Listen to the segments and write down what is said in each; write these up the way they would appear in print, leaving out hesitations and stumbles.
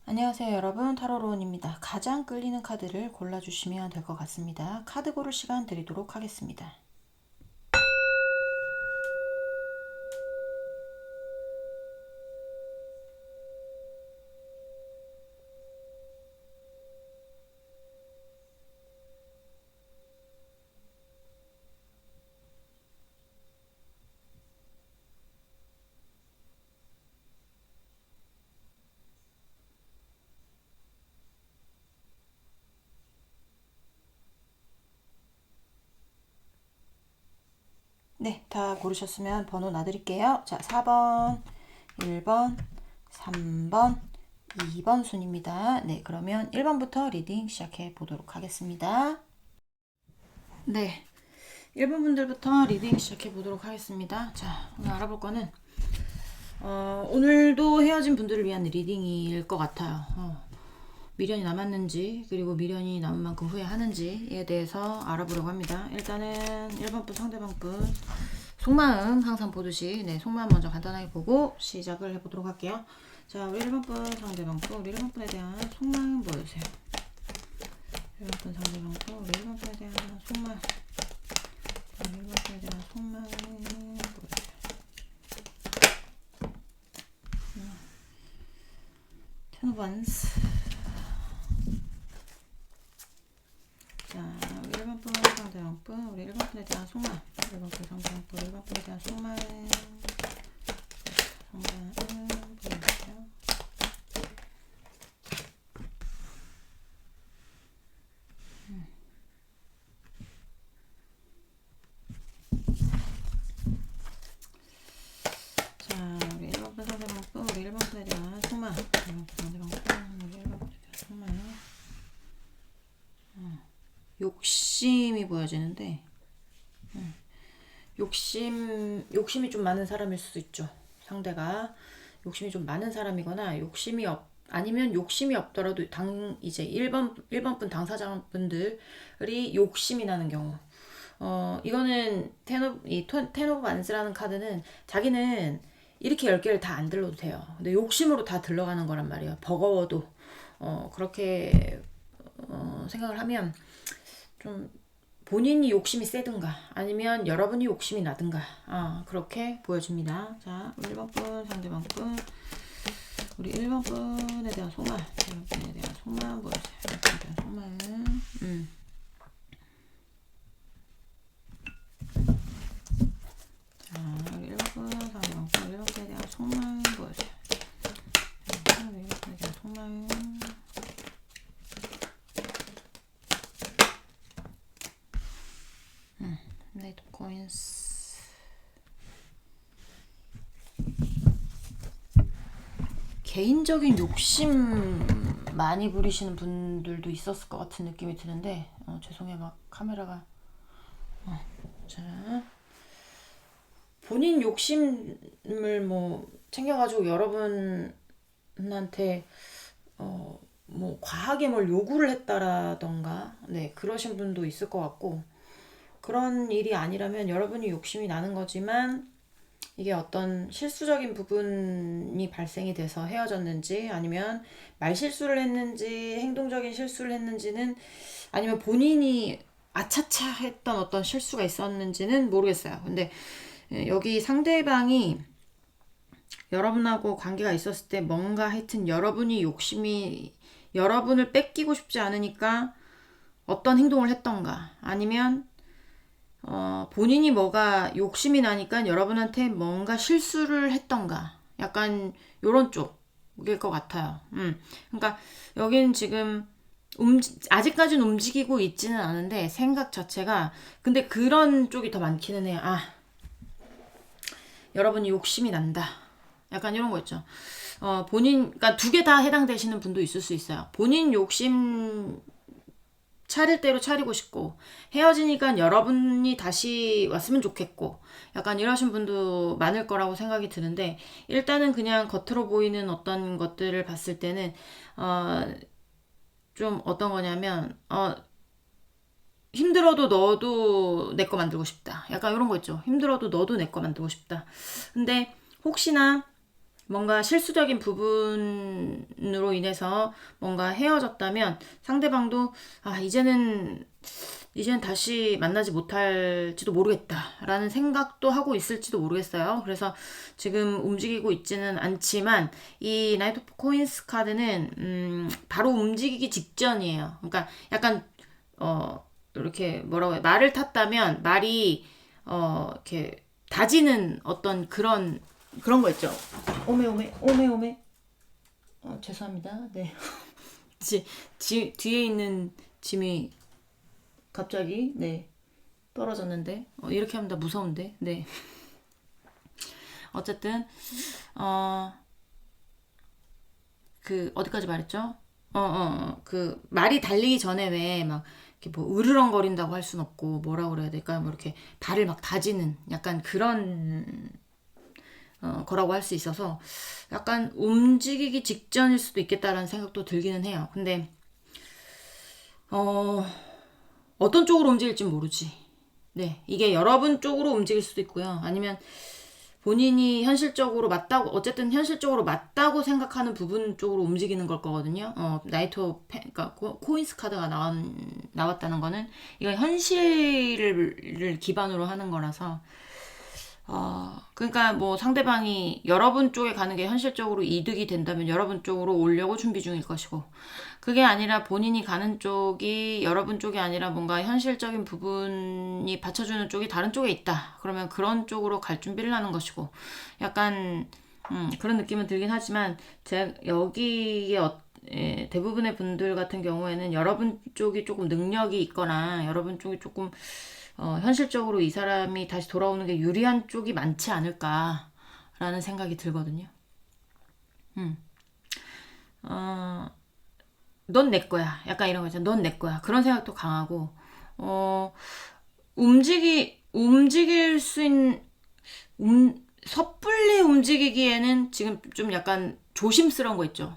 안녕하세요 여러분, 타로로운입니다. 가장 끌리는 카드를 골라주시면 될 것 같습니다. 카드 고를 시간 드리도록 하겠습니다. 네, 다 고르셨으면 번호 놔드릴게요. 자, 4번, 1번, 3번, 2번 순입니다. 네, 그러면 1번부터 리딩 시작해 보도록 하겠습니다. 네, 1번 분들부터 리딩 시작해 보도록 하겠습니다. 자, 오늘 알아볼 거는 오늘도 헤어진 분들을 위한 리딩일 것 같아요. 미련이 남았는지, 그리고 미련이 남은 만큼 후회하는지에 대해서 알아보려고 합니다. 일단은 1번 분 상대방 분 속마음 항상 보듯이 속마음 먼저 간단하게 보고 시작을 해보도록 할게요. 자, 우리 1번 분 상대방 분, 우리 1번 분에 대한 속마음 보여주세요. 1번 분 상대방 분, 우리 1번 분에 대한 속마음, 1번 분에 대한 속마음 보여주세요. Ten of Wands. 자, 우리 1번 분 상대방 분, 우리 1번 분에 대한 속마음, 1번 분 상대방 분, 1번 분에 대한 속마음 보여주세요. 자, 우리 1번 분 상대방 분, 우리 1번 분에 대한 속마음, 1번 분 상대방 분, 우리 1번 분에 대한 속마음. 욕심이 보여지는데, 욕심이 좀 많은 사람일 수도 있죠. 상대가 욕심이 좀 많은 사람이거나 아니면 욕심이 없더라도 이제 1번 분 당사자분들이 욕심이 나는 경우. 이거는 텐 오브 완스라는 카드는 자기는 이렇게 10개를 다 안 들러도 돼요. 근데 욕심으로 다 들러가는 거란 말이에요. 버거워도. 그렇게 생각을 하면 좀 본인이 욕심이 세든가 아니면 여러분이 욕심이 나든가 그렇게 보여집니다. 자, 우리 1번 분 상대방 분, 우리 1번 분에 대한 속마음, 1번 분에 대한 속마음 보여주세요. 1번 분에 대한 속마음. 자, 우리 1번 분 상대방 분, 1번 분에 대한 속마음 보여주세요. 1번 분에 대한 속마음. Knight of Coins. 개인적인 욕심 많이 부리시는 분들도 있었을 것 같은 느낌이 드는데 죄송해요. 막 카메라가 자, 본인 욕심을 뭐 챙겨가지고 여러분한테 뭐 과하게 뭘 요구를 했다라던가 그러신 분도 있을 것 같고, 그런 일이 아니라면 여러분이 욕심이 나는 거지만 이게 어떤 실수적인 부분이 발생이 돼서 헤어졌는지, 아니면 말실수를 했는지 행동적인 실수를 했는지는, 아니면 본인이 아차차 했던 어떤 실수가 있었는지는 모르겠어요. 근데 여기 상대방이 여러분하고 관계가 있었을 때 뭔가 하여튼 여러분을 뺏기고 싶지 않으니까 어떤 행동을 했던가, 아니면 본인이 뭐가 욕심이 나니까 여러분한테 뭔가 실수를 했던가, 약간 요런 쪽일 것 같아요. 그러니까 여기는 지금 아직까지는 움직이고 있지는 않은데 생각 자체가, 근데 그런 쪽이 더 많기는 해요. 여러분이 욕심이 난다, 약간 이런 거 있죠. 그러니까 두 개 다 해당되시는 분도 있을 수 있어요. 본인 욕심 차릴 대로 차리고 싶고, 헤어지니까 여러분이 다시 왔으면 좋겠고, 약간 이러신 분도 많을 거라고 생각이 드는데, 일단은 그냥 겉으로 보이는 어떤 것들을 봤을 때는 좀 어떤 거냐면 힘들어도 너도 내 거 만들고 싶다, 약간 이런 거 있죠. 힘들어도 너도 내 거 만들고 싶다. 근데 혹시나 뭔가 실수적인 부분으로 인해서 뭔가 헤어졌다면 상대방도 이제는 다시 만나지 못할지도 모르겠다라는 생각도 하고 있을지도 모르겠어요. 그래서 지금 움직이고 있지는 않지만 이 나이트 오브 코인스 카드는 바로 움직이기 직전이에요. 그러니까 약간 이렇게 뭐라고 해요? 말을 탔다면 말이 이렇게 다지는 어떤 그런 거 있죠. 오메. 죄송합니다. 네. 뒤에 있는 짐이 갑자기 떨어졌는데 이렇게 하면 다 무서운데. 네. 어쨌든 그 어디까지 말했죠? 그 말이 달리기 전에 왜 막 이렇게 뭐 으르렁거린다고 할 순 없고 뭐라 그래야 될까? 뭐 이렇게 발을 막 다지는 약간 그런 거라고 할 수 있어서 약간 움직이기 직전일 수도 있겠다라는 생각도 들기는 해요. 근데 어떤 쪽으로 움직일지 모르지. 네, 이게 여러분 쪽으로 움직일 수도 있고요. 아니면 본인이 현실적으로 맞다고, 어쨌든 현실적으로 맞다고 생각하는 부분 쪽으로 움직이는 걸 거거든요. 그러니까 코인스 카드가 나왔다는 거는 이건 현실을 기반으로 하는 거라서 그러니까 뭐 상대방이 여러분 쪽에 가는 게 현실적으로 이득이 된다면 여러분 쪽으로 오려고 준비 중일 것이고, 그게 아니라 본인이 가는 쪽이 여러분 쪽이 아니라 뭔가 현실적인 부분이 받쳐주는 쪽이 다른 쪽에 있다. 그러면 그런 쪽으로 갈 준비를 하는 것이고, 약간 그런 느낌은 들긴 하지만 제가 여기에 대부분의 분들 같은 경우에는 여러분 쪽이 조금 능력이 있거나 여러분 쪽이 조금 현실적으로 이 사람이 다시 돌아오는 게 유리한 쪽이 많지 않을까라는 생각이 들거든요. 넌 내 거야. 약간 이런 거 있잖아. 넌 내 거야. 그런 생각도 강하고, 움직일 수 있는, 섣불리 움직이기에는 지금 좀 약간 조심스러운 거 있죠.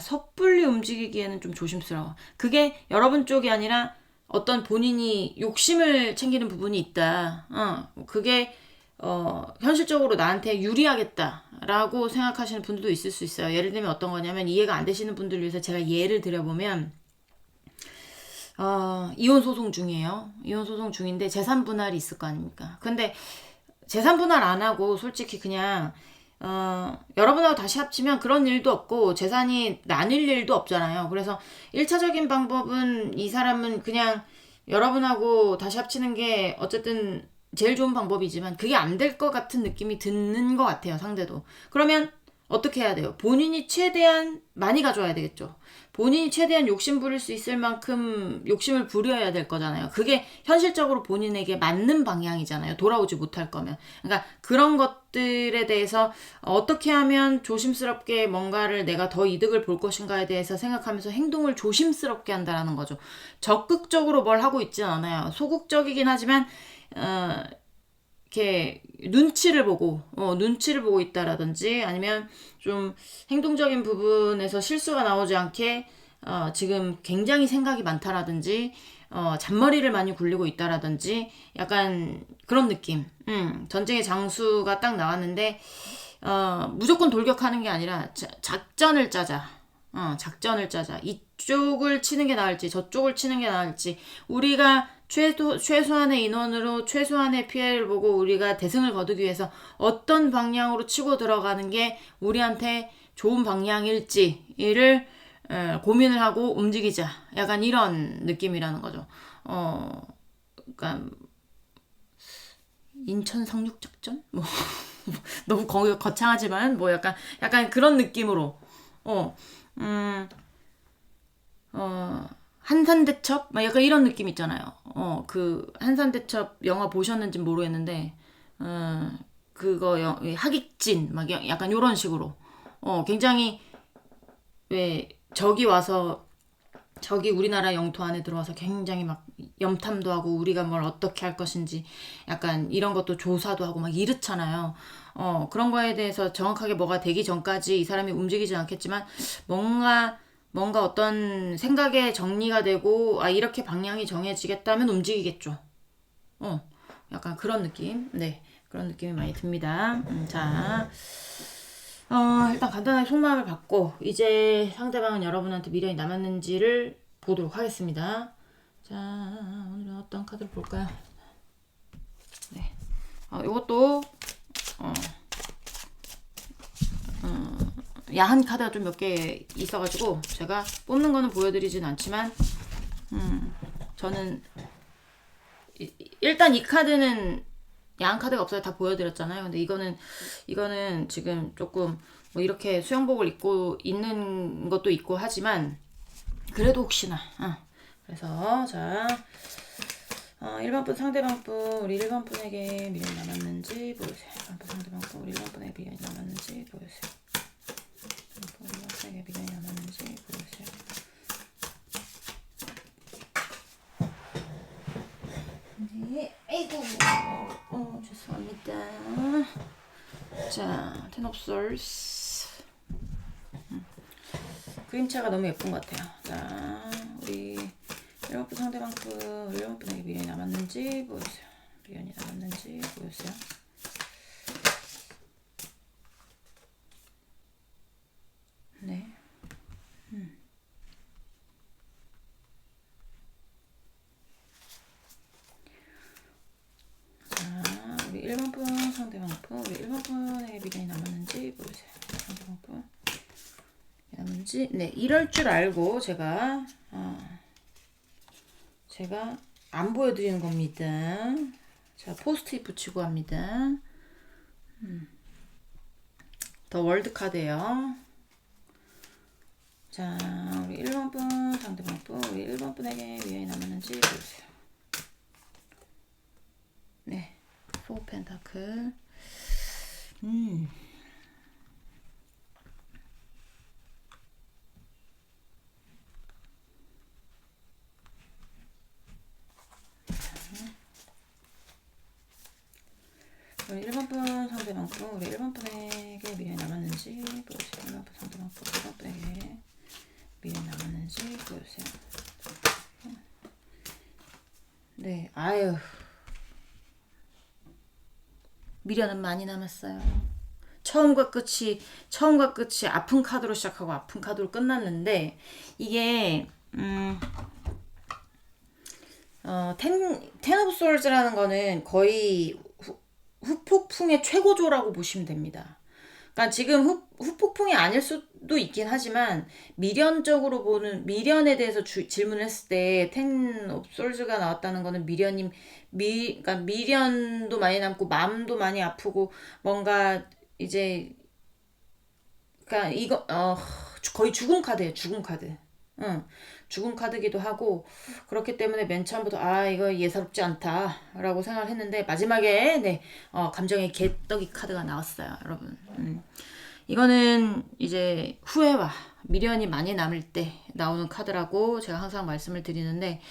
섣불리 움직이기에는 좀 조심스러워. 그게 여러분 쪽이 아니라 어떤 본인이 욕심을 챙기는 부분이 있다. 그게 현실적으로 나한테 유리하겠다라고 생각하시는 분들도 있을 수 있어요. 예를 들면 어떤 거냐면, 이해가 안 되시는 분들을 위해서 제가 예를 들어보면 이혼 소송 중이에요. 이혼 소송 중인데 재산 분할이 있을 거 아닙니까? 근데 재산 분할 안 하고 솔직히 그냥 여러분하고 다시 합치면 그런 일도 없고 재산이 나뉠 일도 없잖아요. 그래서 1차적인 방법은 이 사람은 그냥 여러분하고 다시 합치는 게 어쨌든 제일 좋은 방법이지만 그게 안 될 것 같은 느낌이 드는 것 같아요, 상대도. 그러면 어떻게 해야 돼요? 본인이 최대한 많이 가져와야 되겠죠. 본인이 최대한 욕심 부릴 수 있을 만큼 욕심을 부려야 될 거잖아요. 그게 현실적으로 본인에게 맞는 방향이잖아요. 돌아오지 못할 거면. 그러니까 그런 것들에 대해서 어떻게 하면 조심스럽게 뭔가를 내가 더 이득을 볼 것인가에 대해서 생각하면서 행동을 조심스럽게 한다는 거죠. 적극적으로 뭘 하고 있지는 않아요. 소극적이긴 하지만 이렇게 눈치를 보고 있다라든지, 아니면 좀 행동적인 부분에서 실수가 나오지 않게 지금 굉장히 생각이 많다라든지 잔머리를 많이 굴리고 있다라든지 약간 그런 느낌. 전쟁의 장수가 딱 나왔는데 무조건 돌격하는 게 아니라 작전을 짜자. 작전을 짜자. 이쪽을 치는 게 나을지 저쪽을 치는 게 나을지, 우리가 최소한의 인원으로 최소한의 피해를 보고 우리가 대승을 거두기 위해서 어떤 방향으로 치고 들어가는 게 우리한테 좋은 방향일지를 고민을 하고 움직이자. 약간 이런 느낌이라는 거죠. 그러니까 인천 상륙작전? 뭐 너무 거창하지만 뭐 약간 그런 느낌으로 한산대첩? 막 약간 이런 느낌 있잖아요. 그 한산대첩 영화 보셨는지 모르겠는데, 그거 하객진 막 약간 요런 식으로 굉장히 왜 적이 우리나라 영토 안에 들어와서 굉장히 막 염탐도 하고 우리가 뭘 어떻게 할 것인지 약간 이런 것도 조사도 하고 막 이렇잖아요. 그런 거에 대해서 정확하게 뭐가 되기 전까지 이 사람이 움직이지 않겠지만 뭔가 어떤 생각의 정리가 되고 이렇게 방향이 정해지겠다면 움직이겠죠. 약간 그런 느낌. 네, 그런 느낌이 많이 듭니다. 자, 일단 간단하게 속마음을 받고 이제 상대방은 여러분한테 미련이 남았는지를 보도록 하겠습니다. 자, 오늘은 어떤 카드를 볼까요? 네, 이것도 야한 카드가 좀 몇 개 있어가지고 제가 뽑는 거는 보여드리진 않지만 저는 일단 이 카드는 야한 카드가 없어요. 다 보여드렸잖아요. 근데 이거는 지금 조금 뭐 이렇게 수영복을 입고 있는 것도 있고 하지만 그래도 혹시나 그래서 자 1번 분 상대방 분 우리 1번 분에게 미련이 남았는지 보여주세요. 1번 분 상대방 분 우리 1번 분에게 미련이 남았는지 보여주세요. 1번 분에게 미련이 남았는지 보여주세요. 네, 아이고, 죄송합니다. 자, 텐 오브 솔스. 그림체가 너무 예쁜 것 같아요. 자, 우리 1번 분 상대방 분, 우리 1번 분에게 미련이 남았는지 보여주세요. 미련이 남았는지 보여주세요. 네. 우리 1번 분 상대방 분 우리 1번 분에게 미련이 남았는지 보여주세요. 상대방 분 남은지 네 이럴 줄 알고 제가 안 보여드리는 겁니다. 자 포스트잇 붙이고 합니다. 더 월드 카드예요. 자 우리 1번 분 상대방 분 우리 1번 분에게 미련이 남았는지 보여주세요. 네. 4 펜타클. 우리 1번 분 상대방 분 우리 1번 분에게 미련이 남았는지 보여주세요. 1번 분 상대방 분 1번 분에게 미련이 남았는지 보여주세요. 네, 아유 미련은 많이 남았어요. 처음과 끝이 아픈 카드로 시작하고 아픈 카드로 끝났는데 이게 텐 오브 솔즈라는 거는 거의 후폭풍의 최고조라고 보시면 됩니다. 그러니까 지금 후폭풍이 아닐 수도 있긴 하지만 미련적으로 보는 미련에 대해서 질문을 했을 때 텐 오브 솔즈가 나왔다는 거는 그러니까 미련도 많이 남고 마음도 많이 아프고 뭔가 이제 그러니까 이거 거의 죽은 카드예요. 죽은 카드. 죽은 카드기도 하고 그렇기 때문에 맨 처음부터 이거 예사롭지 않다라고 생각을 했는데 마지막에 네 감정의 개떡이 카드가 나왔어요, 여러분. 이거는 이제 후회와 미련이 많이 남을 때 나오는 카드라고 제가 항상 말씀을 드리는데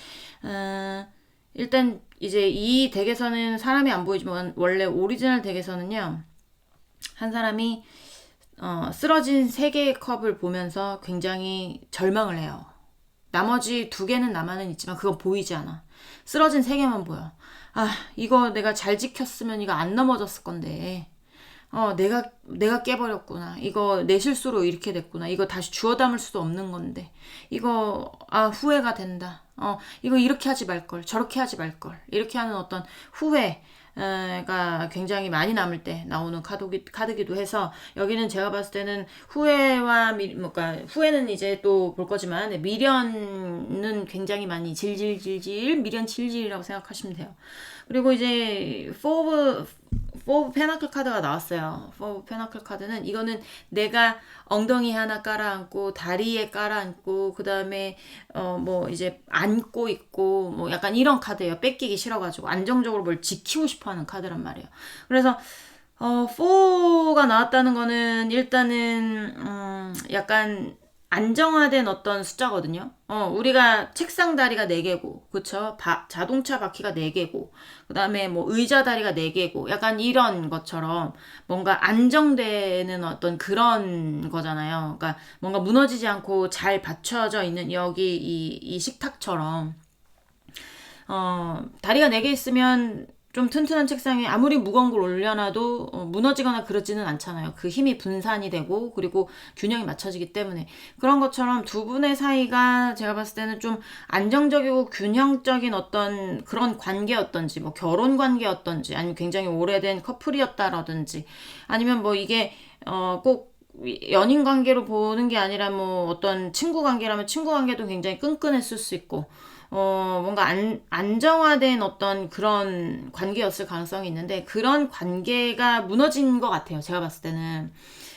일단 이제 이 덱에서는 사람이 안 보이지만 원래 오리지널 덱에서는요 한 사람이 쓰러진 3개의 컵을 보면서 굉장히 절망을 해요. 나머지 2개는 남아는 있지만 그건 보이지 않아. 쓰러진 3개만 보여. 이거 내가 잘 지켰으면 이거 안 넘어졌을 건데. 내가 깨버렸구나. 이거 내 실수로 이렇게 됐구나. 이거 다시 주워 담을 수도 없는 건데. 이거, 후회가 된다. 이거 이렇게 하지 말걸. 저렇게 하지 말걸. 이렇게 하는 어떤 후회가 굉장히 많이 남을 때 나오는 카드기도 해서 여기는 제가 봤을 때는 그러니까 후회는 이제 또 볼 거지만 미련은 굉장히 많이 미련 질질이라고 생각하시면 돼요. 그리고 이제 4 페나클 카드가 나왔어요. 4 페나클 카드는 이거는 내가 엉덩이 하나 깔아앉고 다리에 깔아앉고 그 다음에 뭐 이제 안고 있고 뭐 약간 이런 카드예요. 뺏기기 싫어가지고 안정적으로 뭘 지키고 싶어하는 카드란 말이에요. 그래서 4가 나왔다는 거는 일단은 약간 안정화된 어떤 숫자거든요. 우리가 책상 다리가 4개고, 그쵸? 자동차 바퀴가 4개고, 그 다음에 뭐 의자 다리가 4개고, 약간 이런 것처럼 뭔가 안정되는 어떤 그런 거잖아요. 그러니까 뭔가 무너지지 않고 잘 받쳐져 있는 이 식탁처럼, 다리가 4개 있으면 좀 튼튼한 책상에 아무리 무거운 걸 올려놔도 무너지거나 그러지는 않잖아요. 그 힘이 분산이 되고 그리고 균형이 맞춰지기 때문에. 그런 것처럼 두 분의 사이가 제가 봤을 때는 좀 안정적이고 균형적인 어떤 그런 관계였던지, 뭐 결혼 관계였던지, 아니면 굉장히 오래된 커플이었다라든지, 아니면 뭐 이게 꼭 연인 관계로 보는 게 아니라 뭐 어떤 친구 관계라면 친구 관계도 굉장히 끈끈했을 수 있고, 뭔가 안정화된 어떤 그런 관계였을 가능성이 있는데, 그런 관계가 무너진 것 같아요. 제가 봤을 때는.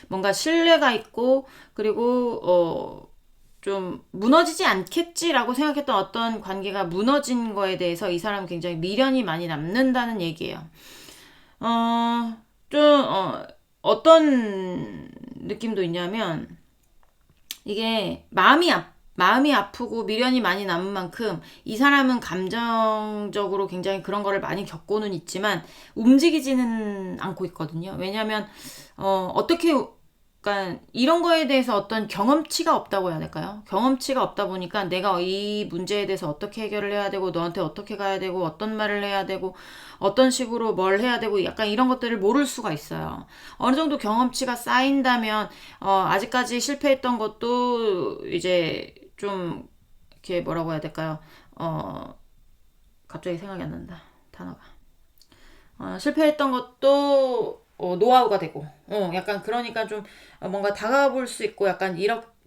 뭔가 신뢰가 있고, 그리고, 좀 무너지지 않겠지라고 생각했던 어떤 관계가 무너진 거에 대해서 이 사람은 굉장히 미련이 많이 남는다는 얘기예요. 좀, 어떤 느낌도 있냐면, 이게 마음이 아프고 미련이 많이 남은 만큼 이 사람은 감정적으로 굉장히 그런 거를 많이 겪고는 있지만 움직이지는 않고 있거든요. 왜냐하면 어떻게 그러니까 이런 거에 대해서 어떤 경험치가 없다고 해야 될까요? 경험치가 없다 보니까 내가 이 문제에 대해서 어떻게 해결을 해야 되고 너한테 어떻게 가야 되고 어떤 말을 해야 되고 어떤 식으로 뭘 해야 되고 약간 이런 것들을 모를 수가 있어요. 어느 정도 경험치가 쌓인다면 아직까지 실패했던 것도 이제 좀 이렇게 뭐라고 해야 될까요? 갑자기 생각이 안 난다. 단어가. 실패했던 것도 노하우가 되고, 약간 그러니까 좀 뭔가 다가볼 수 있고 약간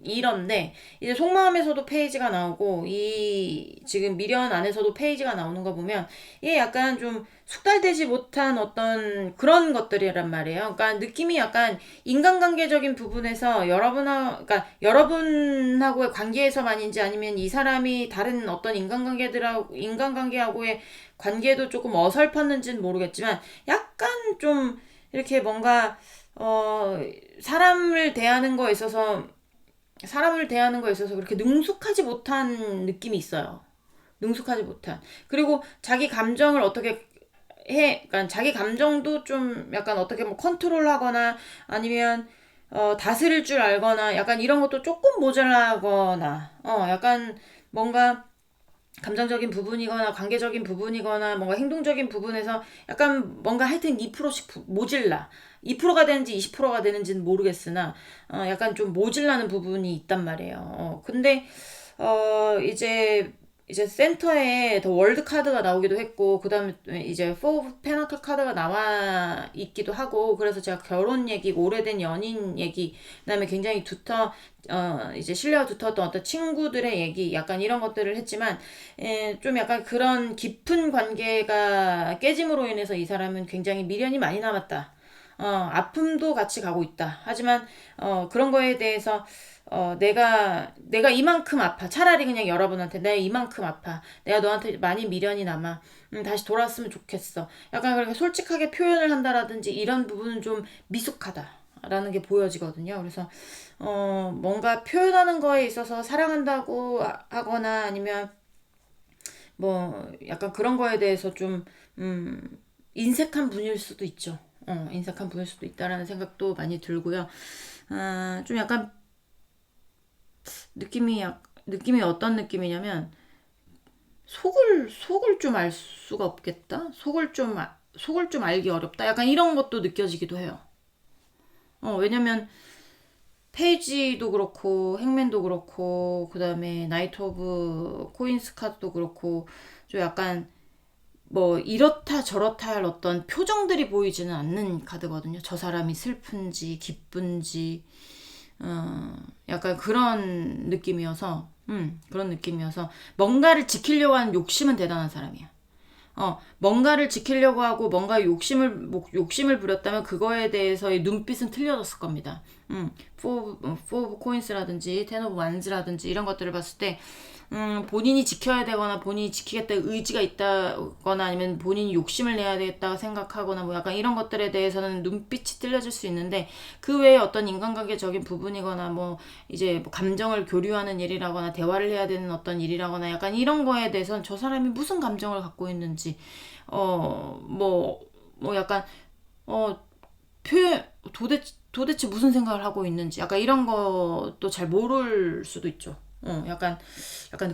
이런데, 이제 속마음에서도 페이지가 나오고, 이 지금 미련 안에서도 페이지가 나오는 거 보면, 이게 약간 좀 숙달되지 못한 어떤 그런 것들이란 말이에요. 그러니까 느낌이 약간 인간관계적인 부분에서 그러니까 여러분하고의 관계에서만인지 아니면 이 사람이 다른 어떤 인간관계하고의 관계도 조금 어설펐는지는 모르겠지만 약간 좀 이렇게 뭔가 사람을 대하는 거에 있어서 그렇게 능숙하지 못한 느낌이 있어요. 능숙하지 못한. 그리고 자기 감정을 어떻게 그러니까 자기 감정도 좀 약간 어떻게 뭐 컨트롤하거나 아니면 다스릴 줄 알거나 약간 이런 것도 조금 모자라거나 약간 뭔가 감정적인 부분이거나 관계적인 부분이거나 뭔가 행동적인 부분에서 약간 뭔가 하여튼 2%씩 모질라. 2%가 되는지 20%가 되는지는 모르겠으나 약간 좀 모질라는 부분이 있단 말이에요. 근데 이제 센터에 더 월드 카드가 나오기도 했고 그다음에 이제 포 페나클 카드가 나와 있기도 하고, 그래서 제가 결혼 얘기, 오래된 연인 얘기, 그다음에 굉장히 이제 신뢰가 두터웠던 어떤 친구들의 얘기, 약간 이런 것들을 했지만 좀 약간 그런 깊은 관계가 깨짐으로 인해서 이 사람은 굉장히 미련이 많이 남았다. 아픔도 같이 가고 있다. 하지만 그런 거에 대해서 내가 이만큼 아파. 차라리 그냥 여러분한테 내가 이만큼 아파. 내가 너한테 많이 미련이 남아. 다시 돌아왔으면 좋겠어. 약간 그렇게 솔직하게 표현을 한다라든지 이런 부분은 좀 미숙하다라는 게 보여지거든요. 그래서 뭔가 표현하는 거에 있어서 사랑한다고 하거나 아니면 뭐 약간 그런 거에 대해서 좀 인색한 분일 수도 있죠. 인색한 분일 수도 있다라는 생각도 많이 들고요. 좀 약간 느낌이 어떤 느낌이냐면 속을 좀 알 수가 없겠다. 속을 좀 알기 어렵다. 약간 이런 것도 느껴지기도 해요. 왜냐면 페이지도 그렇고 행맨도 그렇고 그다음에 나이트 오브 코인스 카드도 그렇고 좀 약간 뭐 이렇다 저렇다 할 어떤 표정들이 보이지는 않는 카드거든요. 저 사람이 슬픈지 기쁜지 약간 그런 느낌이어서 뭔가를 지키려고 하는 욕심은 대단한 사람이야. 뭔가를 지키려고 하고 뭔가 욕심을 부렸다면 그거에 대해서의 눈빛은 틀려졌을 겁니다. 포 오브 코인스라든지 텐 오브 완즈라든지 이런 것들을 봤을 때 본인이 지켜야 되거나 본인이 지키겠다 의지가 있다거나 아니면 본인이 욕심을 내야 되겠다 생각하거나 뭐 약간 이런 것들에 대해서는 눈빛이 틀려질 수 있는데, 그 외에 어떤 인간관계적인 부분이거나 뭐 이제 뭐 감정을 교류하는 일이라거나 대화를 해야 되는 어떤 일이라거나 약간 이런 거에 대해서는 저 사람이 무슨 감정을 갖고 있는지 뭐 약간 표현 도대체 무슨 생각을 하고 있는지 약간 이런 것도 잘 모를 수도 있죠. 약간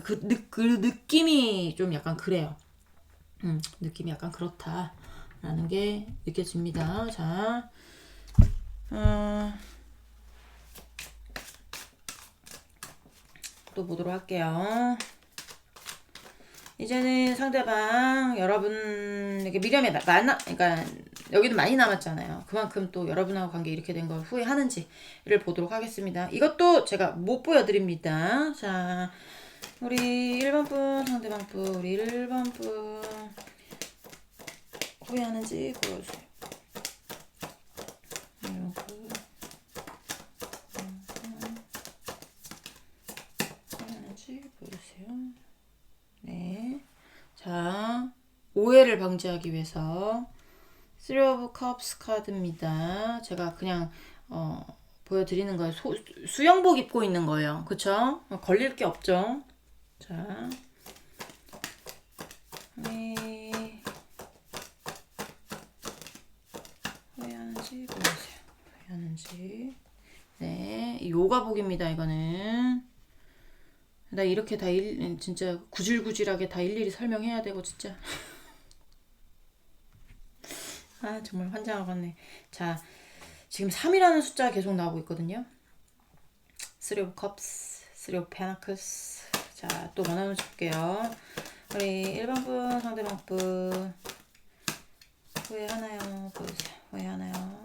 그 느낌이 좀 약간 그래요. 느낌이 약간 그렇다. 라는 게 느껴집니다. 자, 또 보도록 할게요. 이제는 상대방 여러분에게 미련이 그러니까 여기도 많이 남았잖아요. 그만큼 또 여러분하고 관계 이렇게 된 걸 후회하는지를 보도록 하겠습니다. 이것도 제가 못 보여드립니다. 자, 우리 1번 분, 상대방 분, 우리 1번 분 후회하는지 보여주세요. 1번 분 후회하는지 보여주세요. 네. 자, 오해를 방지하기 위해서 3 of Cups 카드입니다. 제가 그냥 보여드리는 거예요. 수영복 입고 있는 거예요. 그쵸? 걸릴 게 없죠. 자, 네. 후회하는지 보여주세요. 후회하는지. 네, 요가복입니다. 이거는. 나 이렇게 다 진짜 구질구질하게 다 일일이 설명해야 되고 진짜. 아 정말 환장하겠네. 자, 지금 3이라는 숫자 계속 나오고 있거든요. 3 of Cups, 3 of Pentacles. 자, 또 뭐 나오는지 볼게요. 우리 1번 분, 상대방 분 후회하나요? 보여주세요. 후회하나요?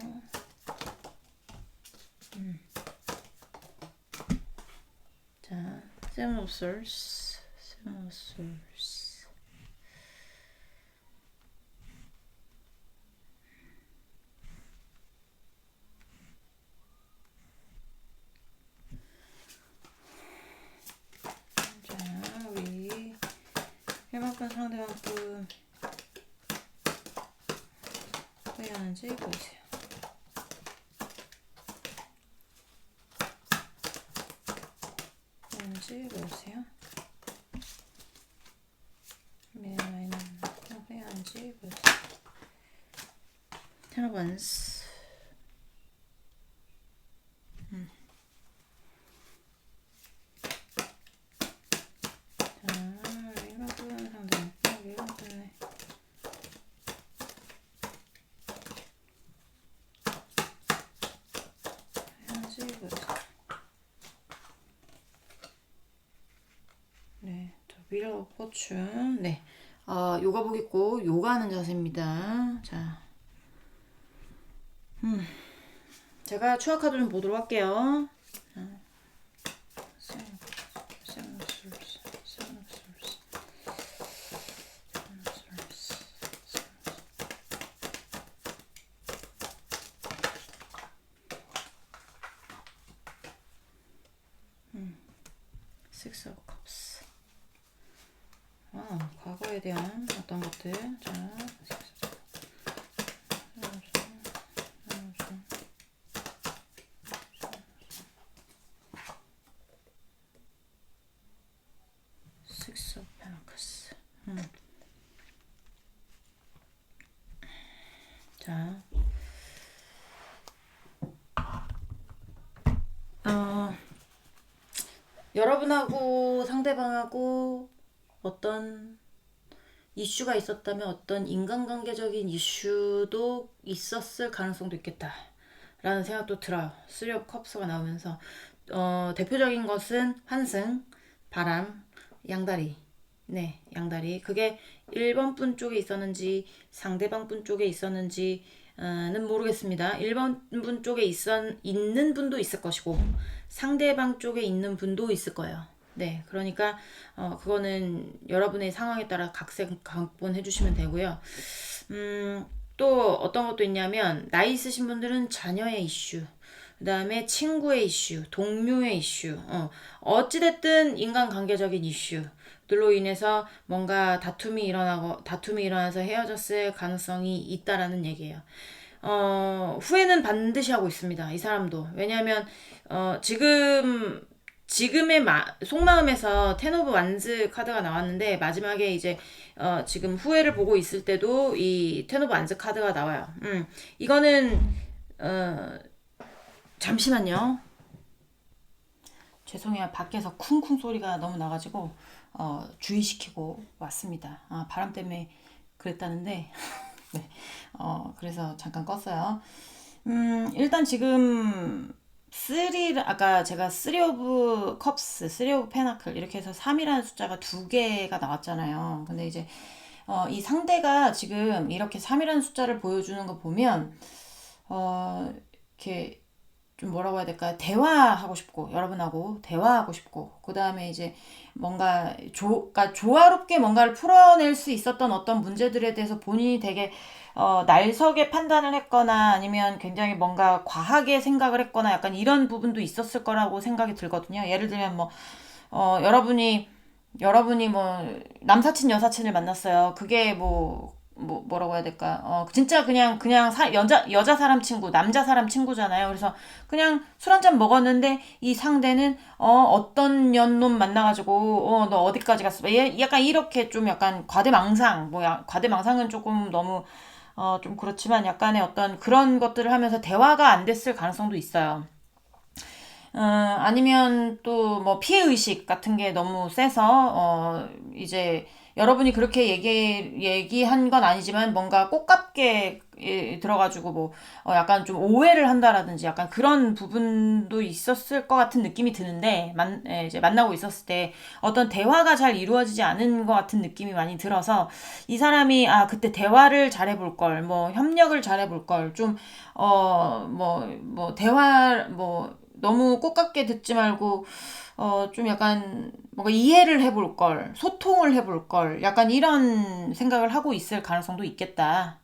자, 7 of Swords, 7 of Swords. 자, 우리 1번 분, 상대방 분 후회하는지 보여주세요. 후회하는지 보여주세요. 후회하는지 보여주세요. Ten of Wands. 자, 1번 분, 상대방 분, 1번 분에 후회하는지 보여주세요. 네, Wheel of Fortune. 네, 요가복 입고 요가하는 자세입니다. 자, 제가 추가 카드 좀 보도록 할게요. Six of Cups. 과거에 대한 어떤 것들. 자, Six of Pentacles. 자, 여러분하고 상대방하고 어떤 이슈가 있었다면 어떤 인간관계적인 이슈도 있었을 가능성도 있겠다 라는 생각도 들어요. 3 of Cups가 나오면서 대표적인 것은 환승, 바람, 양다리. 네, 양다리. 그게 1번 분 쪽에 있었는지 상대방 분 쪽에 있었는지는 모르겠습니다. 1번 분 쪽에 있는 분도 있을 것이고 상대방 쪽에 있는 분도 있을 거예요. 네, 그러니까 그거는 여러분의 상황에 따라 각색각본해 주시면 되고요. 또 어떤 것도 있냐면 나이 있으신 분들은 자녀의 이슈, 그 다음에 친구의 이슈, 동료의 이슈, 어찌됐든 인간관계적인 이슈들로 인해서 뭔가 다툼이 일어나서 헤어졌을 가능성이 있다라는 얘기예요. 후회는 반드시 하고 있습니다. 이 사람도. 왜냐하면 지금의 속마음에서 텐 오브 완즈 카드가 나왔는데 마지막에 이제 지금 후회를 보고 있을 때도 이 텐 오브 완즈 카드가 나와요. 이거는 잠시만요. 죄송해요. 밖에서 쿵쿵 소리가 너무 나가지고 주의시키고 왔습니다. 바람 때문에 그랬다는데 네. 그래서 잠깐 껐어요. 일단 지금 아까 제가 3 오브 컵스, 3 오브 페나클 이렇게 해서 3이라는 숫자가 두 개가 나왔잖아요. 근데 이제 이 상대가 지금 이렇게 3이라는 숫자를 보여주는 거 보면 이렇게 좀 뭐라고 해야 될까요? 대화하고 싶고, 여러분하고 대화하고 싶고, 그 다음에 이제 뭔가 그러니까 조화롭게 뭔가를 풀어낼 수 있었던 어떤 문제들에 대해서 본인이 되게 날석에 판단을 했거나 아니면 굉장히 뭔가 과하게 생각을 했거나 약간 이런 부분도 있었을 거라고 생각이 들거든요. 예를 들면 뭐 여러분이 뭐 남사친 여사친을 만났어요. 그게 뭐라고 해야 될까? 진짜 그냥 여자 사람 친구, 남자 사람 친구잖아요. 그래서 그냥 술 한 잔 먹었는데 이 상대는 어떤 년놈 만나가지고 너 어디까지 갔어? 약간 이렇게 좀 약간 과대망상, 과대망상은 조금 너무 좀 그렇지만 약간의 어떤 그런 것들을 하면서 대화가 안 됐을 가능성도 있어요. 아니면 또 뭐 피해의식 같은 게 너무 세서, 이제 여러분이 그렇게 얘기한 건 아니지만 뭔가 꽃같게 들어가지고 뭐, 약간 좀 오해를 한다라든지 약간 그런 부분도 있었을 것 같은 느낌이 드는데, 이제 만나고 있었을 때 어떤 대화가 잘 이루어지지 않은 것 같은 느낌이 많이 들어서 이 사람이 그때 대화를 잘 해볼 걸, 뭐 협력을 잘 해볼 걸, 좀, 대화, 너무 꽃같게 듣지 말고 좀 약간 뭔가 이해를 해볼 걸, 소통을 해볼 걸, 약간 이런 생각을 하고 있을 가능성도 있겠다.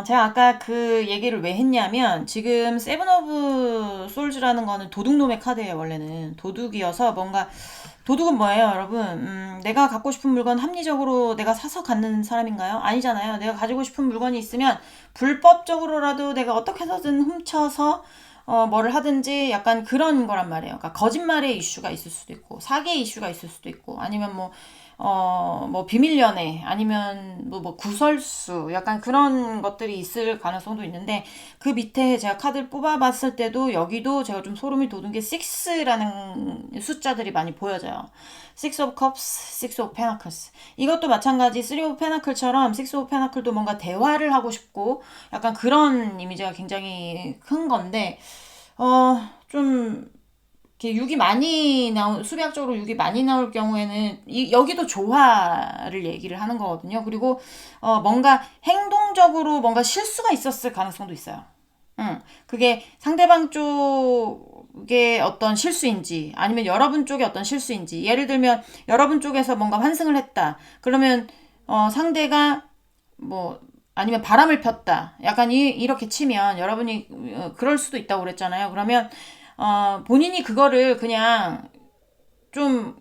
제가 아까 그 얘기를 왜 했냐면, 지금 세븐 오브 솔즈라는 거는 도둑놈의 카드예요, 원래는. 도둑이어서 뭔가, 도둑은 뭐예요, 여러분? 내가 갖고 싶은 물건 합리적으로 내가 사서 갖는 사람인가요? 아니잖아요. 내가 가지고 싶은 물건이 있으면 불법적으로라도 내가 어떻게 해서든 훔쳐서 뭐를 하든지 약간 그런 거란 말이에요. 그러니까 거짓말의 이슈가 있을 수도 있고, 사기의 이슈가 있을 수도 있고, 아니면 뭐 비밀 연애, 아니면 뭐 구설수, 약간 그런 것들이 있을 가능성도 있는데, 그 밑에 제가 카드를 뽑아봤을 때도 여기도 제가 좀 소름이 돋은 게 6라는 숫자들이 많이 보여져요. 6 of cups, 6 of pentacles. 이것도 마찬가지 3 of pentacles처럼 6 of pentacles도 뭔가 대화를 하고 싶고 약간 그런 이미지가 굉장히 큰 건데, 좀 이렇게 수비학적으로 6이 많이 나올 경우에는 여기도 조화를 얘기를 하는 거거든요. 그리고 뭔가 행동적으로 뭔가 실수가 있었을 가능성도 있어요. 그게 상대방 쪽의 어떤 실수인지 아니면 여러분 쪽의 어떤 실수인지, 예를 들면 여러분 쪽에서 뭔가 환승을 했다. 그러면 상대가 뭐 아니면 바람을 폈다. 약간 이렇게 치면 여러분이 그럴 수도 있다고 그랬잖아요. 그러면 본인이 그거를 그냥 좀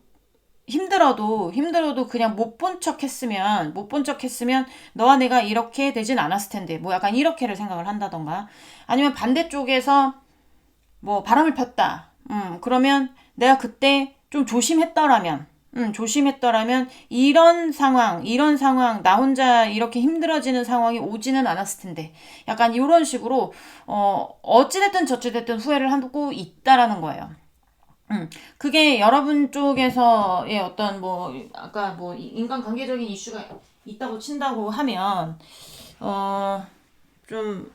힘들어도 그냥 못 본 척 했으면 너와 내가 이렇게 되진 않았을 텐데, 뭐 약간 이렇게를 생각을 한다던가, 아니면 반대쪽에서 뭐 바람을 폈다. 그러면 내가 그때 좀 조심했더라면 이런 상황, 나 혼자 이렇게 힘들어지는 상황이 오지는 않았을 텐데. 약간 이런 식으로, 어찌됐든 저찌됐든 후회를 하고 있다라는 거예요. 그게 여러분 쪽에서의 어떤 아까 인간관계적인 이슈가 있다고 친다고 하면, 좀,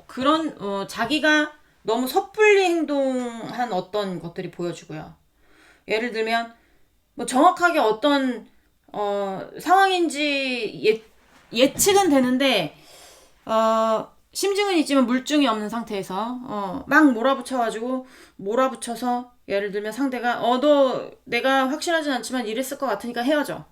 그런, 자기가 너무 섣불리 행동한 어떤 것들이 보여지고요. 예를 들면, 뭐 정확하게 어떤, 상황인지 예측은 되는데, 심증은 있지만 물증이 없는 상태에서 막 몰아붙여서 예를 들면 상대가 너 내가 확실하진 않지만 이랬을 것 같으니까 헤어져.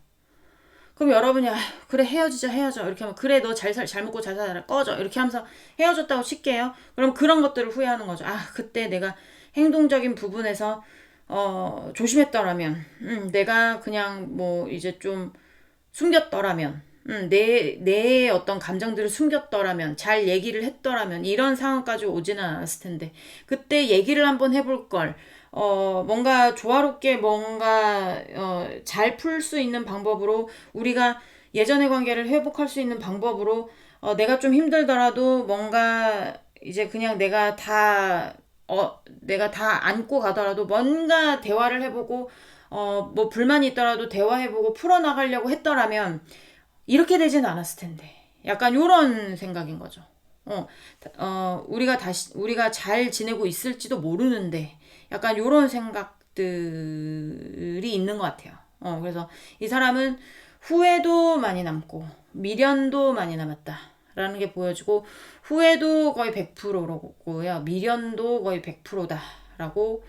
그럼 여러분이 그래 헤어져 이렇게 하면, 그래 너 잘 먹고 잘 살아라 꺼져 이렇게 하면서 헤어졌다고 칠게요. 그럼 그런 것들을 후회하는 거죠. 그때 내가 행동적인 부분에서 조심했더라면, 내가 그냥 뭐 이제 좀 숨겼더라면, 내 어떤 감정들을 숨겼더라면, 잘 얘기를 했더라면, 이런 상황까지 오지는 않았을 텐데, 그때 얘기를 한번 해볼 걸, 뭔가 조화롭게 뭔가, 잘 풀 수 있는 방법으로, 우리가 예전의 관계를 회복할 수 있는 방법으로, 내가 좀 힘들더라도 뭔가, 이제 그냥 내가 다 안고 가더라도 뭔가 대화를 해보고, 뭐 불만이 있더라도 대화해보고 풀어나가려고 했더라면, 이렇게 되지는 않았을 텐데. 약간 요런 생각인 거죠. 우리가 잘 지내고 있을지도 모르는데, 약간 요런 생각들이 있는 것 같아요. 그래서 이 사람은 후회도 많이 남고, 미련도 많이 남았다. 라는 게 보여지고, 후회도 거의 100%고요. 미련도 거의 100%다. 라고,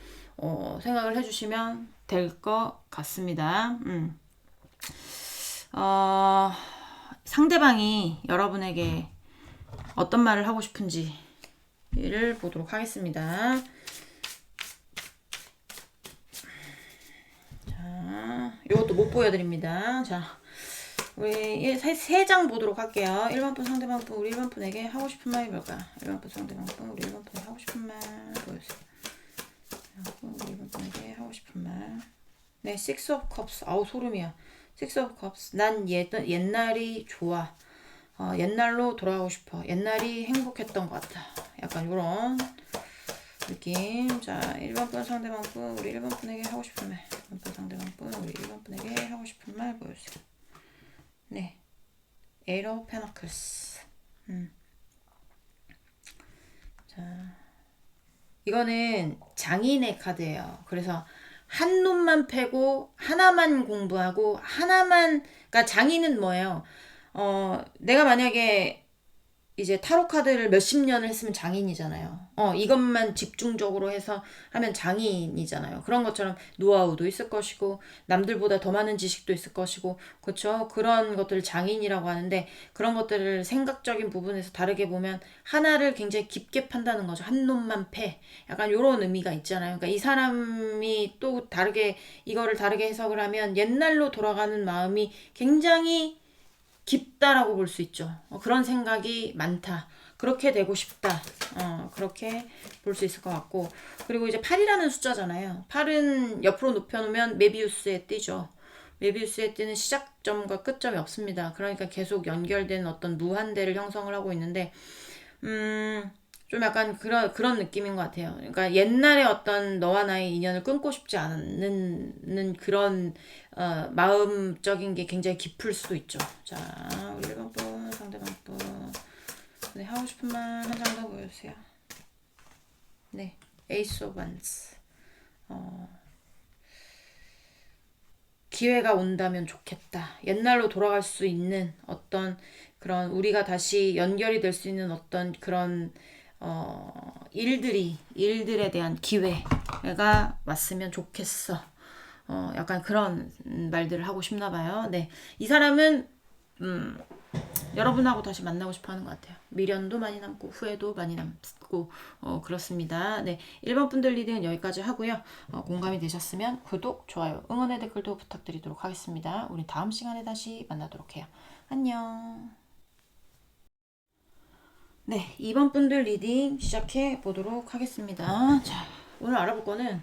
생각을 해주시면 될 것 같습니다. 상대방이 여러분에게 어떤 말을 하고 싶은지를 보도록 하겠습니다. 자, 이것도 못 보여드립니다. 자, 우리 세 장 보도록 할게요. 1번 분 상대방 분, 우리 1번 분에게 하고 싶은 말이 뭘까? 1번 분 상대방 분, 우리 1번 분에게 하고 싶은 말 보여주세요. 우리 1번 분에게 하고 싶은 말. 네, Six of Cups. 아우, 소름이야. Six of Cups. 난 옛날이 좋아. 옛날로 돌아가고 싶어. 옛날이 행복했던 것 같아. 약간 요런 느낌. 자, 1번 분 상대방 분, 우리 1번 분에게 하고 싶은 말. 1번 분 상대방 분, 우리 1번 분에게 하고 싶은 말 보여주세요. 네. Eight of Pentacles. 자, 이거는 장인의 카드예요. 그래서 한 놈만 패고 하나만 공부하고 하나만, 그러니까 장인은 뭐예요? 내가 만약에 이제 타로 카드를 몇십 년을 했으면 장인이잖아요. 이것만 집중적으로 해서 하면 장인이잖아요. 그런 것처럼 노하우도 있을 것이고, 남들보다 더 많은 지식도 있을 것이고, 그렇죠? 그런 것들을 장인이라고 하는데, 그런 것들을 생각적인 부분에서 다르게 보면 하나를 굉장히 깊게 판다는 거죠. 한 놈만 패. 약간 요런 의미가 있잖아요. 그러니까 이 사람이 또 다르게, 이거를 다르게 해석을 하면 옛날로 돌아가는 마음이 굉장히 깊다라고 볼 수 있죠. 그런 생각이 많다. 그렇게 되고 싶다. 그렇게 볼 수 있을 것 같고. 그리고 이제 8이라는 숫자잖아요. 8은 옆으로 눕혀놓으면 메비우스에 띄죠. 메비우스에 띄는 시작점과 끝점이 없습니다. 그러니까 계속 연결된 어떤 무한대를 형성을 하고 있는데, 좀 약간 그런 느낌인 것 같아요. 그러니까 옛날에 어떤 너와 나의 인연을 끊고 싶지 않는 그런 마음적인 게 굉장히 깊을 수도 있죠. 자, 우리 1번 분, 상대방 분. 네, 하고 싶은 말 한 장 더 보여주세요. 네, 에이스 오브 원스. 기회가 온다면 좋겠다. 옛날로 돌아갈 수 있는 어떤 그런 우리가 다시 연결이 될 수 있는 어떤 그런 일들에 대한 기회가 왔으면 좋겠어. 약간 그런 말들을 하고 싶나 봐요. 네. 이 사람은, 여러분하고 다시 만나고 싶어 하는 것 같아요. 미련도 많이 남고, 후회도 많이 남고, 그렇습니다. 네. 1번 분들 리딩은 여기까지 하고요. 공감이 되셨으면 구독, 좋아요, 응원의 댓글도 부탁드리도록 하겠습니다. 우리 다음 시간에 다시 만나도록 해요. 안녕. 네, 2번 분들 리딩 시작해 보도록 하겠습니다. 자, 오늘 알아볼 거는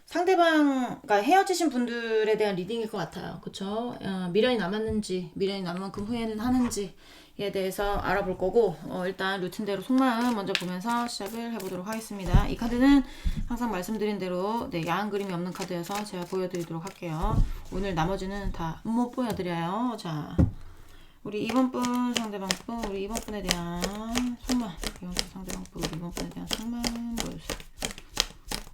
상대방, 그러니까 헤어지신 분들에 대한 리딩일 것 같아요. 그쵸? 미련이 남았는지, 미련이 남은 만큼 후회는 하는지에 대해서 알아볼 거고, 일단 루틴대로 속마음 먼저 보면서 시작을 해보도록 하겠습니다. 이 카드는 항상 말씀드린 대로, 네, 야한 그림이 없는 카드여서 제가 보여드리도록 할게요. 오늘 나머지는 다 못 보여드려요. 자, 우리 2번 분, 상대방 분, 우리 2번 분에 대한 속마음, 2번 분, 상대방 분, 우리 2번 분에 대한 속마음 보여주세요.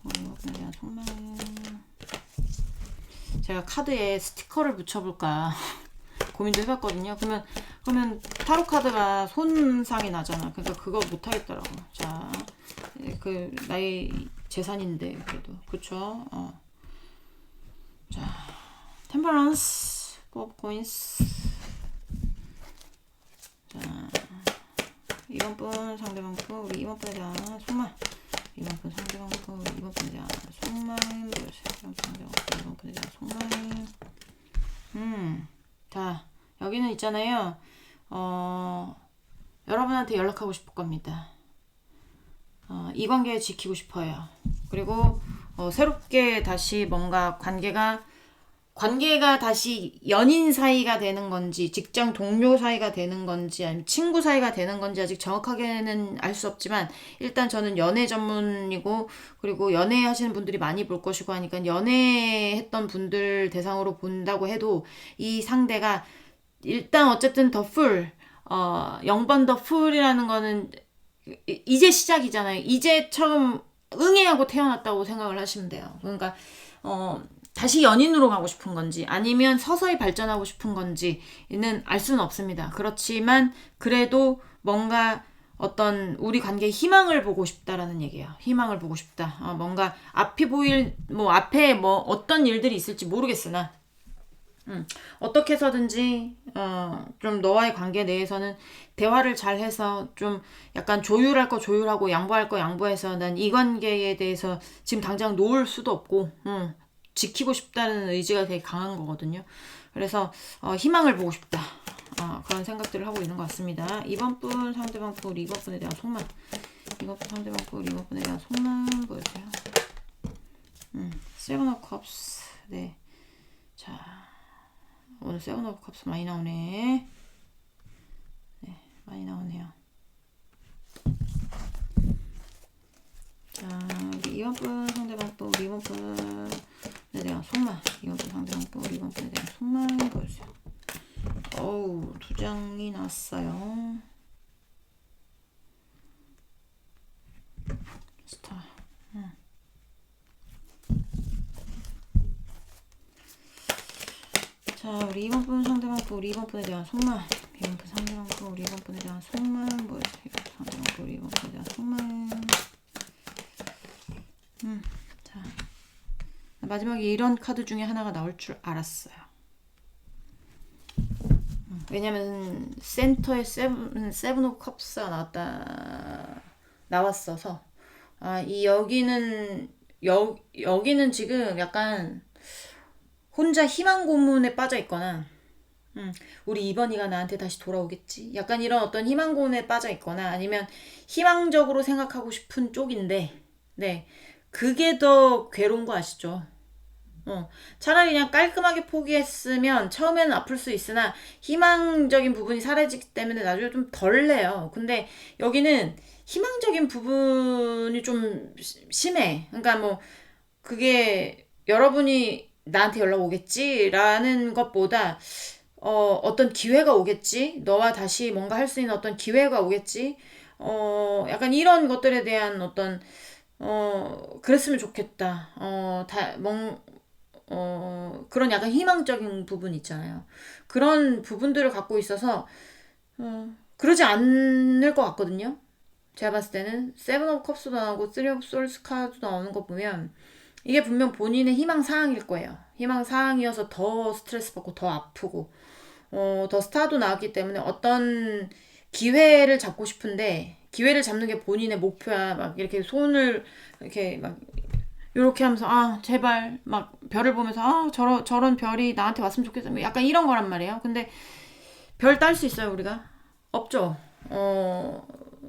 우리 2번 분에 대한 속마음. 제가 카드에 스티커를 붙여볼까 고민도 해봤거든요. 그러면 타로 카드가 손상이 나잖아. 그러니까 그거 못 하겠더라고. 자, 그 나의 재산인데 그래도 그쵸? 자, 템퍼런스, 포 코인스. 자, 2번 분, 상대방 분, 우리 2번 분에 대한 속마음. 2번 분, 상대방 분, 우리 2번 분에 대한 속마음 보여주세요. 2번 분, 상대방 분, 2번 분에 대한 속마음. 자, 여기는 있잖아요. 여러분한테 연락하고 싶을 겁니다. 이 관계 지키고 싶어요. 그리고 새롭게 다시 뭔가 관계가 다시 연인 사이가 되는 건지, 직장 동료 사이가 되는 건지, 아니면 친구 사이가 되는 건지 아직 정확하게는 알 수 없지만, 일단 저는 연애 전문이고, 그리고 연애하시는 분들이 많이 볼 것이고 하니까 연애했던 분들 대상으로 본다고 해도 이 상대가 일단 어쨌든 더 풀, 0번 더 풀이라는 거는 이제 시작이잖아요. 이제 처음 응애하고 태어났다고 생각을 하시면 돼요. 그러니까 다시 연인으로 가고 싶은 건지 아니면 서서히 발전하고 싶은 건지는 알 수는 없습니다. 그렇지만 그래도 뭔가 어떤 우리 관계에 희망을 보고 싶다라는 얘기예요. 희망을 보고 싶다. 뭔가 앞이 보일 뭐 앞에 뭐 어떤 일들이 있을지 모르겠으나 어떻게 해서든지 좀 너와의 관계 내에서는 대화를 잘 해서 좀 약간 조율할 거 조율하고 양보할 거 양보해서 난 이 관계에 대해서 지금 당장 놓을 수도 없고 지키고 싶다는 의지가 되게 강한 거거든요. 그래서 희망을 보고 싶다. 그런 생각들을 하고 있는 것 같습니다. 이번 분 상대방 분 이번 분에 대한 속마음. 이번 분 상대방 분 이번 분에 대한 속마음 보여주세요. 세븐 오브 컵스. 네. 자, 오늘 세븐 오브 컵스 많이 나오네. 네, 많이 나오네요. 자, 우리 이번 분 상대방 분 이번 분에 대한 속마음. 이번 분 상대방 분 이번 분에 대한 속마음 보여주세요. 어우, 2장이 났어요. 스타. 자, 우리 이번 분 상대방 분 우리 이번 분에 대한 속마음. 이번 분 상대방 분 우리 이번 분에 대한 속마음 보여주세요. 상대방 분 우리 이번 분에 대한 속마음. 자, 마지막에 이런 카드 중에 하나가 나올 줄 알았어요. 왜냐면 센터에 세븐 오브 컵스가 나왔어서 이 여기는 지금 약간 혼자 희망 고문에 빠져 있거나 우리 이번이가 나한테 다시 돌아오겠지 약간 이런 어떤 희망 고문에 빠져 있거나 아니면 희망적으로 생각하고 싶은 쪽인데 네 그게 더 괴로운 거 아시죠? 차라리 그냥 깔끔하게 포기했으면 처음에는 아플 수 있으나 희망적인 부분이 사라지기 때문에 나중에 좀 덜해요. 근데 여기는 희망적인 부분이 좀 심해. 그러니까 뭐 그게 여러분이 나한테 연락 오겠지라는 것보다 어떤 기회가 오겠지. 너와 다시 뭔가 할 수 있는 어떤 기회가 오겠지. 약간 이런 것들에 대한 어떤 그랬으면 좋겠다. 그런 약간 희망적인 부분 있잖아요. 그런 부분들을 갖고 있어서, 그러지 않을 것 같거든요. 제가 봤을 때는, 세븐 오브 컵스도 나오고, 쓰리 오브 솔스 카드도 나오는 거 보면, 이게 분명 본인의 희망사항일 거예요. 희망사항이어서 더 스트레스 받고 더 아프고, 더 스타도 나왔기 때문에 어떤 기회를 잡고 싶은데, 기회를 잡는 게 본인의 목표야. 막 이렇게 손을 이렇게 막 요렇게 하면서 제발 막 별을 보면서 저런 별이 나한테 왔으면 좋겠어 약간 이런 거란 말이에요. 근데 별 딸 수 있어요 우리가? 없죠.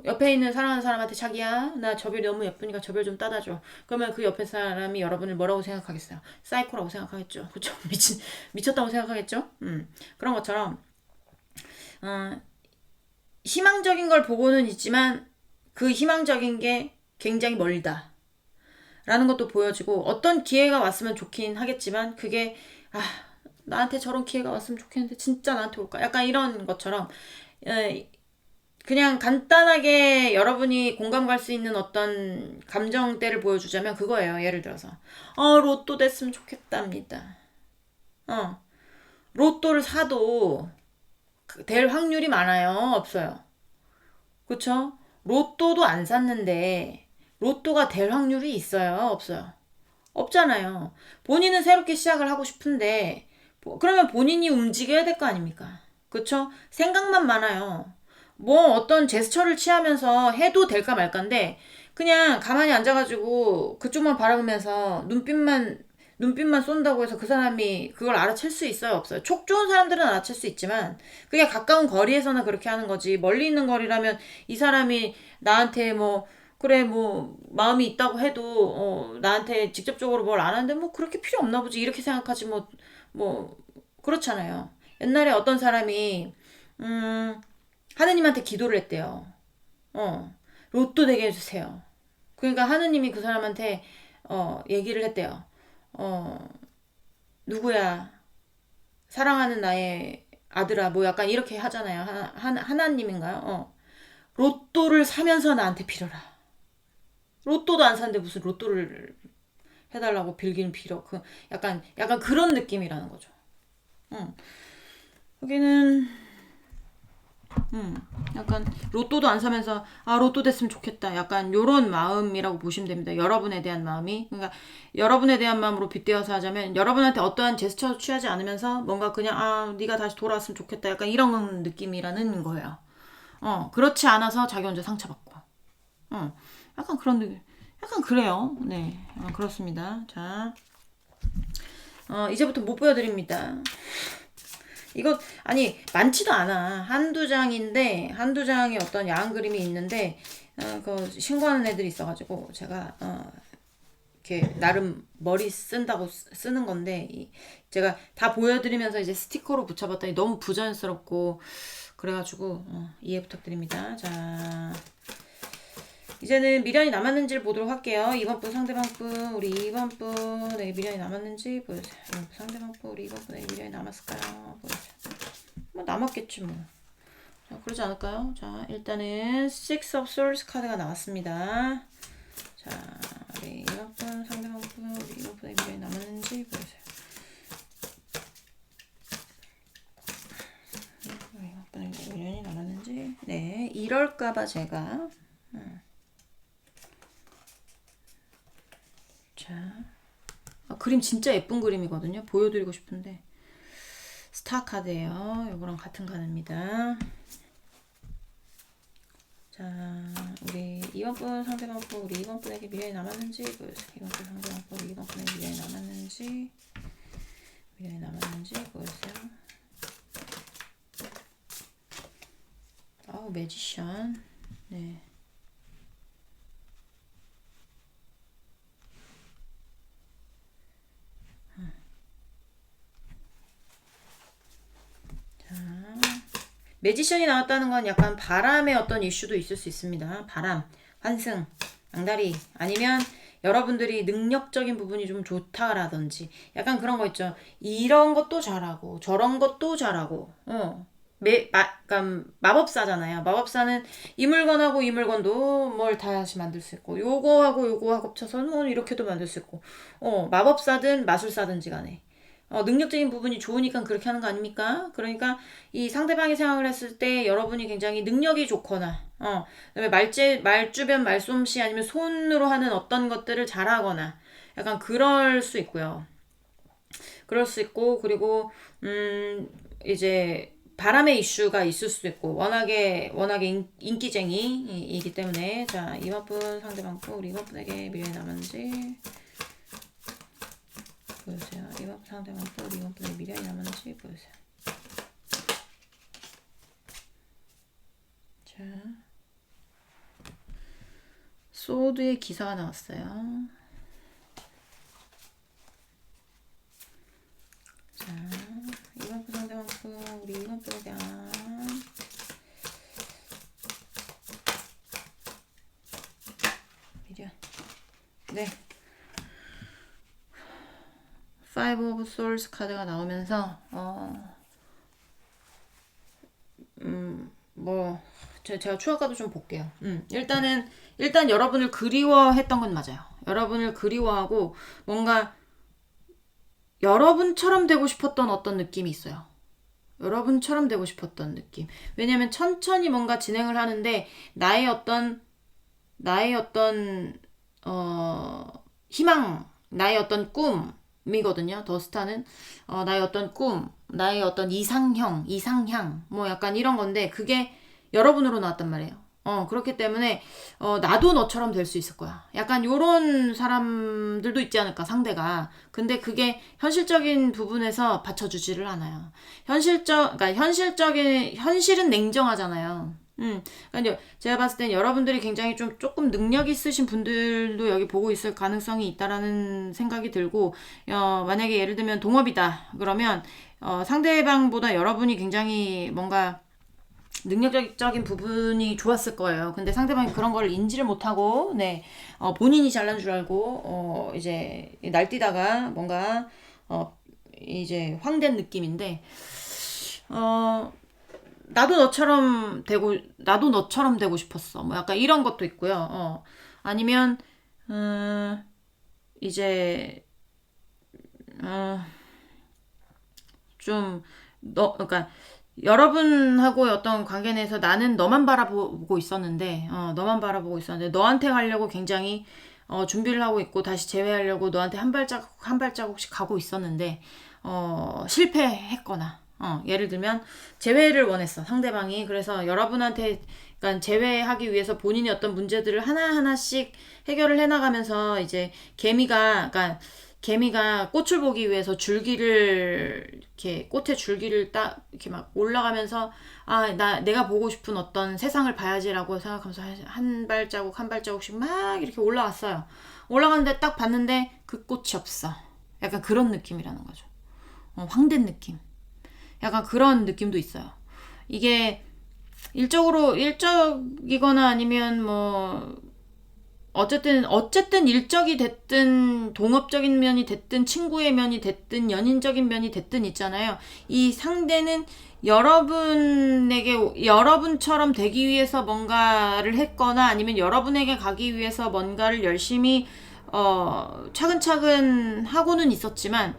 옆에 있는 사랑하는 사람한테 자기야 나 저 별이 너무 예쁘니까 저 별 좀 따다줘. 그러면 그 옆에 사람이 여러분을 뭐라고 생각하겠어요? 사이코라고 생각하겠죠. 그쵸? 미쳤다고 생각하겠죠? 그런 것처럼 희망적인 걸 보고는 있지만 그 희망적인 게 굉장히 멀다 라는 것도 보여지고 어떤 기회가 왔으면 좋긴 하겠지만 그게 나한테 저런 기회가 왔으면 좋겠는데 진짜 나한테 올까? 약간 이런 것처럼 그냥 간단하게 여러분이 공감 갈 수 있는 어떤 감정대를 보여주자면 그거예요. 예를 들어서 로또 됐으면 좋겠답니다. 로또를 사도 될 확률이 많아요? 없어요? 그쵸? 로또도 안 샀는데 로또가 될 확률이 있어요? 없어요? 없잖아요. 본인은 새롭게 시작을 하고 싶은데 그러면 본인이 움직여야 될 거 아닙니까? 그쵸? 생각만 많아요. 뭐 어떤 제스처를 취하면서 해도 될까 말까인데 그냥 가만히 앉아가지고 그쪽만 바라보면서 눈빛만 쏜다고 해서 그 사람이 그걸 알아챌 수 있어요? 없어요? 촉 좋은 사람들은 알아챌 수 있지만 그게 가까운 거리에서나 그렇게 하는 거지 멀리 있는 거리라면 이 사람이 나한테 뭐 그래 뭐 마음이 있다고 해도 나한테 직접적으로 뭘 안 하는데 뭐 그렇게 필요 없나 보지 이렇게 생각하지 뭐 그렇잖아요. 옛날에 어떤 사람이 하느님한테 기도를 했대요. 로또 되게 해주세요. 그러니까 하느님이 그 사람한테 얘기를 했대요. 누구야 사랑하는 나의 아들아 뭐 약간 이렇게 하잖아요. 하나님인가요? 로또를 사면서 나한테 빌어라. 로또도 안 샀는데 무슨 로또를 해달라고 빌기는 빌어. 약간 그런 느낌이라는 거죠. 여기는 약간 로또도 안 사면서 로또 됐으면 좋겠다. 약간 요런 마음이라고 보시면 됩니다. 여러분에 대한 마음이. 그러니까 여러분에 대한 마음으로 빗대어서 하자면 여러분한테 어떠한 제스처 취하지 않으면서 뭔가 그냥 네가 다시 돌아왔으면 좋겠다. 약간 이런 느낌이라는 거예요. 그렇지 않아서 자기 혼자 상처받고. 약간 그런 느낌. 약간 그래요. 네. 그렇습니다. 자. 이제부터 못 보여드립니다. 이거 아니 많지도 않아. 한두 장인데 한두 장의 어떤 야한 그림이 있는데 그 신고하는 애들이 있어가지고 제가 이렇게 나름 머리 쓴다고 쓰는 건데 제가 다 보여드리면서 이제 스티커로 붙여봤더니 너무 부자연스럽고 그래가지고 이해 부탁드립니다. 자 이제는 미련이 남았는지를 보도록 할게요. 2번 분 상대방 분 우리 2번 분에게 미련이 남았는지 보여주세요. 2번 분 상대방 분 우리 2번 분에게 미련이 남았을까요? 보여주세요. 뭐 남았겠지 뭐. 자 그러지 않을까요? 자 일단은 Six of Swords 카드가 나왔습니다. 자 우리 2번 분 상대방 분 우리 2번 분에게 미련이 남았는지 보여주세요. 우리 2번 분에게 미련이 남았는지. 네 이럴까봐 제가 자, 그림 진짜 예쁜 그림이거든요. 보여드리고 싶은데 스타 카드예요. 이거랑 같은 카드입니다. 자, 우리 2번 분 상대방 분 우리 2번 분에게 미련이 남았는지 보여주세요. 2번 분 상대방 분 우리 2번 분에게 미련이 남았는지 보여주세요. 매지션. 네. 매지션이 나왔다는 건 약간 바람의 어떤 이슈도 있을 수 있습니다. 바람, 환승, 양다리 아니면 여러분들이 능력적인 부분이 좀 좋다라든지 약간 그런 거 있죠. 이런 것도 잘하고 저런 것도 잘하고 그러니까 마법사잖아요. 마법사는 이 물건하고 이 물건도 뭘 다시 만들 수 있고 요거하고 요거 합쳐서는 이렇게도 만들 수 있고 마법사든 마술사든지 간에 능력적인 부분이 좋으니까 그렇게 하는 거 아닙니까? 그러니까 이 상대방이 생각을 했을 때 여러분이 굉장히 능력이 좋거나 그다음에 말주변 말솜씨 아니면 손으로 하는 어떤 것들을 잘하거나 약간 그럴 수 있고요. 그럴 수 있고 그리고 이제 바람의 이슈가 있을 수도 있고 워낙에 인기쟁이이기 때문에 자 이번 분 상대방 분 우리 이번 분에게 미련이 남았는지 보여주세요. 이번 분 상대방 분 우리 이번 분에게 미련이 남았는지 보여주세요. 자 소드의 기사가 나왔어요. 자 이번 분 상대방 분 우리 이번 분에게 미련. 네. Five of Swords 카드가 나오면서 제가 추가카드 좀 볼게요. 일단 여러분을 그리워했던 건 맞아요. 여러분을 그리워하고 뭔가 여러분처럼 되고 싶었던 어떤 느낌이 있어요. 여러분처럼 되고 싶었던 느낌. 왜냐면 천천히 뭔가 진행을 하는데 나의 어떤 희망, 나의 어떤 꿈이거든요. 더 스타는 나의 어떤 꿈, 나의 어떤 이상향 뭐 약간 이런 건데 그게 여러분으로 나왔단 말이에요. 그렇기 때문에 나도 너처럼 될 수 있을 거야. 약간 요런 사람들도 있지 않을까 상대가. 근데 그게 현실적인 부분에서 받쳐주지를 않아요. 그러니까 현실은 냉정하잖아요. 그러니까 제가 봤을 땐 여러분들이 굉장히 좀 조금 능력 있으신 분들도 여기 보고 있을 가능성이 있다라는 생각이 들고 만약에 예를 들면 동업이다 그러면 상대방보다 여러분이 굉장히 뭔가 능력적인 부분이 좋았을 거예요. 근데 상대방이 그런 걸 인지를 못하고 본인이 잘난 줄 알고 이제 날뛰다가 뭔가 이제 황된 느낌인데 나도 너처럼 되고 싶었어. 뭐 약간 이런 것도 있고요. 아니면, 이제, 어, 좀, 그러니까, 여러분하고 어떤 관계 내에서 나는 너만 바라보고 있었는데, 너한테 가려고 굉장히, 준비를 하고 있고, 다시 재회하려고 너한테 한 발자국씩 가고 있었는데, 실패했거나, 예를 들면, 재회를 원했어, 상대방이. 그래서 여러분한테, 그러니까 재회하기 위해서 본인이 어떤 문제들을 하나하나씩 해결을 해나가면서, 이제, 개미가 꽃을 보기 위해서 꽃의 줄기를 딱, 이렇게 막 올라가면서, 내가 보고 싶은 어떤 세상을 봐야지라고 생각하면서 한 발자국, 한 발자국씩 막 이렇게 올라왔어요. 올라가는데 딱 봤는데 그 꽃이 없어. 약간 그런 느낌이라는 거죠. 황된 느낌. 약간 그런 느낌도 있어요. 이게 일적이거나 아니면 뭐, 어쨌든 일적이 됐든 동업적인 면이 됐든 친구의 면이 됐든 연인적인 면이 됐든 있잖아요. 이 상대는 여러분처럼 되기 위해서 뭔가를 했거나 아니면 여러분에게 가기 위해서 뭔가를 열심히 차근차근 하고는 있었지만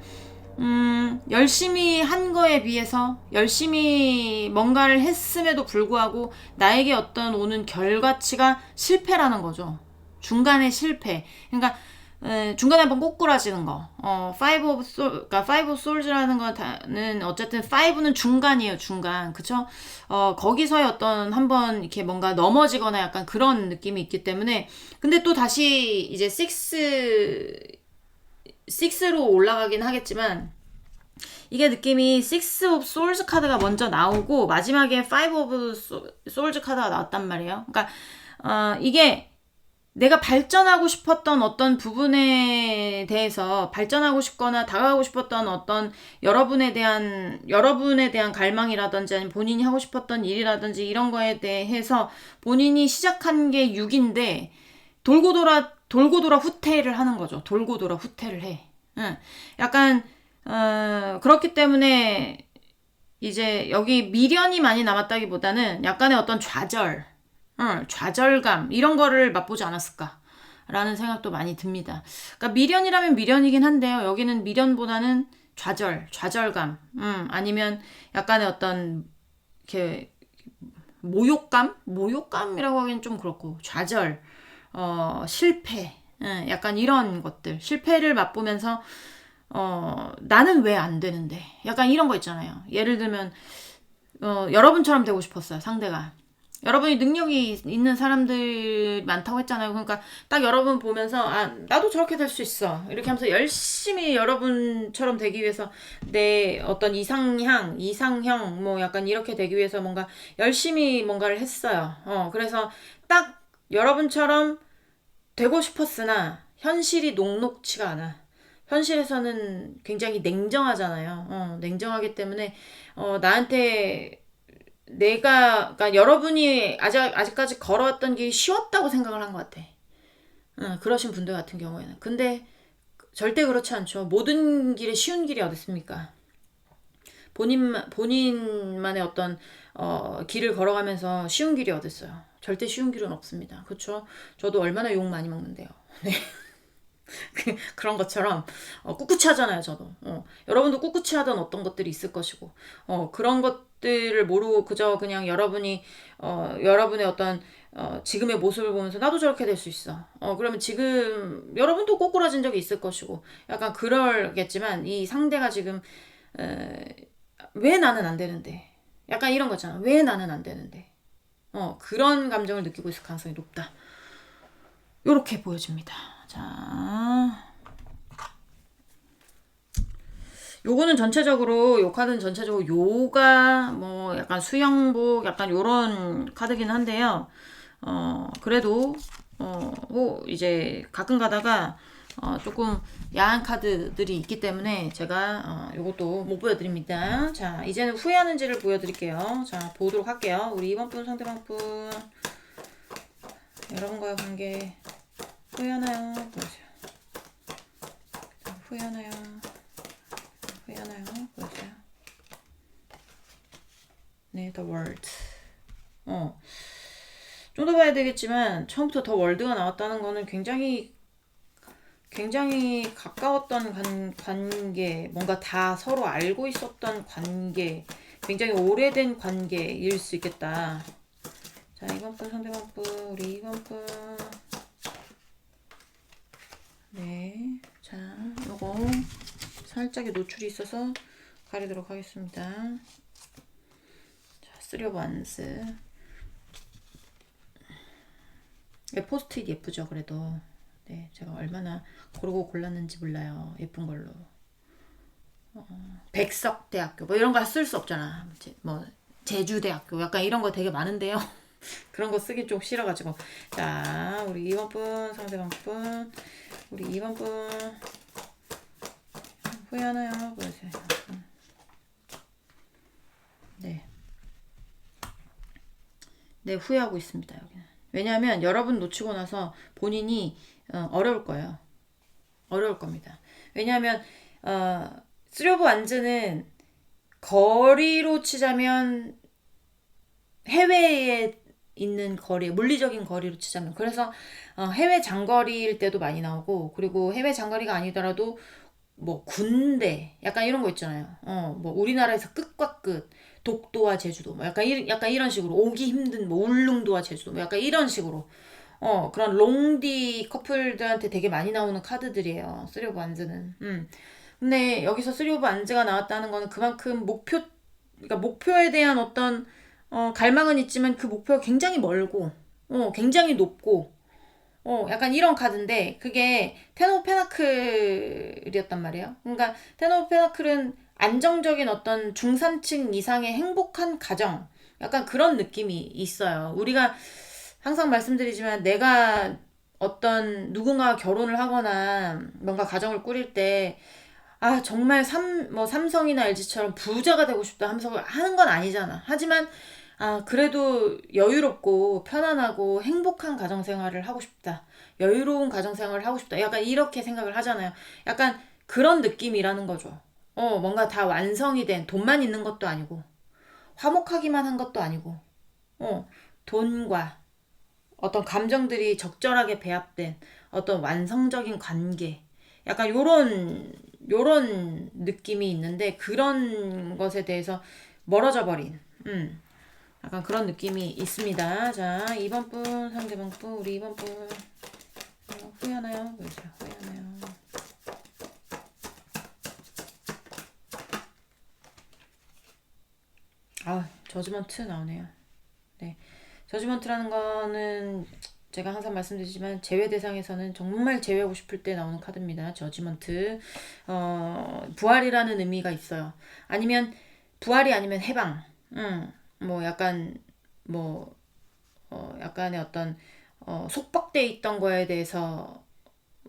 열심히 한 거에 비해서 열심히 뭔가를 했음에도 불구하고 나에게 어떤 오는 결과치가 실패라는 거죠. 중간에 실패. 그러니까 중간에 한번 꼬꾸라지는 거. 그러니까 Five of Souls라는 거는 어쨌든 Five는 중간이에요, 중간. 그쵸? 거기서의 어떤 한번 이렇게 뭔가 넘어지거나 약간 그런 느낌이 있기 때문에. 근데 또 다시 이제 6로 올라가긴 하겠지만, 이게 느낌이 Six of Swords 카드가 먼저 나오고 마지막에 Five of Swords 카드가 나왔단 말이에요. 그러니까 이게 내가 발전하고 싶었던 어떤 부분에 대해서 발전하고 싶거나 다가가고 싶었던 어떤 여러분에 대한 갈망이라든지 아니면 본인이 하고 싶었던 일이라든지 이런 거에 대해서 본인이 시작한 게 6인데 돌고 돌아 후퇴를 하는 거죠. 돌고 돌아 후퇴를 해. 응. 약간 그렇기 때문에 이제 여기 미련이 많이 남았다기보다는 약간의 어떤 좌절감 이런 거를 맛보지 않았을까라는 생각도 많이 듭니다. 그러니까 미련이라면 미련이긴 한데요. 여기는 미련보다는 좌절감, 아니면 약간의 어떤 이렇게 모욕감이라고 하기엔 좀 그렇고 좌절, 실패, 약간 이런 것들 실패를 맛보면서 나는 왜 안 되는데 약간 이런 거 있잖아요. 예를 들면 여러분처럼 되고 싶었어요, 상대가. 여러분이 능력이 있는 사람들 많다고 했잖아요. 그러니까 딱 여러분 보면서 나도 저렇게 될 수 있어. 이렇게 하면서 열심히 여러분처럼 되기 위해서 내 어떤 이상형 뭐 약간 이렇게 되기 위해서 뭔가 열심히 뭔가를 했어요. 그래서 딱 여러분처럼 되고 싶었으나 현실이 녹록치가 않아. 현실에서는 굉장히 냉정하잖아요. 냉정하기 때문에 나한테 그러니까 여러분이 아직까지 걸어왔던 길이 쉬웠다고 생각을 한 것 같아. 그러신 분들 같은 경우에는. 근데 절대 그렇지 않죠. 모든 길에 쉬운 길이 어디 있습니까? 본인만의 어떤 길을 걸어가면서 쉬운 길이 어디 있어요? 절대 쉬운 길은 없습니다. 그렇죠? 저도 얼마나 욕 많이 먹는데요. 네. 그런 것처럼 꿋꿋이 하잖아요, 저도. 여러분도 꿋꿋이 하던 어떤 것들이 있을 것이고 그런 것들을 모르고 그냥 여러분의 어떤 지금의 모습을 보면서 나도 저렇게 될 수 있어. 그러면 지금 여러분도 꼬꾸라진 적이 있을 것이고 약간 그러겠지만 이 상대가 지금 왜 나는 안 되는데 약간 이런 거잖아. 왜 나는 안 되는데 그런 감정을 느끼고 있을 가능성이 높다. 요렇게 보여집니다. 자, 요거는 전체적으로 요 카드는 전체적으로 요가 뭐 약간 수영복 약간 요런 카드긴 한데요. 그래도 이제 가끔 가다가 조금 야한 카드들이 있기 때문에 제가 요것도 못 보여드립니다. 자, 이제는 후회하는지를 보여드릴게요. 자, 보도록 할게요. 우리 이번 분 상대방 분 여러분과의 관계 후회하나요? 보여주세요. 후회하나요? 보여주세요. 네, The World. 좀 더 봐야 되겠지만 처음부터 더 월드가 나왔다는 거는 굉장히 가까웠던 관계, 뭔가 다 서로 알고 있었던 관계, 굉장히 오래된 관계일 수 있겠다. 자, 2번 분 상대방 분, 우리 2번 분. 네, 자, 요거 살짝의 노출이 있어서 가리도록 하겠습니다. 자, 쓰리 오브 원스. 포스트잇 예쁘죠, 그래도. 네, 제가 얼마나 고르고 골랐는지 몰라요. 예쁜 걸로. 백석대학교 뭐 이런 거 쓸 수 없잖아. 뭐 제주대학교 약간 이런 거 되게 많은데요. 그런 거 쓰기 좀 싫어가지고. 자, 우리 2번 분 상대방 분, 우리 2번 분 후회하나요? 보세요. 네. 네, 후회하고 있습니다, 여기는. 왜냐하면 여러분 놓치고 나서 본인이 어려울 거예요. 어려울 겁니다. 왜냐하면 쓰리 오브 완즈는 거리로 치자면 해외에 있는 거리, 물리적인 거리로 치자면, 그래서 해외 장거리일 때도 많이 나오고, 그리고 해외 장거리가 아니더라도 뭐 군대 약간 이런 거 있잖아요. 뭐 우리나라에서 끝과 끝, 독도와 제주도 뭐 약간 이런 식으로, 오기 힘든 뭐 울릉도와 제주도 뭐 약간 이런 식으로 그런 롱디 커플들한테 되게 많이 나오는 카드들이에요. 쓰리 오브 안즈는. 근데 여기서 쓰리 오브 안즈가 나왔다는 거는 그만큼 그러니까 목표에 대한 어떤 갈망은 있지만 그 목표가 굉장히 멀고 굉장히 높고 약간 이런 카드인데, 그게 텐 오브 페나클이었단 말이에요. 그러니까 텐 오브 페나클은 안정적인 어떤 중산층 이상의 행복한 가정, 약간 그런 느낌이 있어요. 우리가 항상 말씀드리지만, 내가 어떤 누군가 결혼을 하거나 뭔가 가정을 꾸릴 때 정말 삼성이나 LG처럼 부자가 되고 싶다 하면서 하는 건 아니잖아. 하지만 그래도 여유롭고 편안하고 행복한 가정생활을 하고 싶다. 여유로운 가정생활을 하고 싶다. 약간 이렇게 생각을 하잖아요. 약간 그런 느낌이라는 거죠. 뭔가 다 완성이 된, 돈만 있는 것도 아니고, 화목하기만 한 것도 아니고, 돈과 어떤 감정들이 적절하게 배합된 어떤 완성적인 관계. 약간 요런 느낌이 있는데, 그런 것에 대해서 멀어져 버린, 약간 그런 느낌이 있습니다. 자, 2번 분, 상대방 분, 우리 2번 분. 후회하나요? 보여주세요. 후회하나요? 저지먼트 나오네요. 네. 저지먼트라는 거는 제가 항상 말씀드리지만, 제외 대상에서는 정말 제외하고 싶을 때 나오는 카드입니다. 저지먼트. 부활이라는 의미가 있어요. 아니면 부활이 아니면 해방. 뭐 약간 뭐 약간의 어떤 속박돼 있던 거에 대해서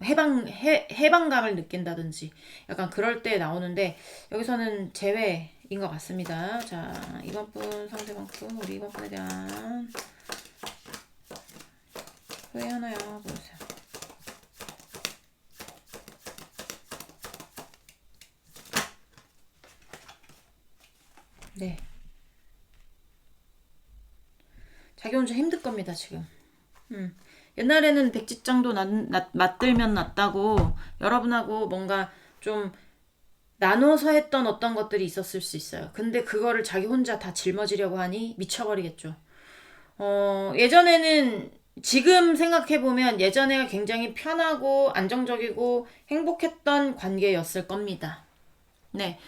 해방감을 느낀다든지 약간 그럴 때 나오는데, 여기서는 제외인 것 같습니다. 자, 이번 분 상대방 분, 우리 이번 분에 대한 후회하나요? 보세요. 네. 자기 혼자 힘들 겁니다, 지금. 옛날에는 백지장도 맞들면 낫다고 여러분하고 뭔가 좀 나눠서 했던 어떤 것들이 있었을 수 있어요. 근데 그거를 자기 혼자 다 짊어지려고 하니 미쳐버리겠죠. 예전에는, 지금 생각해보면 예전에가 굉장히 편하고 안정적이고 행복했던 관계였을 겁니다. 네.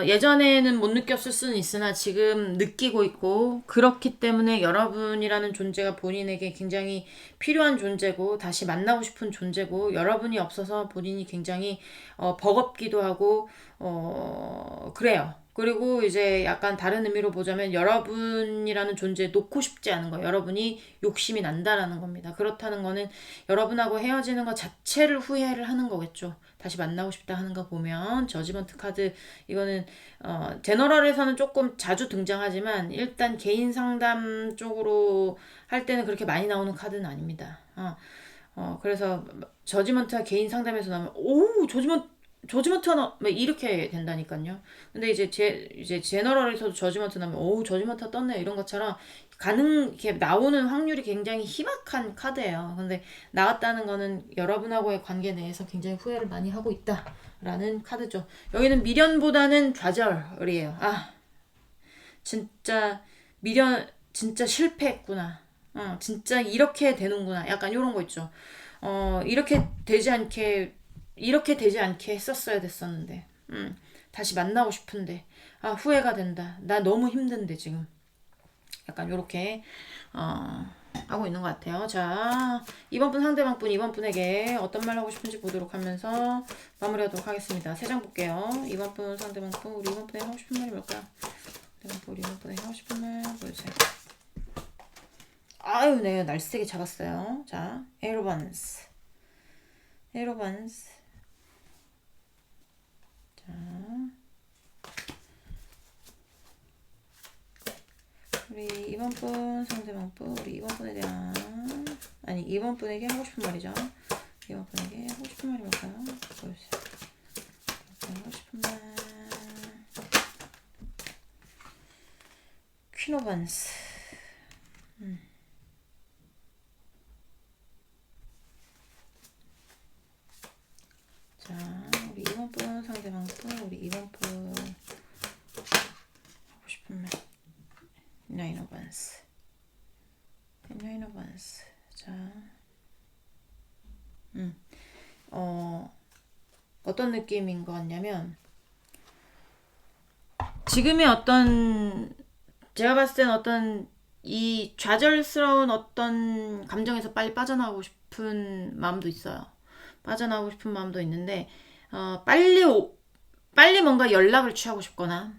예전에는 못 느꼈을 수는 있으나 지금 느끼고 있고, 그렇기 때문에 여러분이라는 존재가 본인에게 굉장히 필요한 존재고, 다시 만나고 싶은 존재고, 여러분이 없어서 본인이 굉장히 버겁기도 하고, 그래요. 그리고 이제 약간 다른 의미로 보자면, 여러분이라는 존재 놓고 싶지 않은 거, 여러분이 욕심이 난다라는 겁니다. 그렇다는 거는 여러분하고 헤어지는 것 자체를 후회를 하는 거겠죠. 다시 만나고 싶다 하는 거 보면. 저지먼트 카드, 이거는 제너럴에서는 조금 자주 등장하지만, 일단 개인 상담 쪽으로 할 때는 그렇게 많이 나오는 카드는 아닙니다. 그래서 저지먼트가 개인 상담에서 나오면, 오, 저지먼트 저지먼트 하나 막 이렇게 된다니까요. 근데 이제 제너럴에서도 저지먼트 나면 오 저지먼트 떴네 이런 것처럼 이렇게 나오는 확률이 굉장히 희박한 카드예요. 근데 나왔다는 거는 여러분하고의 관계 내에서 굉장히 후회를 많이 하고 있다라는 카드죠. 여기는 미련보다는 좌절이에요. 아 진짜 미련 진짜 실패했구나. 진짜 이렇게 되는구나. 약간 이런 거 있죠. 이렇게 되지 않게 했었어야 됐었는데. 다시 만나고 싶은데. 아, 후회가 된다. 나 너무 힘든데, 지금. 약간 요렇게, 하고 있는 것 같아요. 자, 이번 분 상대방 분, 이번 분에게 어떤 말 하고 싶은지 보도록 하면서 마무리하도록 하겠습니다. 세 장 볼게요. 이번 분 상대방 분, 우리 이번 분에게 하고 싶은 말이 뭘까요? 우리 이번 분에게 하고 싶은 말 보여주세요. 아유, 네, 날쌔게 잡았어요. 자, 에로반스. 자, 우리 이번 분 상대방 분, 우리 이번 분에 대한 이번 분에게 하고 싶은 말이죠. 이번 분에게 하고 싶은 말이 뭘까요? 보여주세요. 하고 싶은 말. 퀸 오브 원스. 자, 우리 이번 분 상대방 분, 우리 이번 분 하고 싶은 말. 나인 오브 원스. 자, 어떤 느낌인 것 같냐면 지금의 제가 봤을 때는 이 좌절스러운 어떤 감정에서 빨리 빠져나오고 싶은 마음도 있어요. 빠져나오고 싶은 마음도 있는데 빨리 뭔가 연락을 취하고 싶거나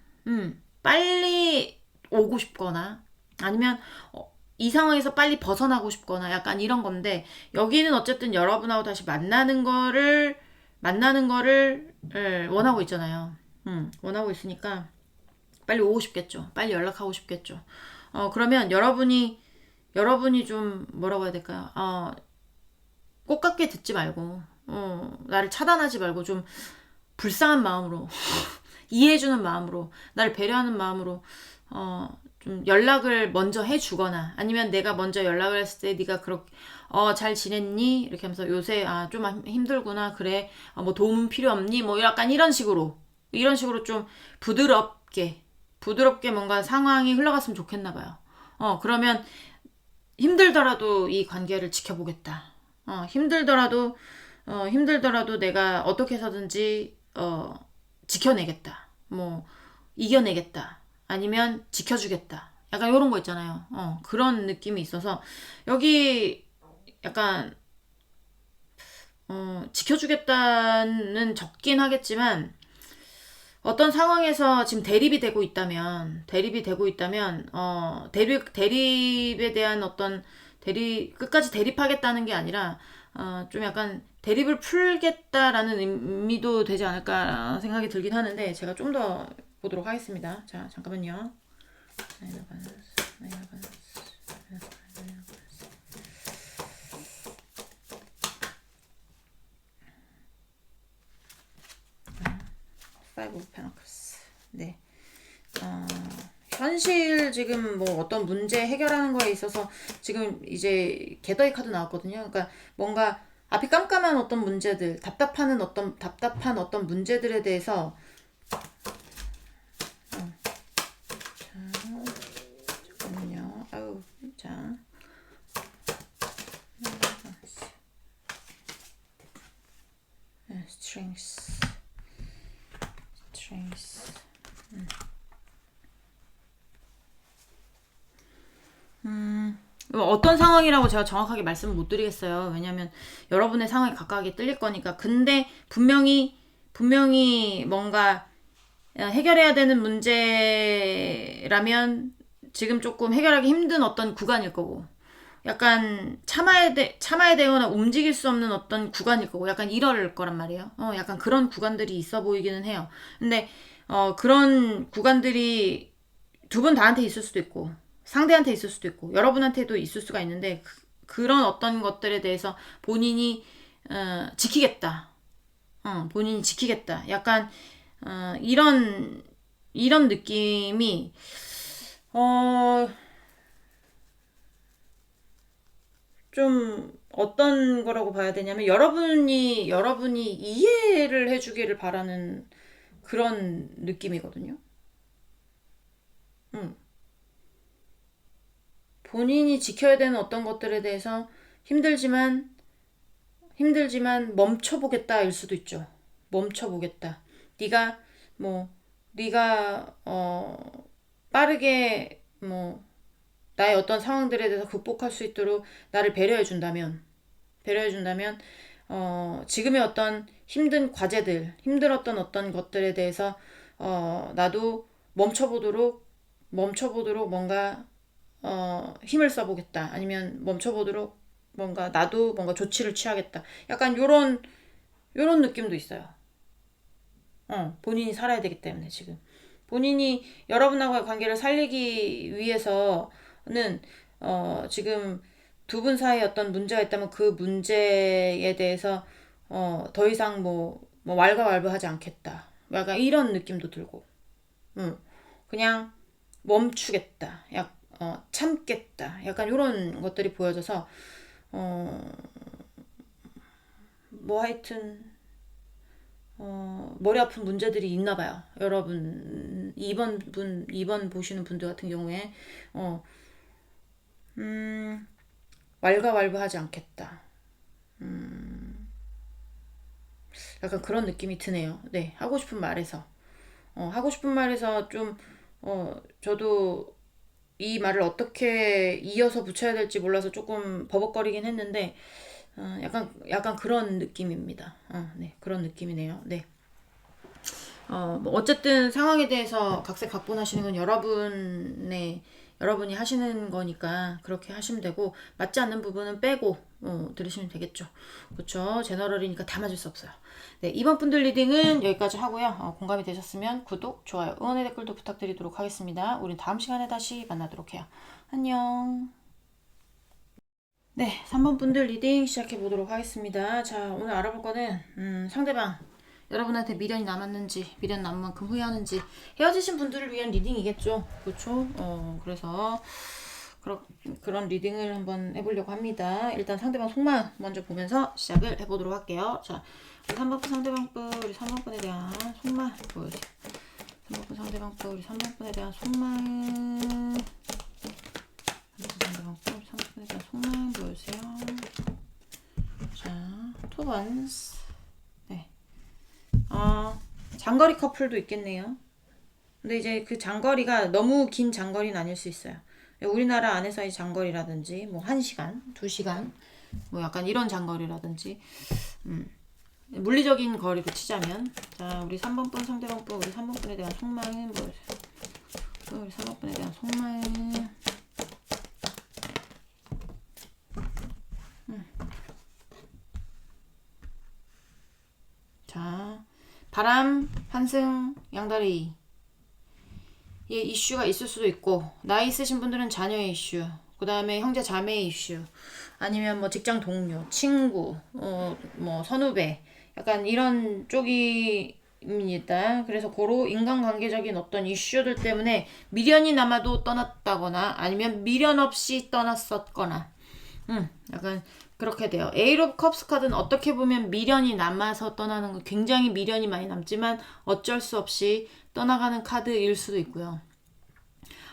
빨리 오고 싶거나 아니면 이 상황에서 빨리 벗어나고 싶거나 약간 이런 건데 여기는 어쨌든 여러분하고 다시 만나는 거를 원하고 있잖아요. 원하고 있으니까 빨리 오고 싶겠죠. 빨리 연락하고 싶겠죠. 그러면 여러분이 좀 뭐라고 해야 될까요? 꽃같게 듣지 말고 나를 차단하지 말고 좀 불쌍한 마음으로 이해해주는 마음으로 나를 배려하는 마음으로 좀 연락을 먼저 해주거나 아니면 내가 먼저 연락을 했을 때 네가 그렇게 잘 지냈니? 이렇게 하면서 요새 좀 힘들구나 그래 뭐 도움 필요 없니? 뭐 약간 이런 식으로 좀 부드럽게 뭔가 상황이 흘러갔으면 좋겠나 봐요. 그러면 힘들더라도 이 관계를 지켜보겠다. 힘들더라도 내가 어떻게 해서든지 지켜내겠다. 뭐 이겨내겠다. 아니면 지켜주겠다. 약간 이런 거 있잖아요. 그런 느낌이 있어서 여기 약간 지켜주겠다는 적긴 하겠지만 어떤 상황에서 지금 대립이 되고 있다면 대립에 대한 어떤 끝까지 대립하겠다는 게 아니라 좀 약간 대립을 풀겠다라는 의미도 되지 않을까 생각이 들긴 하는데 제가 좀 더 보도록 하겠습니다. 자, 잠깐만요. Five of Pentacles. 네. 현실 지금 뭐 어떤 문제 해결하는 거에 있어서 지금 이제 게더의 카드 나왔거든요. 그러니까 뭔가 앞이 깜깜한 어떤 문제들, 답답한 어떤 문제들에 대해서 잠깐만요. 아우, 자. strength. 어떤 상황이라고 제가 정확하게 말씀을 못 드리겠어요. 왜냐면 여러분의 상황이 각각이 틀릴 거니까. 근데 분명히 뭔가 해결해야 되는 문제라면 지금 조금 해결하기 힘든 어떤 구간일 거고 약간 참아야 되거나 움직일 수 없는 어떤 구간일 거고 약간 이럴 거란 말이에요. 약간 그런 구간들이 있어 보이기는 해요. 근데 그런 구간들이 두 분 다한테 있을 수도 있고 상대한테 있을 수도 있고 여러분한테도 있을 수가 있는데 그런 어떤 것들에 대해서 본인이 지키겠다. 본인이 지키겠다. 약간 이런 느낌이 좀 어떤 거라고 봐야 되냐면 여러분이 이해를 해주기를 바라는 그런 느낌이거든요. 음. 본인이 지켜야 되는 어떤 것들에 대해서 힘들지만 멈춰보겠다일 수도 있죠. 멈춰보겠다. 네가 뭐 네가 빠르게 뭐 나의 어떤 상황들에 대해서 극복할 수 있도록 나를 배려해준다면 지금의 어떤 힘든 과제들, 힘들었던 어떤 것들에 대해서 나도 멈춰보도록 뭔가 힘을 써보겠다. 아니면 멈춰보도록 나도 뭔가 조치를 취하겠다. 약간 요런 느낌도 있어요. 본인이 살아야 되기 때문에 지금. 본인이 여러분하고의 관계를 살리기 위해서는, 지금 두 분 사이에 어떤 문제가 있다면 그 문제에 대해서, 더 이상 뭐 왈가왈부하지 않겠다. 약간 이런 느낌도 들고, 그냥 멈추겠다. 참겠다. 약간 이런 것들이 보여져서, 어, 뭐 하여튼, 머리 아픈 문제들이 있나 봐요. 여러분, 2번 보시는 분들 같은 경우에, 어, 왈가왈부하지 않겠다. 약간 그런 느낌이 드네요. 네, 하고 싶은 말에서 좀, 저도 이 말을 어떻게 이어서 붙여야 될지 몰라서 조금 버벅거리긴 했는데, 약간 그런 느낌입니다. 네, 그런 느낌이네요. 네. 뭐 어쨌든 상황에 대해서 각색각본하시는 건 여러분이 하시는 거니까 그렇게 하시면 되고, 맞지 않는 부분은 빼고 들으시면 되겠죠. 그렇죠. 제너럴이니까 다 맞을 수 없어요. 네, 이번 분들 리딩은 여기까지 하고요. 공감이 되셨으면 구독, 좋아요, 응원의 댓글도 부탁드리도록 하겠습니다. 우린 다음 시간에 다시 만나도록 해요. 안녕. 네, 3번 분들 리딩 시작해 보도록 하겠습니다. 자, 오늘 알아볼 거는 상대방 여러분한테 미련이 남았는지, 미련 남은 만큼 후회하는지, 헤어지신 분들을 위한 리딩이겠죠. 그렇죠? 그래서 그런 리딩을 한번 해보려고 합니다. 일단 상대방 속마음 먼저 보면서 시작을 해보도록 할게요. 자, 우리 3번 분 상대방 분, 우리 3번 분에 대한 속마음 보여주세요. 3번 분 상대방 분, 우리 3번 분에 대한 속마음. 3번 분에 대한 속마음 보여주세요. 자, 투번스. 네. 장거리 커플도 있겠네요. 근데 이제 그 장거리가 너무 긴 장거리는 아닐 수 있어요. 우리나라 안에서의 장거리라든지, 뭐, 1시간, 2시간, 뭐 약간 이런 장거리라든지, 물리적인 거리로 치자면, 자, 우리 3번 분 상대방 분, 우리 3번 분에 대한 속마음 보여주세요. 우리 3번 분에 대한 속마음. 자, 바람, 환승, 양다리. 예, 이슈가 있을 수도 있고, 나이 있으신 분들은 자녀의 이슈, 그 다음에 형제 자매의 이슈, 아니면 뭐 직장 동료, 친구, 뭐 선후배, 약간 이런 쪽입니다. 그래서 고로 인간관계적인 어떤 이슈들 때문에 미련이 남아도 떠났다거나, 아니면 미련 없이 떠났었거나, 약간 그렇게 돼요. 에이트 오브 컵스 카드는 어떻게 보면 미련이 남아서 떠나는 거, 굉장히 미련이 많이 남지만 어쩔 수 없이 떠나가는 카드일 수도 있고요.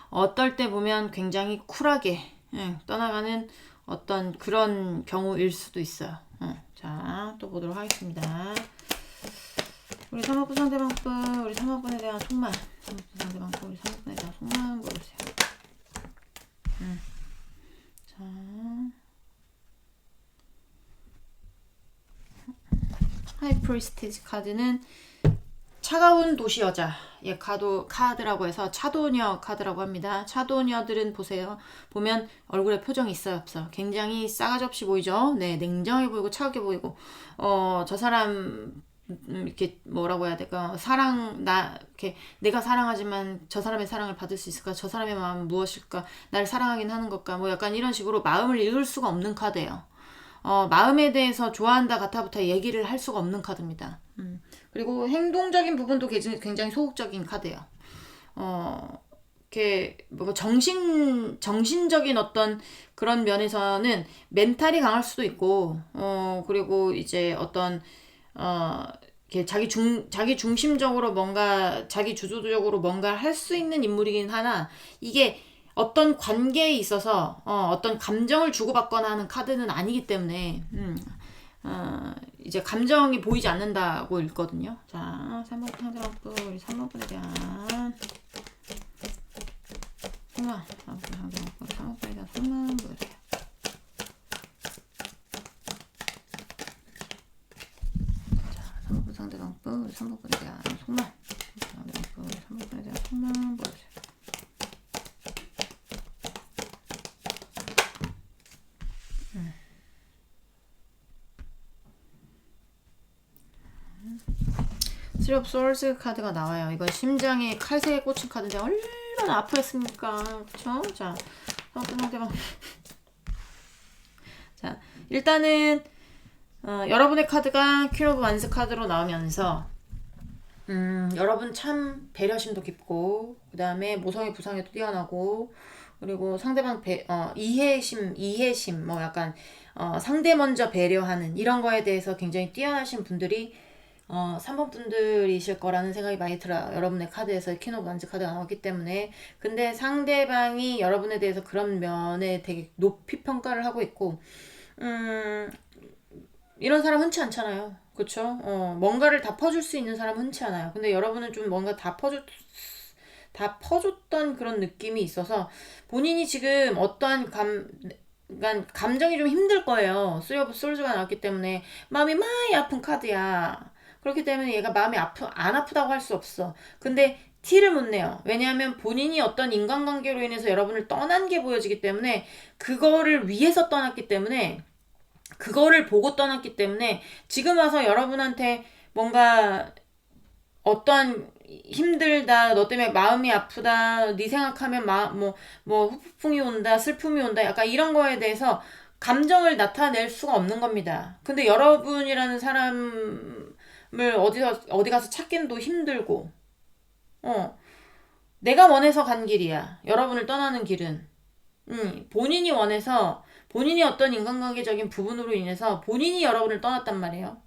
어떨 때 보면 굉장히 쿨하게 떠나가는 어떤 그런 경우일 수도 있어요. 자, 또 보도록 하겠습니다. 우리 3학분 상대방분, 우리 3학분에 대한 속마음. 3학분 상대방분, 우리 3학분에 대한 속마음 보여주세요. 자, 하이프리스티지 카드는 차가운 도시 여자, 예, 카드라고 해서 차도녀 카드라고 합니다. 차도녀들은 보면 얼굴에 표정이 있어요, 없어요? 굉장히 싸가지 없이 보이죠? 네, 냉정해 보이고 차갑게 보이고, 저 사람, 이렇게 뭐라고 해야 될까? 이렇게 내가 사랑하지만 저 사람의 사랑을 받을 수 있을까? 저 사람의 마음은 무엇일까? 날 사랑하긴 하는 걸까? 뭐 약간 이런 식으로 마음을 읽을 수가 없는 카드예요. 마음에 대해서 좋아한다 같아부터 얘기를 할 수가 없는 카드입니다. 그리고 행동적인 부분도 굉장히 소극적인 카드예요. 이렇게 뭐 정신적인 어떤 그런 면에서는 멘탈이 강할 수도 있고, 그리고 이제 어떤 이렇게 자기 중심적으로 뭔가 자기 주도적으로 뭔가 할 수 있는 인물이긴 하나, 이게 어떤 관계에 있어서 어떤 감정을 주고받거나 하는 카드는 아니기 때문에 이제 감정이 보이지 않는다고 읽거든요. 자, 3번 상대방부 3번분에 대한 소망, 3번 상대방부 3번분에 대한 소망 보여주세요. 자, 3번분 상대방부 3번분에 대한 소망, 상대방부 3번분에 대한 소망 보여주세요. Three of Swords 카드가 나와요. 이건 심장에 칼색에 꽂힌 카드인데 얼마나 아프겠습니까? 그쵸? 자, 상대방. 자, 일단은 여러분의 카드가 퀸 오브 완스 카드로 나오면서 여러분 참 배려심도 깊고, 그 다음에 모성의 부상에도 뛰어나고, 그리고 상대방 이해심, 뭐 약간 상대 먼저 배려하는 이런 거에 대해서 굉장히 뛰어나신 분들이 3번 분들이실 거라는 생각이 많이 들어요. 여러분의 카드에서 퀸 오브 완즈 카드가 나왔기 때문에. 근데 상대방이 여러분에 대해서 그런 면에 되게 높이 평가를 하고 있고, 이런 사람 흔치 않잖아요. 그쵸? 뭔가를 다 퍼줄 수 있는 사람 흔치 않아요. 근데 여러분은 좀 뭔가 다 퍼줬던 그런 느낌이 있어서 본인이 지금 어떠한 그러니까 감정이 좀 힘들 거예요. 쓰리 오브 솔즈가 나왔기 때문에 마음이 많이 아픈 카드야. 그렇기 때문에 얘가 마음이 안 아프다고 할 수 없어. 근데 티를 못 내요. 왜냐하면 본인이 어떤 인간관계로 인해서 여러분을 떠난 게 보여지기 때문에, 그거를 위해서 떠났기 때문에, 그거를 보고 떠났기 때문에 지금 와서 여러분한테 뭔가 어떠한 힘들다, 너 때문에 마음이 아프다, 네 생각하면 뭐 후폭풍이 온다, 슬픔이 온다, 약간 이런 거에 대해서 감정을 나타낼 수가 없는 겁니다. 근데 여러분이라는 사람을 어디 가서 찾기도 힘들고, 내가 원해서 간 길이야. 여러분을 떠나는 길은. 본인이 원해서, 본인이 어떤 인간관계적인 부분으로 인해서 본인이 여러분을 떠났단 말이에요.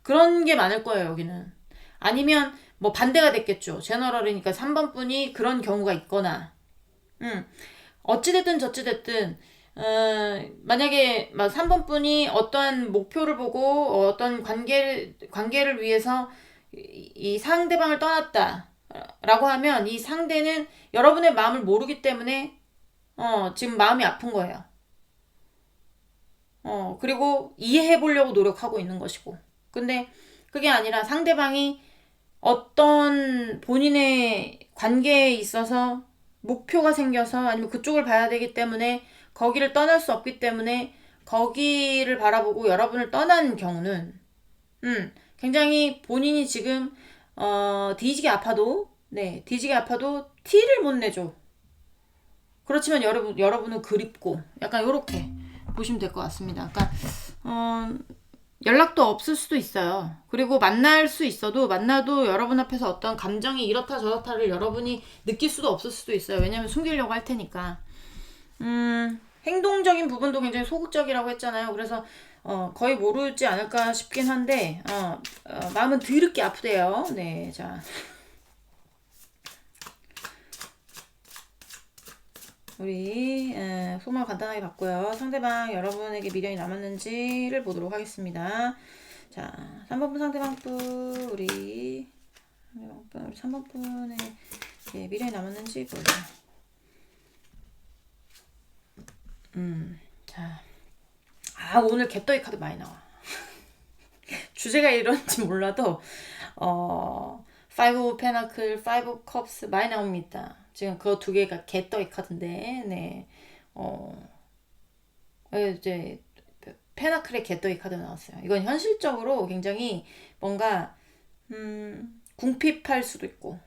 그런 게 많을 거예요, 여기는. 아니면 뭐 반대가 됐겠죠. 제너럴이니까 3번 분이 그런 경우가 있거나, 어찌됐든 저찌됐든, 만약에 3번 분이 어떠한 목표를 보고 어떤 관계를 위해서 이 상대방을 떠났다 라고 하면, 이 상대는 여러분의 마음을 모르기 때문에 지금 마음이 아픈 거예요. 그리고 이해해 보려고 노력하고 있는 것이고. 근데 그게 아니라 상대방이 어떤 본인의 관계에 있어서 목표가 생겨서, 아니면 그쪽을 봐야 되기 때문에 거기를 떠날 수 없기 때문에 거기를 바라보고 여러분을 떠난 경우는 굉장히 본인이 지금 뒤지게 아파도 티를 못 내죠. 그렇지만 여러분은 그립고, 약간 요렇게 보시면 될 것 같습니다. 그러니까 연락도 없을 수도 있어요. 그리고 만날 수 있어도, 만나도 여러분 앞에서 어떤 감정이 이렇다 저렇다를 여러분이 느낄 수도 없을 수도 있어요. 왜냐면 숨기려고 할 테니까. 행동적인 부분도 굉장히 소극적이라고 했잖아요. 그래서 거의 모르지 않을까 싶긴 한데, 마음은 드럽게 아프대요. 네, 자. 우리 소망을 간단하게 봤고요. 상대방 여러분에게 미련이 남았는지를 보도록 하겠습니다. 자, 3번분 상대방분 우리 3번분의 미련이 남았는지 보여줘요. 자, 오늘 개떡이 카드 많이 나와. 주제가 이런지 몰라도 5 페나클, 5 컵스 많이 나옵니다. 지금 그 두 개가 개떡이 카드인데, 네, 이제 페나클의 개떡이 카드 나왔어요. 이건 현실적으로 굉장히 뭔가 궁핍할 수도 있고,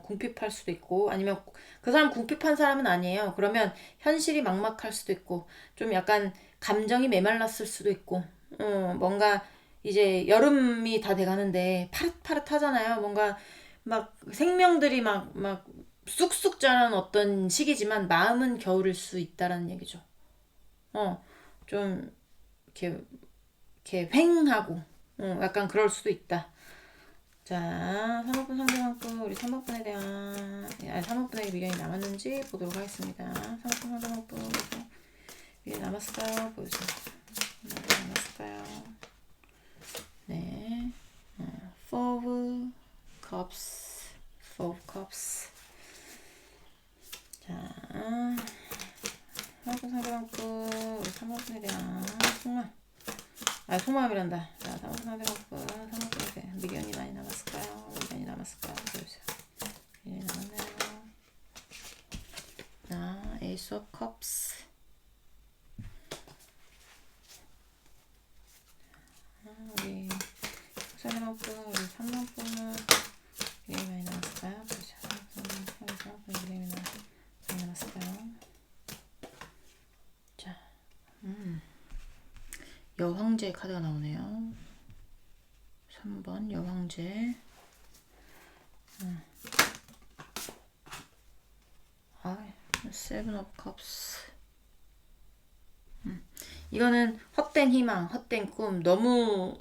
궁핍할 수도 있고, 아니면 그 사람 궁핍한 사람은 아니에요. 그러면 현실이 막막할 수도 있고, 좀 약간 감정이 메말랐을 수도 있고, 뭔가 이제 여름이 다 돼가는데 파릇파릇하잖아요. 뭔가 막 생명들이 막 쑥쑥 자라는 어떤 시기지만 마음은 겨울일 수 있다라는 얘기죠. 좀 이렇게 휑하고, 약간 그럴 수도 있다. 자, 3학번 상대방법, 우리 3학번에 대한, 아니, 3학번에 미련이 남았는지 보도록 하겠습니다. 3학번 상대방법, 미련이 남았을까요? 보여주세요. 남았을까요? 네. Four cups, four cups. 자, 3학번 상대방법, 우리 3학번에 대한 속마음. 속마음이란다. 자, 3학번 상대방법, 3학번에 대한 미련이 많이 남았을까요? 미련이 남았을까요? 보여주세요. 미련이 남았나요? 자, Ace of Cups. 우리 상대방법, 우리 3학번은 미련이 많이 남았을까요? 보여주세요. 3학번 미련이 많이 남았을까요? 자, 여황제 카드가 나오네요. 3번 여황제. Seven of Cups. 이거는 헛된 희망, 헛된 꿈, 너무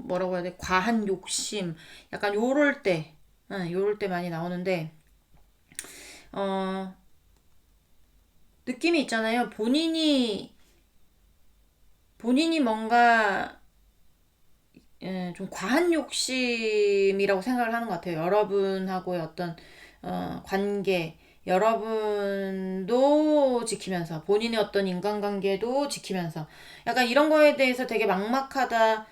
뭐라고 해야 돼? 과한 욕심, 약간 요럴 때 많이 나오는데, 느낌이 있잖아요. 본인이 뭔가 좀 과한 욕심이라고 생각을 하는 것 같아요. 여러분하고의 어떤 관계, 여러분도 지키면서 본인의 어떤 인간관계도 지키면서 약간 이런 거에 대해서 되게 막막하다,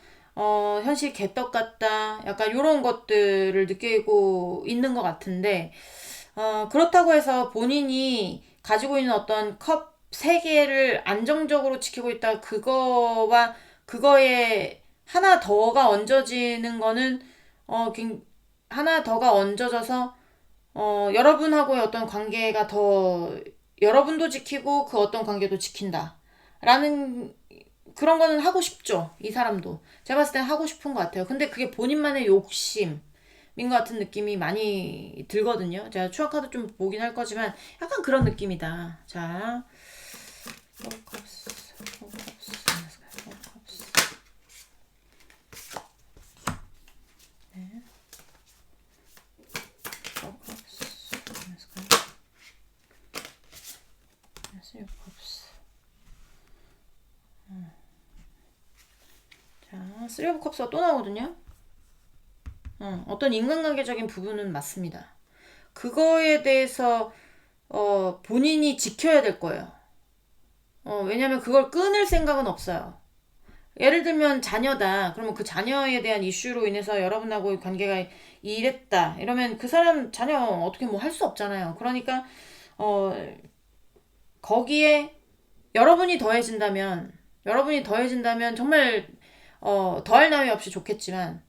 현실 개떡 같다, 약간 이런 것들을 느끼고 있는 것 같은데, 그렇다고 해서 본인이 가지고 있는 어떤 컵 3개를 안정적으로 지키고 있다, 그거와 그거에 하나 더가 얹어지는 거는 하나 더가 얹어져서 여러분하고의 어떤 관계가 더 여러분도 지키고 그 어떤 관계도 지킨다 라는 그런 거는 하고 싶죠. 이 사람도 제가 봤을 땐 하고 싶은 것 같아요. 근데 그게 본인만의 욕심인 것 같은 느낌이 많이 들거든요. 제가 추억 카드 좀 보긴 할 거지만 약간 그런 느낌이다. 자, 네. 자, 쓰리 오브 컵스가 또 나오거든요. 어떤 인간관계적인 부분은 맞습니다. 그거에 대해서 본인이 지켜야 될 거예요. 왜냐면 그걸 끊을 생각은 없어요. 예를 들면 자녀다. 그러면 그 자녀에 대한 이슈로 인해서 여러분하고의 관계가 이랬다. 이러면 그 사람 자녀 어떻게 뭐 할 수 없잖아요. 그러니까 거기에 여러분이 더해진다면 정말 더할 나위 없이 좋겠지만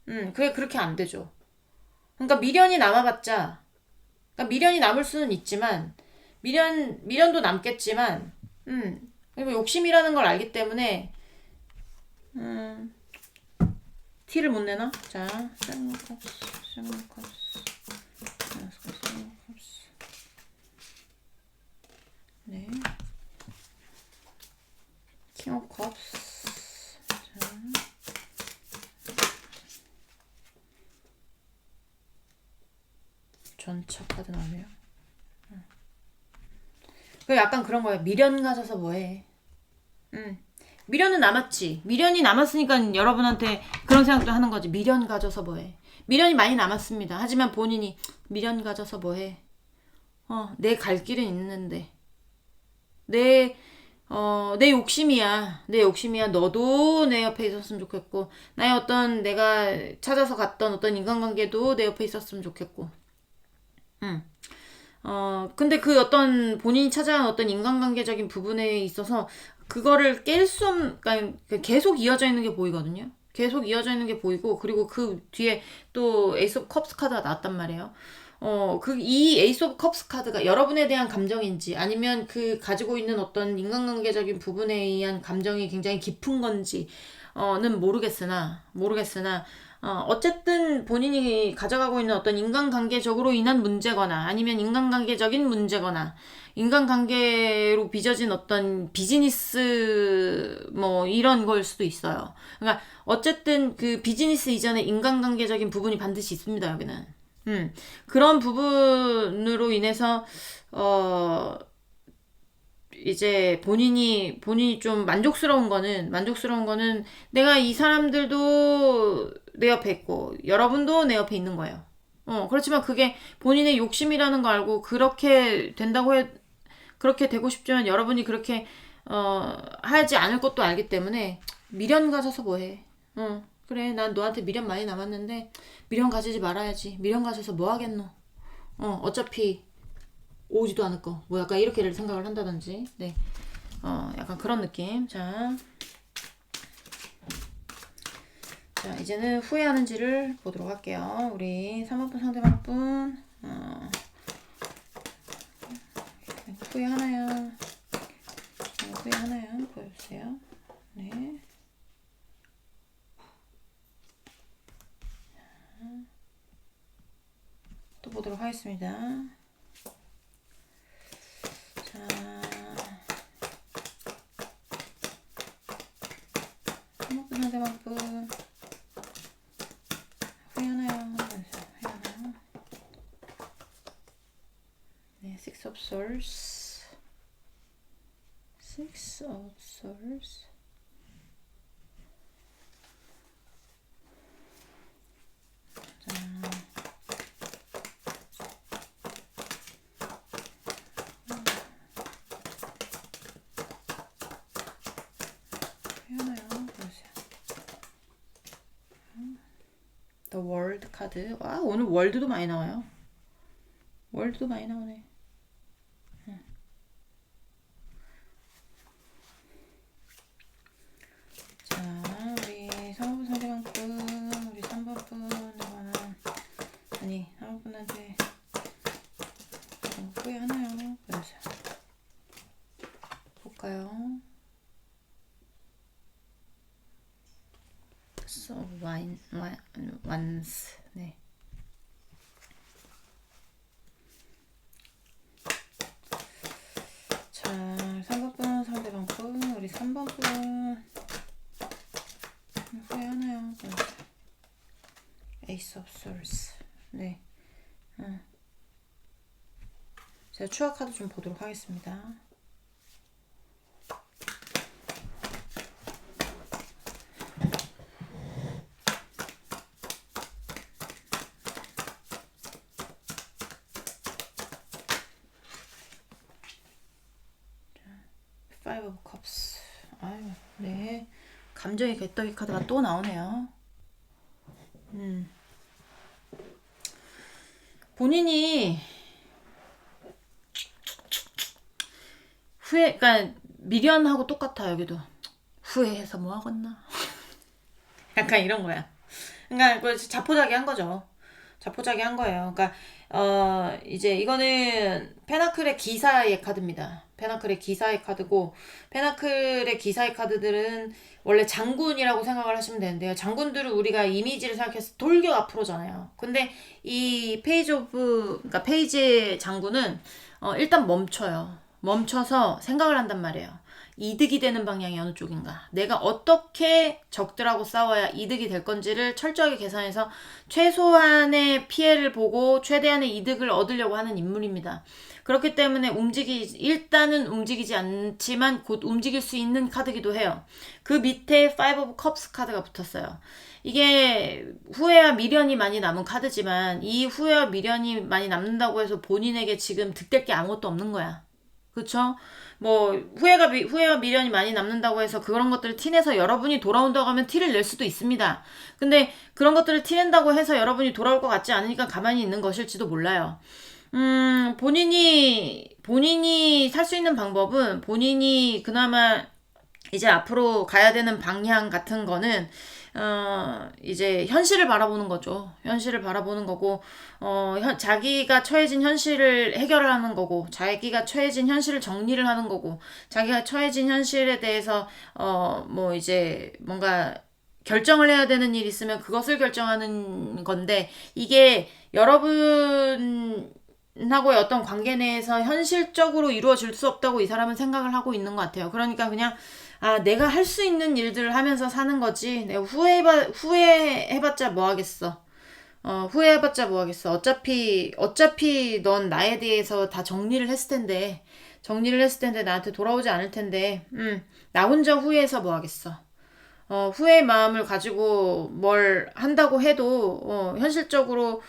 그게 그렇게 안 되죠. 그러니까 미련이 남아봤자, 그러니까 미련이 남을 수는 있지만 미련도 남겠지만 그리고 욕심이라는 걸 알기 때문에 티를 못 내나? 자, 네, 킹 오브 컵스. 자, 전차 카드 나오네요. 그 약간 그런 거예요. 미련 가져서 뭐해? 미련은 남았지. 미련이 남았으니까 여러분한테 그런 생각도 하는 거지. 미련 가져서 뭐해? 미련이 많이 남았습니다. 하지만 본인이 미련 가져서 뭐해? 내 갈 길은 있는데. 내 욕심이야. 내 욕심이야. 너도 내 옆에 있었으면 좋겠고, 나의 어떤 내가 찾아서 갔던 어떤 인간관계도 내 옆에 있었으면 좋겠고. 근데 그 어떤 본인이 찾아간 어떤 인간관계적인 부분에 있어서 그거를 그러니까 계속 이어져 있는 게 보이거든요. 계속 이어져 있는 게 보이고, 그리고 그 뒤에 또 에이스 오브 컵스 카드가 나왔단 말이에요. 이 에이스 오브 컵스 카드가 여러분에 대한 감정인지 아니면 그 가지고 있는 어떤 인간관계적인 부분에 의한 감정이 굉장히 깊은 건지 는 모르겠으나 어쨌든 본인이 가져가고 있는 어떤 인간관계적으로 인한 문제거나 아니면 인간관계적인 문제거나 인간관계로 빚어진 어떤 비즈니스 뭐 이런 걸 수도 있어요. 그러니까 어쨌든 그 비즈니스 이전에 인간관계적인 부분이 반드시 있습니다, 여기는. 그런 부분으로 인해서 이제 본인이 좀 만족스러운 거는 내가 이 사람들도 내 옆에 있고 여러분도 내 옆에 있는 거예요. 그렇지만 그게 본인의 욕심이라는 거 알고 그렇게 그렇게 되고 싶지만 여러분이 그렇게 하지 않을 것도 알기 때문에 미련 가져서 뭐해. 그래, 난 너한테 미련 많이 남았는데 미련 가지지 말아야지. 미련 가져서 뭐 하겠노. 어차피 오지도 않을 거. 뭐 약간 이렇게를 생각을 한다든지. 네. 약간 그런 느낌. 자, 이제는 후회하는지를 보도록 할게요. 우리 3번분 상대방분. 후회하나요? 후회하나요? 보여주세요. 네. 또 보도록 하겠습니다. 자, 상대방분 후회하나요? 네, Six of Swords. Six of Swords. 자, The World 카드. 와, 오늘 월드도 많이 나와요. 월드도 많이 나오네. 자, 우리 3번 상대방분, 우리 3번분, 아니, 3번분한테 후회하나요? 보여주세요. 볼까요? once. 네. 자, 3번분 상대방분, 우리 3번분 후회하나요? Ace of Swords. 네. 제가 추억 카드 좀 보도록 하겠습니다. Five of Cups. 아유, 네. 감정의 궤떡이 카드가 또 나오네요. 본인이 그러니까 미련하고 똑같아. 여기도 후회해서 뭐 하겠나. 약간 이런 거야. 그러니까 자포자기한 거죠. 자포자기한 거예요. 그러니까 이제 이거는 페나클의 기사의 카드입니다. 페나클의 기사의 카드고, 페나클의 기사의 카드들은 원래 장군이라고 생각을 하시면 되는데요. 장군들은 우리가 이미지를 생각해서 돌격 앞으로잖아요. 근데 이 그러니까 페이지의 장군은 일단 멈춰요. 멈춰서 생각을 한단 말이에요. 이득이 되는 방향이 어느 쪽인가, 내가 어떻게 적들하고 싸워야 이득이 될 건지를 철저하게 계산해서 최소한의 피해를 보고 최대한의 이득을 얻으려고 하는 인물입니다. 그렇기 때문에 일단은 움직이지 않지만 곧 움직일 수 있는 카드기도 해요. 그 밑에 Five of Cups 카드가 붙었어요. 이게 후회와 미련이 많이 남은 카드지만 이 후회와 미련이 많이 남는다고 해서 본인에게 지금 득될 게 아무것도 없는 거야. 그쵸? 뭐 후회와 미련이 많이 남는다고 해서 그런 것들을 티내서 여러분이 돌아온다고 하면 티를 낼 수도 있습니다. 근데 그런 것들을 티낸다고 해서 여러분이 돌아올 것 같지 않으니까 가만히 있는 것일지도 몰라요. 본인이 살 수 있는 방법은, 본인이 그나마 이제 앞으로 가야 되는 방향 같은 거는 이제 현실을 바라보는 거죠. 현실을 바라보는 거고, 자기가 처해진 현실을 해결을 하는 거고, 자기가 처해진 현실을 정리를 하는 거고, 자기가 처해진 현실에 대해서, 뭐 이제 뭔가 결정을 해야 되는 일이 있으면 그것을 결정하는 건데, 이게 여러분하고의 어떤 관계 내에서 현실적으로 이루어질 수 없다고 이 사람은 생각을 하고 있는 것 같아요. 그러니까 그냥 내가 할 수 있는 일들을 하면서 사는 거지. 내가 후회해봤자 뭐 하겠어. 후회해봤자 뭐 하겠어. 어차피 넌 나에 대해서 다 정리를 했을 텐데, 나한테 돌아오지 않을 텐데, 나 혼자 후회해서 뭐 하겠어. 후회의 마음을 가지고 뭘 한다고 해도, 현실적으로,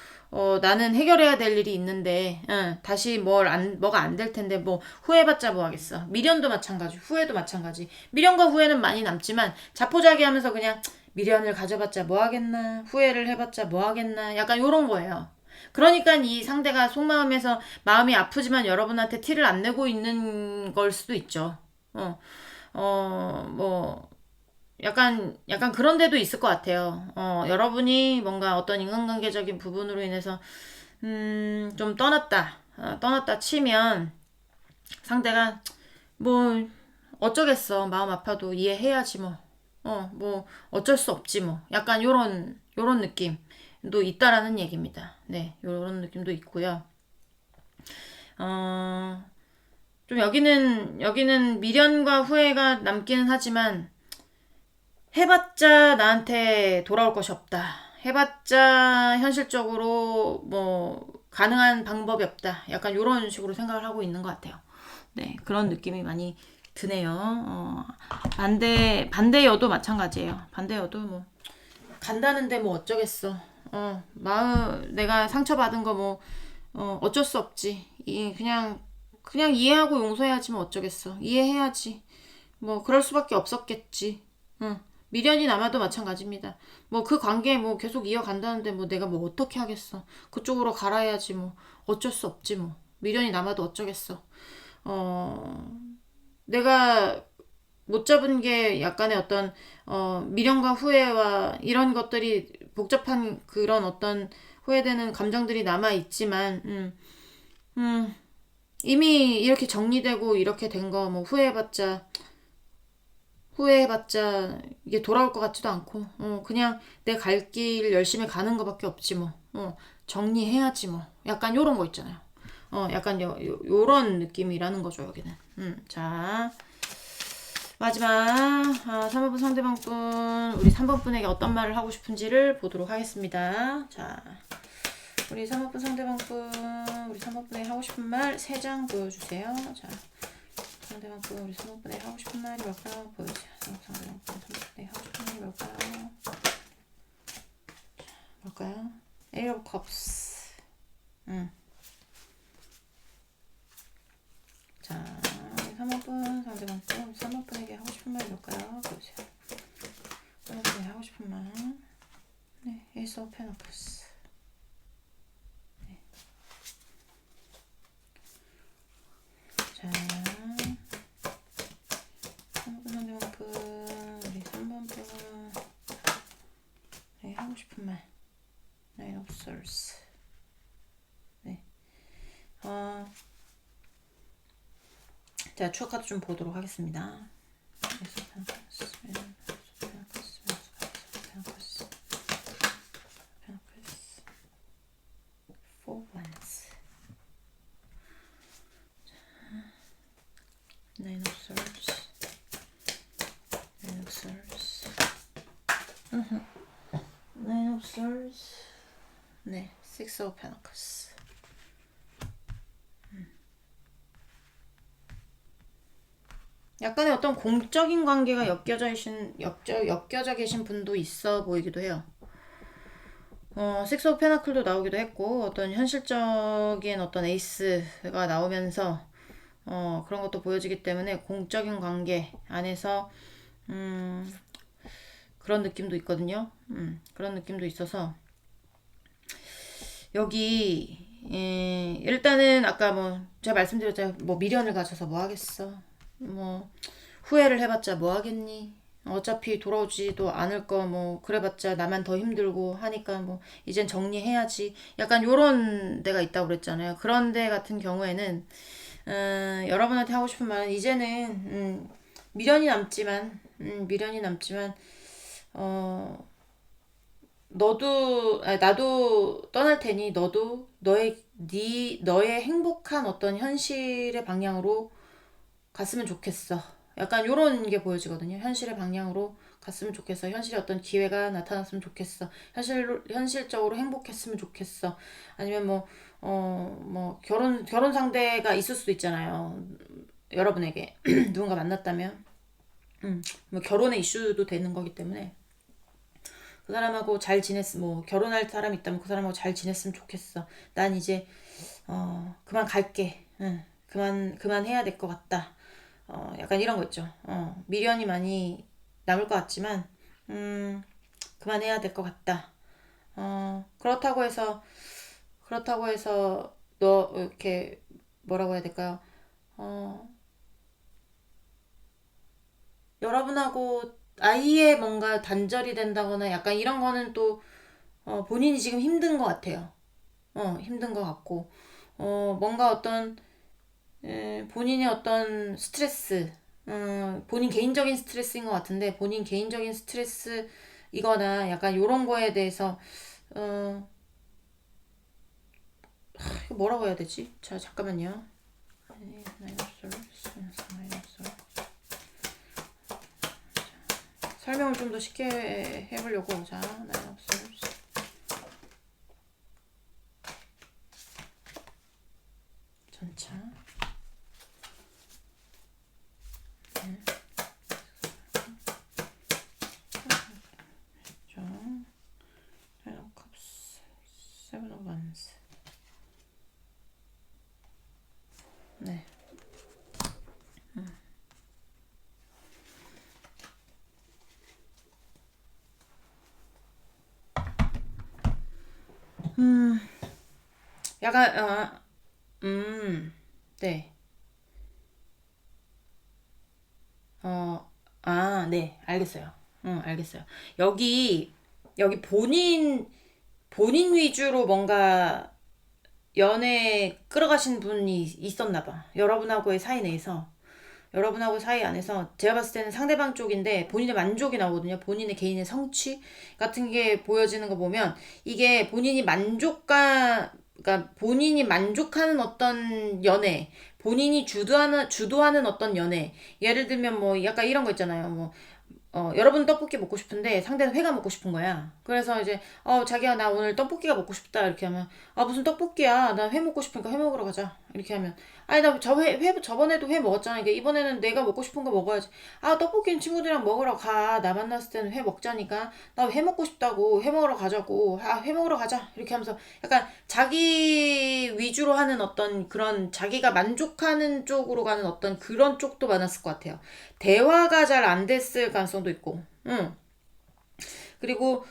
나는 해결해야 될 일이 있는데, 다시 뭐가 안 될 텐데, 뭐, 후회해봤자 뭐 하겠어. 미련도 마찬가지, 후회도 마찬가지. 미련과 후회는 많이 남지만, 자포자기 하면서 그냥, 미련을 가져봤자 뭐 하겠나, 후회를 해봤자 뭐 하겠나, 약간 요런 거예요. 그러니까 이 상대가 속마음에서 마음이 아프지만 여러분한테 티를 안 내고 있는 걸 수도 있죠. 뭐, 약간 그런 데도 있을 것 같아요. 여러분이 뭔가 어떤 인간관계적인 부분으로 인해서, 좀 떠났다 치면 상대가 뭐, 어쩌겠어. 마음 아파도 이해해야지 뭐. 뭐, 어쩔 수 없지 뭐. 약간 요런 느낌도 있다라는 얘기입니다. 네, 요런 느낌도 있고요. 좀 여기는 미련과 후회가 남기는 하지만, 해봤자 나한테 돌아올 것이 없다. 해봤자 현실적으로 뭐 가능한 방법이 없다. 약간 이런 식으로 생각을 하고 있는 것 같아요. 네, 그런 느낌이 많이 드네요. 반대여도 마찬가지예요. 반대여도 뭐 간다는데 뭐 어쩌겠어. 내가 상처받은 거 뭐 어쩔 수 없지. 그냥 이해하고 용서해야지 뭐 어쩌겠어. 이해해야지. 뭐 그럴 수밖에 없었겠지. 응. 미련이 남아도 마찬가지입니다. 뭐 그 관계 뭐 계속 이어간다는데 뭐 내가 뭐 어떻게 하겠어. 그쪽으로 갈아야지 뭐 어쩔 수 없지 뭐. 미련이 남아도 어쩌겠어. 내가 못 잡은 게 약간의 어떤 미련과 후회와 이런 것들이 복잡한 그런 어떤 후회되는 감정들이 남아 있지만 이미 이렇게 정리되고 이렇게 된 거 뭐 후회해봤자 이게 돌아올 것 같지도 않고 그냥 내 갈 길 열심히 가는 것밖에 없지 뭐 정리해야지 뭐 약간 요런 거 있잖아요. 약간 요런 느낌이라는 거죠 여기는. 자 마지막 3번분 상대방분 우리 3번분에게 어떤 말을 하고 싶은지를 보도록 하겠습니다. 자 우리 3번분 상대방분 우리 3번분에게 하고 싶은 말 3장 보여주세요. 자 상대방분 우리 3번분에게 하고 싶은 말이 뭘까요? 보여주세요. 상대방분 3번분에게 하고 싶은 말이 뭘까요? 뭘까요? Eight of Cups. 자, 3번분 상대방분 3번분에게 하고 싶은 말이 뭘까요? 보여주세요. 3번분에게 하고 싶은 말. 네, Ace of Pentacles. 네. 자, 3번분 상대방분 우리 3번분 네, 하고 싶은 말. Nine of Swords. 네. 자, 추억 카드 좀 보도록 하겠습니다. Four Wands. Nine of Swords. Nine of Swords. Nine of Swords. 네, Six of Pentacles. 약간의 어떤 공적인 관계가 엮여져 계신 분도 있어 보이기도 해요. 식스 오브 페나클도 나오기도 했고 어떤 현실적인 어떤 에이스가 나오면서 그런 것도 보여지기 때문에 공적인 관계 안에서 그런 느낌도 있거든요. 그런 느낌도 있어서 여기 일단은 아까 뭐 제가 말씀드렸잖아요. 뭐 미련을 가져서 뭐 하겠어. 뭐 후회를 해봤자 뭐 하겠니? 어차피 돌아오지도 않을 거 뭐 그래봤자 나만 더 힘들고 하니까 뭐 이젠 정리해야지. 약간 요런 데가 있다고 그랬잖아요. 그런 데 같은 경우에는 여러분한테 하고 싶은 말은 이제는 미련이 남지만 미련이 남지만 어 너도 나도 떠날 테니 너도 너의 행복한 어떤 현실의 방향으로 갔으면 좋겠어. 약간 요런 게 보여지거든요. 현실의 방향으로 갔으면 좋겠어. 현실에 어떤 기회가 나타났으면 좋겠어. 현실적으로 행복했으면 좋겠어. 아니면 뭐 결혼 상대가 있을 수도 있잖아요. 여러분에게 누군가 만났다면 뭐 결혼의 이슈도 되는 거기 때문에 그 사람하고 잘 뭐 결혼할 사람 있다면 그 사람하고 잘 지냈으면 좋겠어. 난 이제 그만 갈게. 응. 그만 해야 될 것 같다. 약간 이런 거 있죠. 미련이 많이 남을 것 같지만 그만해야 될 것 같다. 그렇다고 해서 너 이렇게 뭐라고 해야 될까요? 어, 여러분하고 아예 뭔가 단절이 된다거나 약간 이런 거는 또 본인이 지금 힘든 것 같아요. 힘든 것 같고 뭔가 어떤 본인의 어떤 스트레스, 본인 개인적인 스트레스인 것 같은데, 본인 개인적인 스트레스이거나 약간 요런 거에 대해서, 어, 이거 뭐라고 해야 되지? 자, 잠깐만요. 설명을 좀 더 쉽게 해보려고. 자, 전차. 컵스, 세븐 오브 원스. 네. 약간, 네. 네, 알겠어요. 응, 알겠어요. 여기 본인 위주로 뭔가 연애 끌어가신 분이 있었나 봐. 여러분하고의 사이 내에서. 여러분하고 사이 안에서 제가 봤을 때는 상대방 쪽인데 본인의 만족이 나오거든요. 본인의 개인의 성취 같은 게 보여지는 거 보면 이게 그러니까 본인이 만족하는 어떤 연애, 본인이 주도하는 어떤 연애. 예를 들면 뭐 약간 이런 거 있잖아요. 뭐 여러분 떡볶이 먹고 싶은데 상대는 회가 먹고 싶은 거야. 그래서 이제, 자기야, 나 오늘 떡볶이가 먹고 싶다. 이렇게 하면, 무슨 떡볶이야. 나 회 먹고 싶으니까 회 먹으러 가자. 이렇게 하면, 아니, 나 저번에도 회 먹었잖아. 이게 이번에는 내가 먹고 싶은 거 먹어야지. 떡볶이는 친구들이랑 먹으러 가. 나 만났을 때는 회 먹자니까. 나 회 먹고 싶다고. 회 먹으러 가자고. 회 먹으러 가자. 이렇게 하면서 약간 자기 위주로 하는 어떤 그런 자기가 만족하는 쪽으로 가는 어떤 그런 쪽도 많았을 것 같아요. 대화가 잘 안 됐을 가능성도 있고. 그리고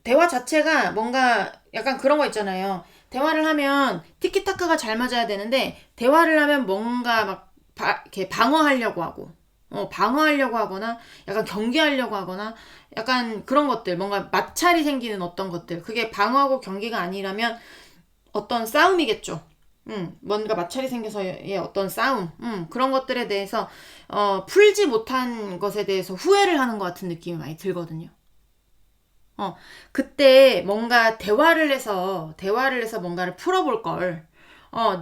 대화 자체가 뭔가 약간 그런 거 있잖아요. 대화를 하면 티키타카가 잘 맞아야 되는데 대화를 하면 뭔가 막 이렇게 방어하려고 하고 방어하려고 하거나 약간 경계하려고 하거나 약간 그런 것들 뭔가 마찰이 생기는 어떤 것들 그게 방어하고 경계가 아니라면 어떤 싸움이겠죠. 뭔가 마찰이 생겨서의 어떤 싸움, 그런 것들에 대해서, 풀지 못한 것에 대해서 후회를 하는 것 같은 느낌이 많이 들거든요. 그때 뭔가 대화를 해서 뭔가를 풀어볼 걸.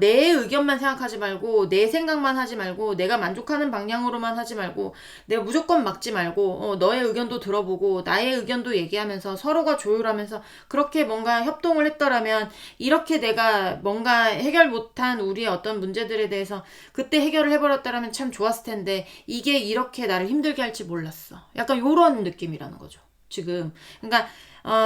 내 의견만 생각하지 말고, 내 생각만 하지 말고, 내가 만족하는 방향으로만 하지 말고, 내가 무조건 막지 말고, 너의 의견도 들어보고, 나의 의견도 얘기하면서, 서로가 조율하면서, 그렇게 뭔가 협동을 했더라면, 이렇게 내가 뭔가 해결 못한 우리의 어떤 문제들에 대해서, 그때 해결을 해버렸더라면 참 좋았을 텐데, 이게 이렇게 나를 힘들게 할지 몰랐어. 약간 요런 느낌이라는 거죠. 지금. 그러니까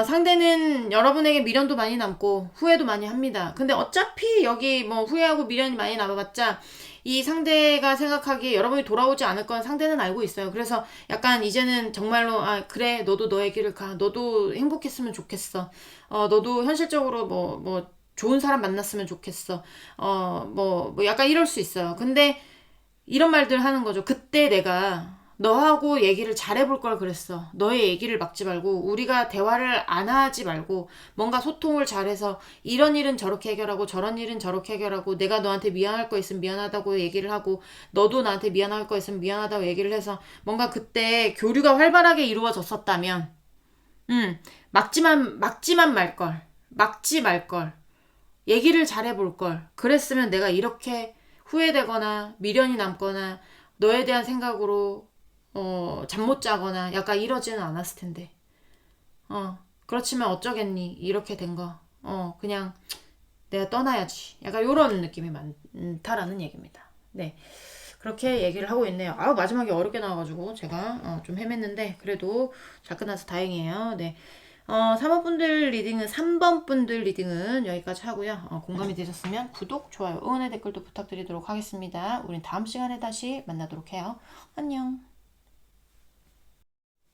상대는 여러분에게 미련도 많이 남고 후회도 많이 합니다. 근데 어차피 여기 뭐 후회하고 미련이 많이 남아봤자 이 상대가 생각하기에 여러분이 돌아오지 않을 건 상대는 알고 있어요. 그래서 약간 이제는 정말로 그래 너도 너의 길을 가. 너도 행복했으면 좋겠어. 너도 현실적으로 뭐 좋은 사람 만났으면 좋겠어. 뭐 약간 이럴 수 있어요. 근데 이런 말들 하는 거죠. 그때 내가 너하고 얘기를 잘해볼 걸 그랬어. 너의 얘기를 막지 말고 우리가 대화를 안 하지 말고 뭔가 소통을 잘해서 이런 일은 저렇게 해결하고 저런 일은 저렇게 해결하고 내가 너한테 미안할 거 있으면 미안하다고 얘기를 하고 너도 나한테 미안할 거 있으면 미안하다고 얘기를 해서 뭔가 그때 교류가 활발하게 이루어졌었다면 막지만 말걸. 막지 말걸. 얘기를 잘해볼걸. 그랬으면 내가 이렇게 후회되거나 미련이 남거나 너에 대한 생각으로 잠 못 자거나 약간 이러지는 않았을 텐데. 그렇지만 어쩌겠니. 이렇게 된 거. 그냥 내가 떠나야지. 약간 요런 느낌이 많다라는 얘기입니다. 네. 그렇게 얘기를 하고 있네요. 마지막에 어렵게 나와가지고 제가 좀 헤맸는데 그래도 잘 끝나서 다행이에요. 네. 3번 분들 리딩은 3번 분들 리딩은 여기까지 하고요. 공감이 되셨으면 구독, 좋아요, 응원의 댓글도 부탁드리도록 하겠습니다. 우린 다음 시간에 다시 만나도록 해요. 안녕.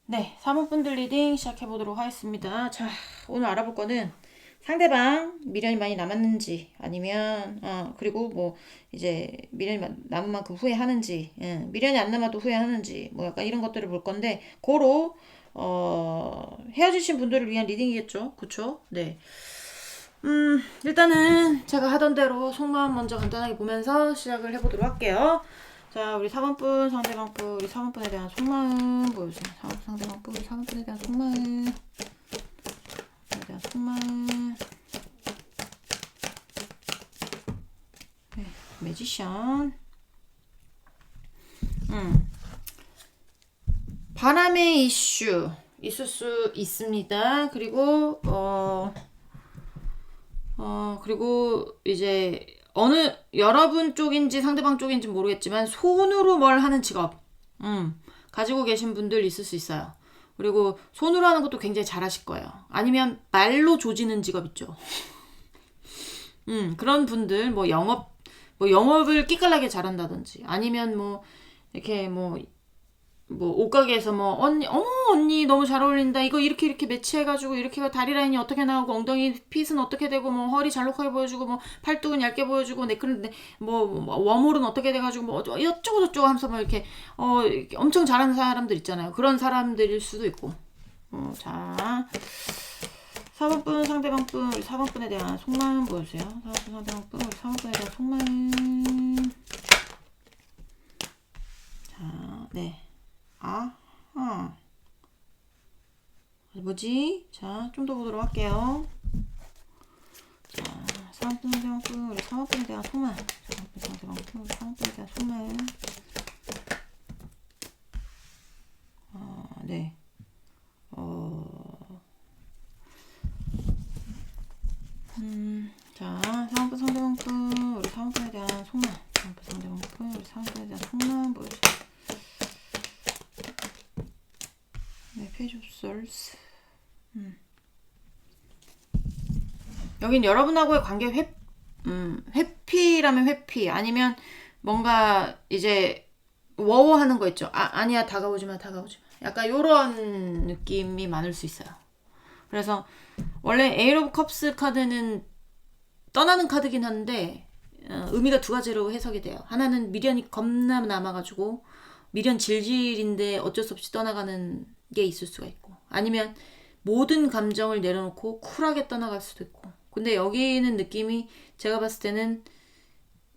네, 3번 분들 리딩 시작해 보도록 하겠습니다. 자, 오늘 알아볼 거는 상대방 미련이 많이 남았는지 아니면 그리고 뭐 이제 미련이 남은 만큼 후회하는지 미련이 안 남아도 후회하는지 뭐 약간 이런 것들을 볼 건데 고로 헤어지신 분들을 위한 리딩이겠죠. 그쵸? 네. 일단은 제가 하던 대로 속마음 먼저 간단하게 보면서 시작을 해보도록 할게요. 자, 우리 4번분, 상대방분, 우리 4번분에 대한 속마음 보여주세요. 상대방분, 우리 4번분에 대한 속마음. 속마음. 네, 매지션. 바람의 이슈 있을 수 있습니다. 그리고 그리고 이제 어느 여러분 쪽인지 상대방 쪽인지 모르겠지만 손으로 뭘 하는 직업 가지고 계신 분들 있을 수 있어요. 그리고 손으로 하는 것도 굉장히 잘하실 거예요. 아니면 말로 조지는 직업 있죠. 그런 분들 뭐 영업을 끼깔나게 잘한다든지 아니면 뭐 이렇게 뭐 옷가게에서 뭐 언니 너무 잘 어울린다. 이거 이렇게 매치해가지고 이렇게 다리 라인이 어떻게 나오고 엉덩이 핏은 어떻게 되고 뭐 허리 잘록하게 보여주고 뭐 팔뚝은 얇게 보여주고 네크는 뭐 웜홀은 어떻게 돼가지고 뭐 어쩌고 저쩌고 하면서 뭐 이렇게 엄청 잘하는 사람들 있잖아요. 그런 사람들일 수도 있고. 자 4번분 상대방분 우리 4번분에 대한 속마음 보여주세요. 4번분 상대방분 우리 4번분에 대한 속마음. 자 네. 뭐지? 자, 좀 더 보도록 할게요. 자, 4번분 상대방분, 우리 4번분에 대한 속마음. 4번분 상대방분, 우리 4번분에 대한 속마음. 네. 자, 4번분 상대방분, 우리 4번분에 대한 속마음. 4번분 상대방분, 우리 4번분에 대한 속마음 보여주세요. 네, 페이지 오브 솔스. 여긴 여러분하고의 관계 회피라면 회피 아니면 뭔가 이제 워워하는 거 있죠. 아니야 다가오지 마. 약간 요런 느낌이 많을 수 있어요. 그래서 원래 에이 오브 컵스 카드는 떠나는 카드긴 한데 의미가 두 가지로 해석이 돼요. 하나는 미련이 겁나 남아가지고 미련 질질인데 어쩔 수 없이 떠나가는 게 있을 수가 있고 아니면 모든 감정을 내려놓고 쿨하게 떠나갈 수도 있고 근데 여기는 느낌이 제가 봤을 때는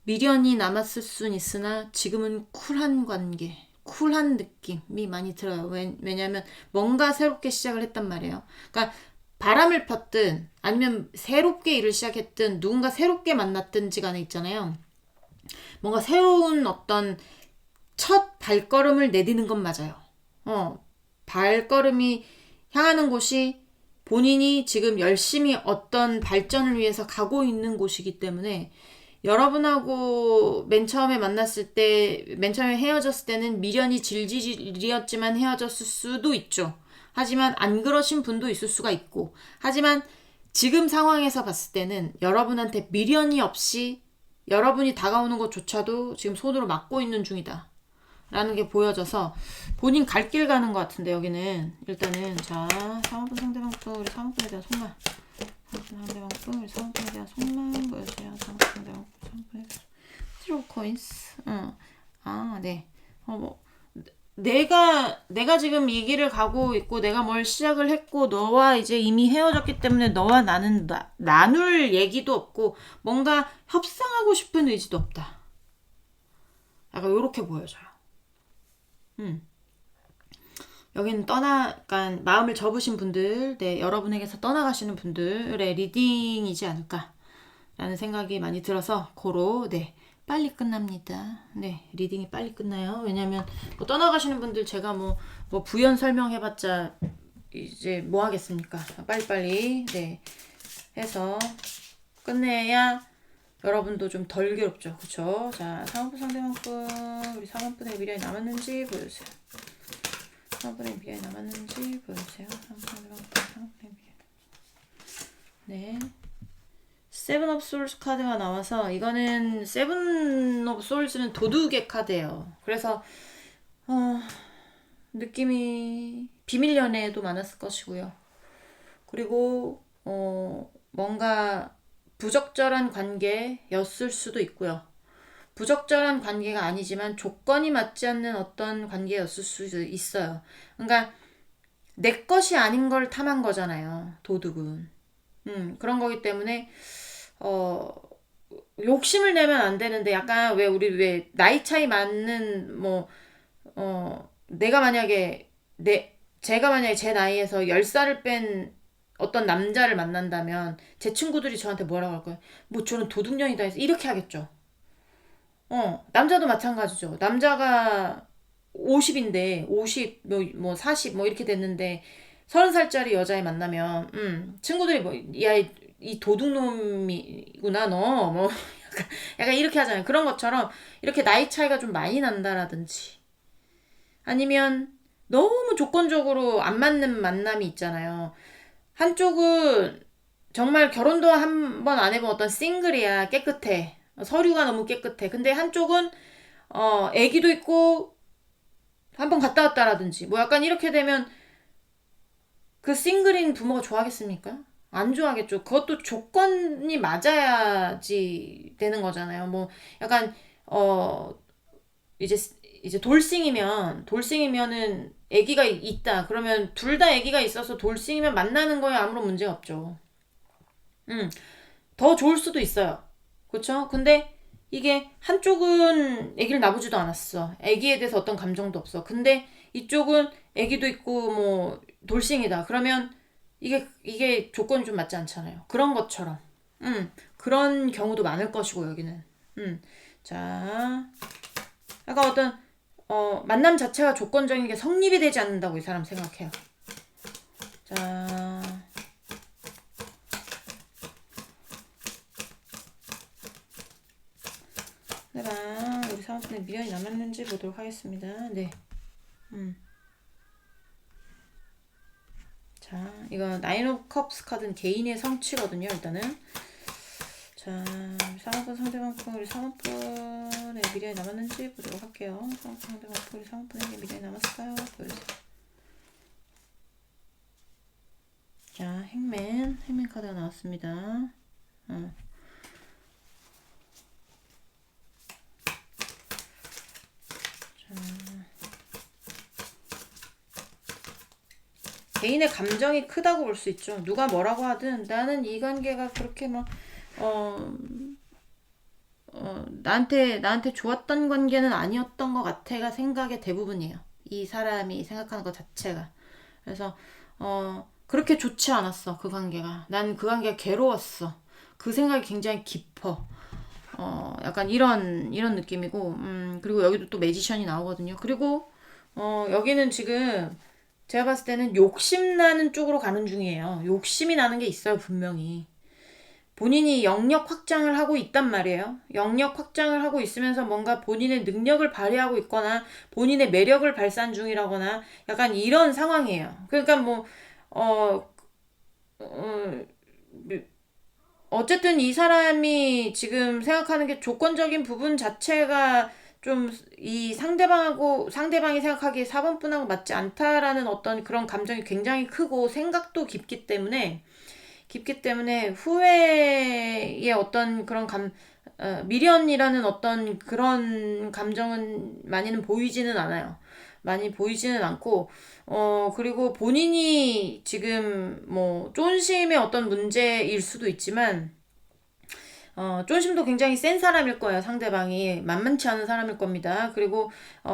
미련이 남았을 순 있으나 지금은 쿨한 관계 쿨한 느낌이 많이 들어요. 왜냐하면 뭔가 새롭게 시작을 했단 말이에요. 그러니까 바람을 폈든 아니면 새롭게 일을 시작했든 누군가 새롭게 만났든지 간에 있잖아요. 뭔가 새로운 어떤 첫 발걸음을 내디는 건 맞아요. 발걸음이 향하는 곳이 본인이 지금 열심히 어떤 발전을 위해서 가고 있는 곳이기 때문에 여러분하고 맨 처음에 만났을 때, 맨 처음에 헤어졌을 때는 미련이 질질이었지만 헤어졌을 수도 있죠. 하지만 안 그러신 분도 있을 수가 있고 하지만 지금 상황에서 봤을 때는 여러분한테 미련이 없이 여러분이 다가오는 것조차도 지금 손으로 막고 있는 중이다 라는 게 보여져서 본인 갈 길 가는 것 같은데 여기는 일단은 자 3번분 상대방분 우리 3번분에 대한 속마음 3번분 상대방분 우리 3번분에 대한 속마음 보여주세요. 3번분 상대방분 3번분에 대한 스트로브 코인스 네 뭐 내가 지금 이 길을 가고 있고 내가 뭘 시작을 했고 너와 이제 이미 헤어졌기 때문에 너와 나는 나눌 얘기도 없고 뭔가 협상하고 싶은 의지도 없다. 약간 요렇게 보여져요. 여기는 약간 마음을 접으신 분들, 네, 여러분에게서 떠나가시는 분들의 리딩이지 않을까라는 생각이 많이 들어서 고로, 네, 빨리 끝납니다. 네, 리딩이 빨리 끝나요. 왜냐면 뭐 떠나가시는 분들 제가 뭐 부연 설명해봤자 이제 뭐 하겠습니까? 빨리빨리 네 해서 끝내야 여러분도 좀 덜 괴롭죠. 그쵸? 자, 4번분 상대방분 우리 4번분의 미련이 남았는지 보여주세요. 4번분의 미련이 남았는지 보여주세요. 4번분의 미련. 네. 세븐 오브 소울스 카드가 나와서 이거는 세븐 오브 소울스는 도둑의 카드예요. 그래서 느낌이 비밀 연애도 많았을 것이고요. 그리고 뭔가 부적절한 관계였을 수도 있고요. 부적절한 관계가 아니지만 조건이 맞지 않는 어떤 관계였을 수도 있어요. 그러니까 내 것이 아닌 걸 탐한 거잖아요. 도둑은. 그런 거기 때문에 욕심을 내면 안 되는데 약간 우리 왜 나이 차이 많는 내가 만약에 제가 만약에 제 나이에서 10살을 뺀 어떤 남자를 만난다면 제 친구들이 저한테 뭐라고 할 거예요? 뭐 저는 도둑년이다 해서 이렇게 하겠죠. 남자도 마찬가지죠. 남자가 50인데 50, 뭐 40, 뭐 이렇게 됐는데 30살짜리 여자애 만나면 친구들이 뭐 야, 이 도둑놈이구나 너 뭐 약간 이렇게 하잖아요. 그런 것처럼 이렇게 나이 차이가 좀 많이 난다라든지 아니면 너무 조건적으로 안 맞는 만남이 있잖아요. 한쪽은 정말 결혼도 한 번 안 해본 어떤 싱글이야. 깨끗해. 서류가 너무 깨끗해. 근데 한쪽은 애기도 있고 한 번 갔다 왔다라든지 뭐 약간 이렇게 되면 그 싱글인 부모가 좋아하겠습니까? 안 좋아하겠죠. 그것도 조건이 맞아야지 되는 거잖아요. 뭐 약간 이제 돌싱이면은 아기가 있다. 그러면 둘 다 아기가 있어서 돌싱이면 만나는 거에 아무런 문제가 없죠. 음. 더 좋을 수도 있어요. 그렇죠? 근데 이게 한쪽은 아기를 낳아보지도 않았어. 아기에 대해서 어떤 감정도 없어. 근데 이쪽은 아기도 있고 뭐 돌싱이다. 그러면 이게 조건이 좀 맞지 않잖아요. 그런 것처럼. 그런 경우도 많을 것이고 여기는. 자, 약간 어떤 만남 자체가 조건적인 게 성립이 되지 않는다고 이 사람 생각해요. 자, 내가 우리 사모님의 미련이 남았는지 보도록 하겠습니다. 네. 자, 이거 나인 오브 컵스 카드는 개인의 성취거든요. 일단은 자, 사모분 상대방분 우리 사모분의 미련이 남았는지 보도록 할게요. 사모분 상대방분 우리 사모분에게 미련이 남았을까요? 보여주세요. 자, 행맨 카드가 나왔습니다. 개인의 감정이 크다고 볼 수 있죠. 누가 뭐라고 하든 나는 이 관계가 그렇게 나한테 좋았던 관계는 아니었던 것 같아가 생각의 대부분이에요. 이 사람이 생각하는 것 자체가. 그래서 그렇게 좋지 않았어. 그 관계가. 난 그 관계가 괴로웠어. 그 생각이 굉장히 깊어. 약간 이런 느낌이고 그리고 여기도 또 매지션이 나오거든요. 그리고 여기는 지금 제가 봤을 때는 욕심나는 쪽으로 가는 중이에요. 욕심이 나는 게 있어요, 분명히. 본인이 영역 확장을 하고 있단 말이에요. 영역 확장을 하고 있으면서 뭔가 본인의 능력을 발휘하고 있거나 본인의 매력을 발산 중이라거나 약간 이런 상황이에요. 그러니까 어쨌든 이 사람이 지금 생각하는 게 조건적인 부분 자체가 좀 이 상대방이 생각하기에 4번분하고 맞지 않다라는 어떤 그런 감정이 굉장히 크고 생각도 깊기 때문에 후회의 어떤 그런 미련이라는 어떤 그런 감정은 많이는 보이지는 않아요. 많이 보이지는 않고, 그리고 본인이 지금 뭐 쫀심의 어떤 문제일 수도 있지만, 쫀심도 굉장히 센 사람일 거예요. 상대방이 만만치 않은 사람일 겁니다. 그리고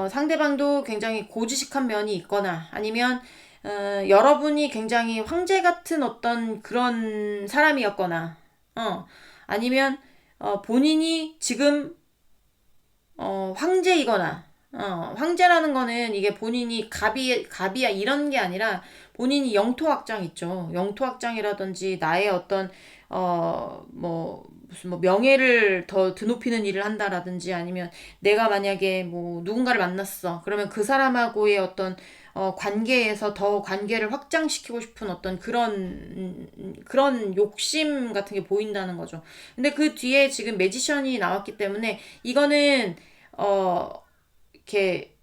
상대방도 굉장히 고지식한 면이 있거나 아니면 여러분이 굉장히 황제 같은 어떤 그런 사람이었거나 아니면 본인이 지금 황제이거나 황제라는 거는 이게 본인이 갑이야 이런 게 아니라 본인이 영토 확장 있죠. 영토 확장이라든지 나의 어떤 뭐 무슨 뭐 명예를 더 드높이는 일을 한다라든지 아니면 내가 만약에 뭐 누군가를 만났어. 그러면 그 사람하고의 어떤 관계에서 더 관계를 확장시키고 싶은 어떤 그런 욕심 같은 게 보인다는 거죠. 근데 그 뒤에 지금 매지션이 나왔기 때문에 이거는 이렇게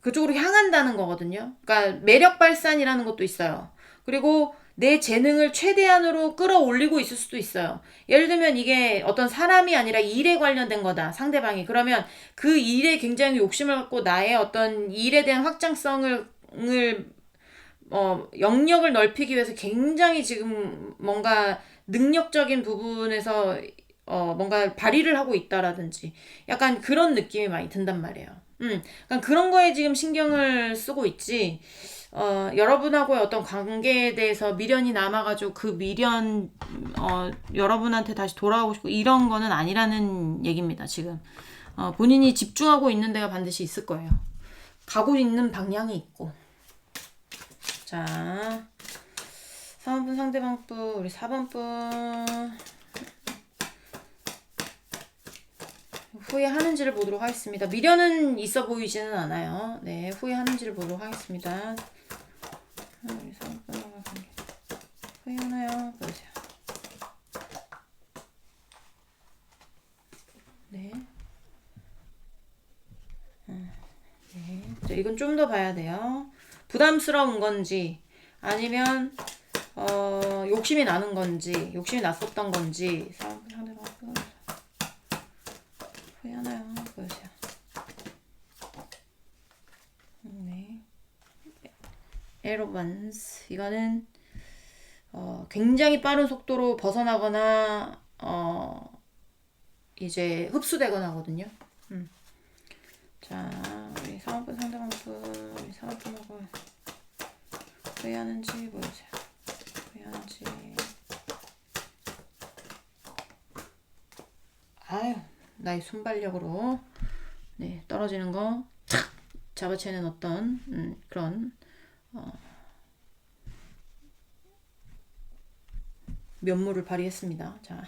그쪽으로 향한다는 거거든요. 그러니까 매력 발산이라는 것도 있어요. 그리고 내 재능을 최대한으로 끌어올리고 있을 수도 있어요. 예를 들면 이게 어떤 사람이 아니라 일에 관련된 거다. 상대방이. 그러면 그 일에 굉장히 욕심을 갖고 나의 어떤 일에 대한 확장성을 영역을 넓히기 위해서 굉장히 지금 뭔가 능력적인 부분에서 뭔가 발휘를 하고 있다라든지 약간 그런 느낌이 많이 든단 말이에요. 약간 그런 거에 지금 신경을 쓰고 있지. 여러분하고의 어떤 관계에 대해서 미련이 남아가지고 그 미련, 여러분한테 다시 돌아오고 싶고 이런 거는 아니라는 얘기입니다, 지금. 본인이 집중하고 있는 데가 반드시 있을 거예요. 가고 있는 방향이 있고. 자, 3번 상대방 분, 우리 4번 분. 후회하는지를 보도록 하겠습니다. 미련은 있어 보이지는 않아요. 네, 후회하는지를 보도록 하겠습니다. 우리 3번 후회하나요? 보세요. 네. 네. 자, 이건 좀 더 봐야 돼요. 부담스러운 건지 아니면 욕심이 나는 건지 욕심이 났었던 건지 상대방 후회하나요? 보세요. 네. 에로반스 이거는 굉장히 빠른 속도로 벗어나거나 이제 흡수되거나 하거든요. 자, 우리 상업분 상대방분 우리 상업분하고 후회하는지 보여주세요. 후회하는지. 아유, 나의 순발력으로 네 떨어지는 거 탁 잡아채는 어떤 그런 면모를 발휘했습니다. 자,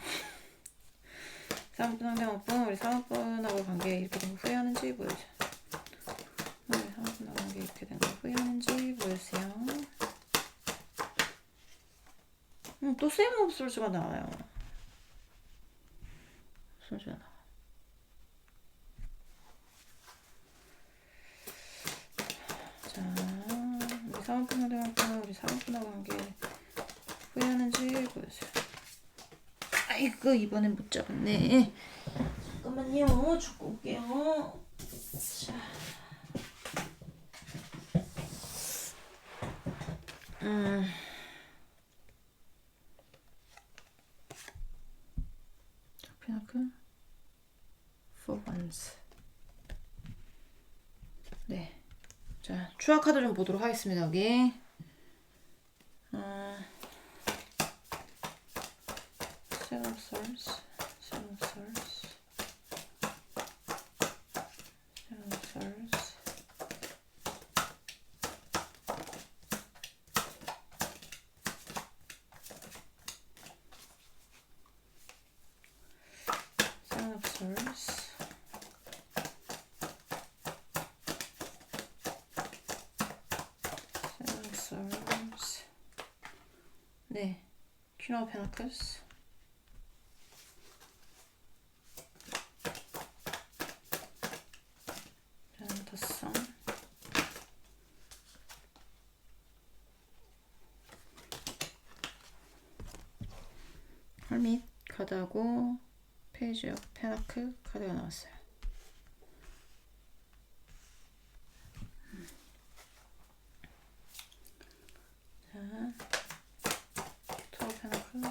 상업분 상대방분 우리 상업분하고 관계 이렇게 된 거 후회하는지 보여주세요. 우리 상업분하고 관계 이렇게 된 거 후회하는지 보여주세요. 또 쓸모없을 수가 나와요. 소주가 나와. 자, 우리 상업분 상대방분 우리 상업분하고 관계 후회하는지 보여주세요. 아이고 이번엔 못 잡았네. 잠깐만요. 죽고 올게요. 자. 피나클 for once. 네. 자, 추가 카드 좀 보도록 하겠습니다. 여기. Seven of Swords. Seven of Swords. Seven of Swords. Seven of Swords. Seven of Swords. 네. Queen of Pentacles. 헐밋 카드하고 페이지 오브 페나클 카드가 나왔어요. 투어 페나클,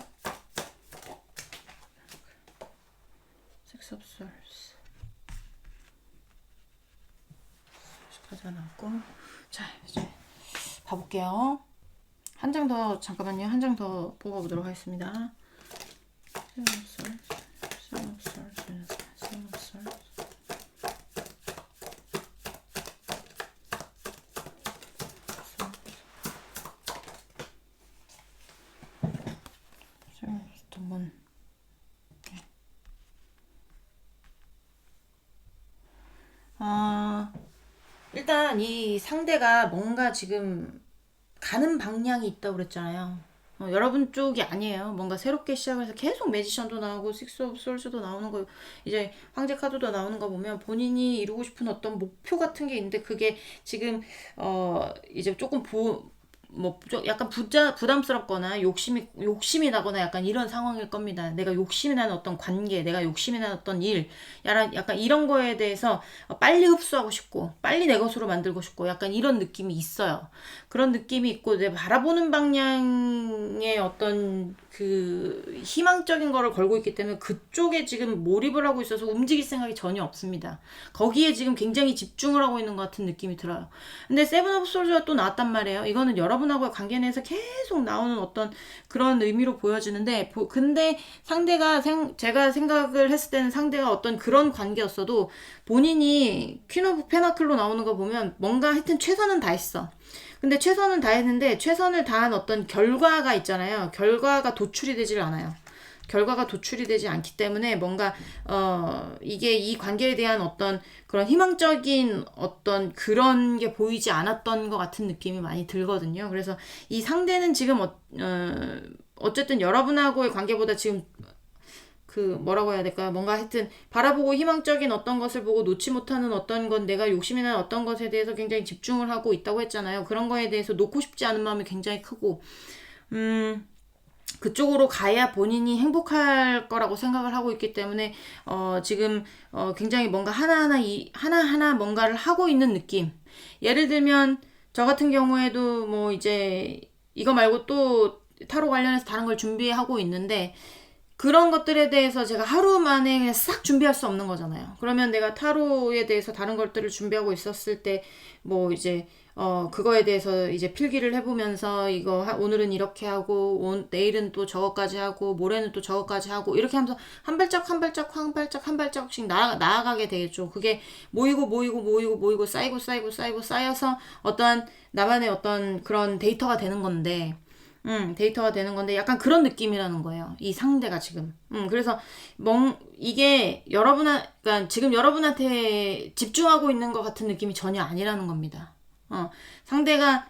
식스 오브 솔스. 가져 나왔고. 자, 이제 봐볼게요. 한 장 더, 잠깐만요. 한 장 더 뽑아보도록 하겠습니다. 일단 이 상대가 뭔가 지금 가는 방향이 있다고 그랬잖아요. 여러분 쪽이 아니에요. 뭔가 새롭게 시작해서 계속 매지션도 나오고 식스 오브 솔즈도 나오는 거, 이제 황제 카드도 나오는 거 보면 본인이 이루고 싶은 어떤 목표 같은 게 있는데 그게 지금 이제 조금 약간 부담스럽거나 욕심이 나거나 약간 이런 상황일 겁니다. 내가 욕심이 나는 어떤 관계, 내가 욕심이 나는 어떤 일, 약간 이런 거에 대해서 빨리 흡수하고 싶고, 빨리 내 것으로 만들고 싶고, 약간 이런 느낌이 있어요. 그런 느낌이 있고, 내 바라보는 방향의 어떤 그 희망적인 거를 걸고 있기 때문에 그쪽에 지금 몰입을 하고 있어서 움직일 생각이 전혀 없습니다. 거기에 지금 굉장히 집중을 하고 있는 것 같은 느낌이 들어요. 근데 세븐 오브 솔저가 또 나왔단 말이에요. 이거는 여러분하고의 관계 내에서 계속 나오는 어떤 그런 의미로 보여지는데, 근데 상대가 제가 생각을 했을 때는 상대가 어떤 그런 관계였어도 본인이 퀸 오브 페나클로 나오는 거 보면 뭔가 하여튼 최선은 다했어. 근데 최선은 다했는데 최선을 다한 어떤 결과가 있잖아요. 결과가 도출이 되질 않아요. 결과가 도출이 되지 않기 때문에 뭔가 이게 이 관계에 대한 어떤 그런 희망적인 어떤 그런 게 보이지 않았던 것 같은 느낌이 많이 들거든요. 그래서 이 상대는 지금 어쨌든 여러분하고의 관계보다 지금 그 뭐라고 해야 될까요? 뭔가 하여튼 바라보고 희망적인 어떤 것을 보고 놓지 못하는 어떤 건 내가 욕심이 나는 어떤 것에 대해서 굉장히 집중을 하고 있다고 했잖아요. 그런 거에 대해서 놓고 싶지 않은 마음이 굉장히 크고 그쪽으로 가야 본인이 행복할 거라고 생각을 하고 있기 때문에 지금 굉장히 뭔가 하나하나 뭔가를 하고 있는 느낌. 예를 들면 저 같은 경우에도 뭐 이제 이거 말고 또 타로 관련해서 다른 걸 준비하고 있는데 그런 것들에 대해서 제가 하루 만에 그냥 싹 준비할 수 없는 거잖아요. 그러면 내가 타로에 대해서 다른 것들을 준비하고 있었을 때 뭐 이제 그거에 대해서 이제 필기를 해보면서 이거 오늘은 이렇게 하고 내일은 또 저거까지 하고 모레는 또 저거까지 하고 이렇게 하면서 한 발짝 한 발짝 한 발짝 한 발짝씩 나아가게 되겠죠. 그게 모이고 쌓여서 어떠한 나만의 어떤 그런 데이터가 되는 건데 데이터가 되는 건데 약간 그런 느낌이라는 거예요. 이 상대가 지금. 그래서 이게 그러니까 지금 여러분한테 집중하고 있는 것 같은 느낌이 전혀 아니라는 겁니다. 상대가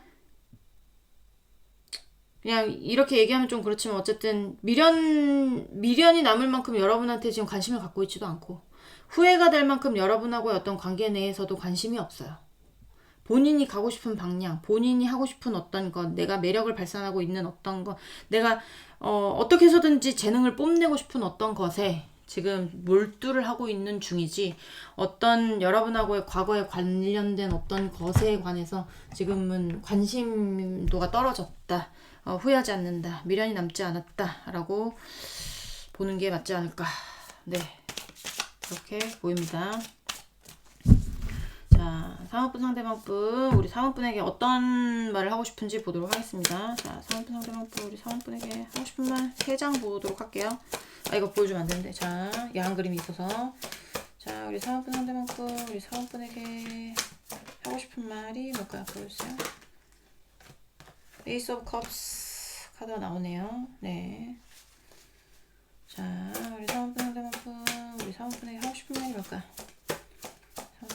그냥 이렇게 얘기하면 좀 그렇지만 어쨌든 미련이 남을 만큼 여러분한테 지금 관심을 갖고 있지도 않고 후회가 될 만큼 여러분하고의 어떤 관계 내에서도 관심이 없어요. 본인이 가고 싶은 방향, 본인이 하고 싶은 어떤 것, 내가 매력을 발산하고 있는 어떤 것, 내가 어떻게 해서든지 재능을 뽐내고 싶은 어떤 것에 지금 몰두를 하고 있는 중이지 어떤 여러분하고의 과거에 관련된 어떤 것에 관해서 지금은 관심도가 떨어졌다. 후회하지 않는다. 미련이 남지 않았다. 라고 보는 게 맞지 않을까. 네. 그렇게 보입니다. 자, 사원분 상대방분 우리 사원분에게 어떤 말을 하고 싶은지 보도록 하겠습니다. 자, 사원분 상대방분 우리 사원분에게 하고 싶은 말 3장 보도록 할게요. 이거 보여주면 안 되는데. 자, 야한 그림이 있어서. 자, 우리 사원분 상대방분 우리 사원분에게 하고 싶은 말이 뭘까요? 보여주세요. 에이스 오브 컵스 카드가 나오네요. 네. 자, 우리 사원분 상대방분 우리 사원분에게 하고 싶은 말이 뭘까요?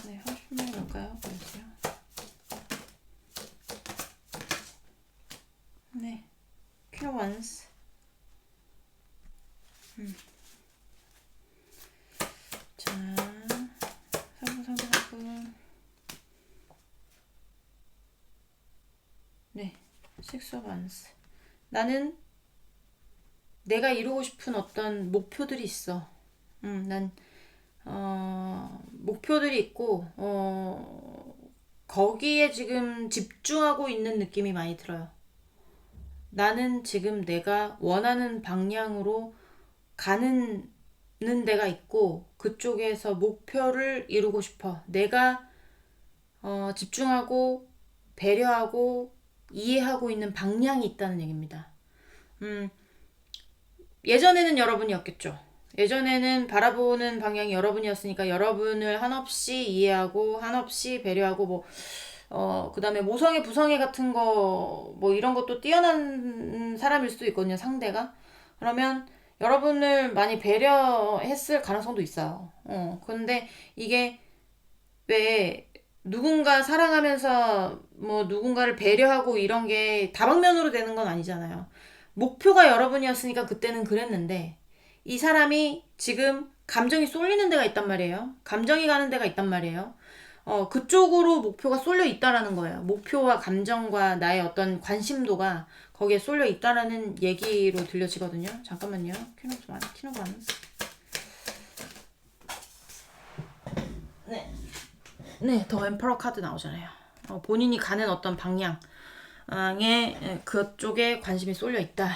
네, 하고 싶은 말이 뭘까요? 보여주세요. 네, 퀸 오브 원스. 자, 상대방분. 네, 식스 오브 원스. 나는 내가 이루고 싶은 어떤 목표들이 있어. 난 목표들이 있고 거기에 지금 집중하고 있는 느낌이 많이 들어요. 나는 지금 내가 원하는 방향으로 가는 데가 있고 그쪽에서 목표를 이루고 싶어. 내가 집중하고 배려하고 이해하고 있는 방향이 있다는 얘기입니다. 예전에는 여러분이었겠죠. 예전에는 바라보는 방향이 여러분이었으니까 여러분을 한없이 이해하고 한없이 배려하고 그 다음에 모성애, 부성애 같은 거, 뭐 이런 것도 뛰어난 사람일 수도 있거든요, 상대가. 그러면 여러분을 많이 배려했을 가능성도 있어요. 근데 이게 왜 누군가 사랑하면서 뭐 누군가를 배려하고 이런 게 다방면으로 되는 건 아니잖아요. 목표가 여러분이었으니까 그때는 그랬는데 이 사람이 지금 감정이 쏠리는 데가 있단 말이에요. 감정이 가는 데가 있단 말이에요. 그쪽으로 목표가 쏠려 있다라는 거예요. 목표와 감정과 나의 어떤 관심도가 거기에 쏠려 있다라는 얘기로 들려지거든요. 잠깐만요. 키노반. 네, 더 엠퍼러 카드 나오잖아요. 본인이 가는 어떤 방향에 그쪽에 관심이 쏠려 있다.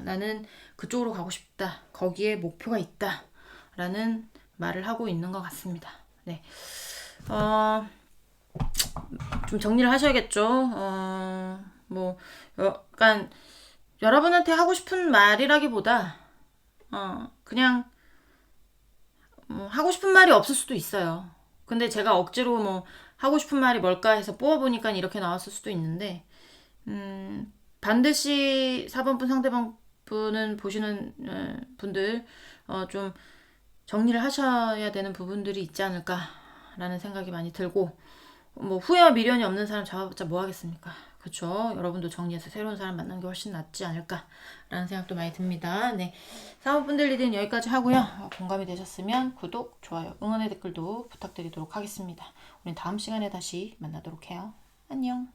나는 그쪽으로 가고 싶다. 거기에 목표가 있다. 라는 말을 하고 있는 것 같습니다. 네. 좀 정리를 하셔야겠죠. 약간 여러분한테 하고 싶은 말이라기보다 그냥 하고 싶은 말이 없을 수도 있어요. 근데 제가 억지로 뭐 하고 싶은 말이 뭘까 해서 뽑아보니까 이렇게 나왔을 수도 있는데 반드시 4번 상대방 분은 보시는 분들 좀 정리를 하셔야 되는 부분들이 있지 않을까라는 생각이 많이 들고 뭐 후회와 미련이 없는 사람 잡아봤자 뭐 하겠습니까? 그쵸? 여러분도 정리해서 새로운 사람 만나는 게 훨씬 낫지 않을까라는 생각도 많이 듭니다. 네, 사모분들 리딩 여기까지 하고요. 공감이 되셨으면 구독, 좋아요, 응원의 댓글도 부탁드리도록 하겠습니다. 우린 다음 시간에 다시 만나도록 해요. 안녕.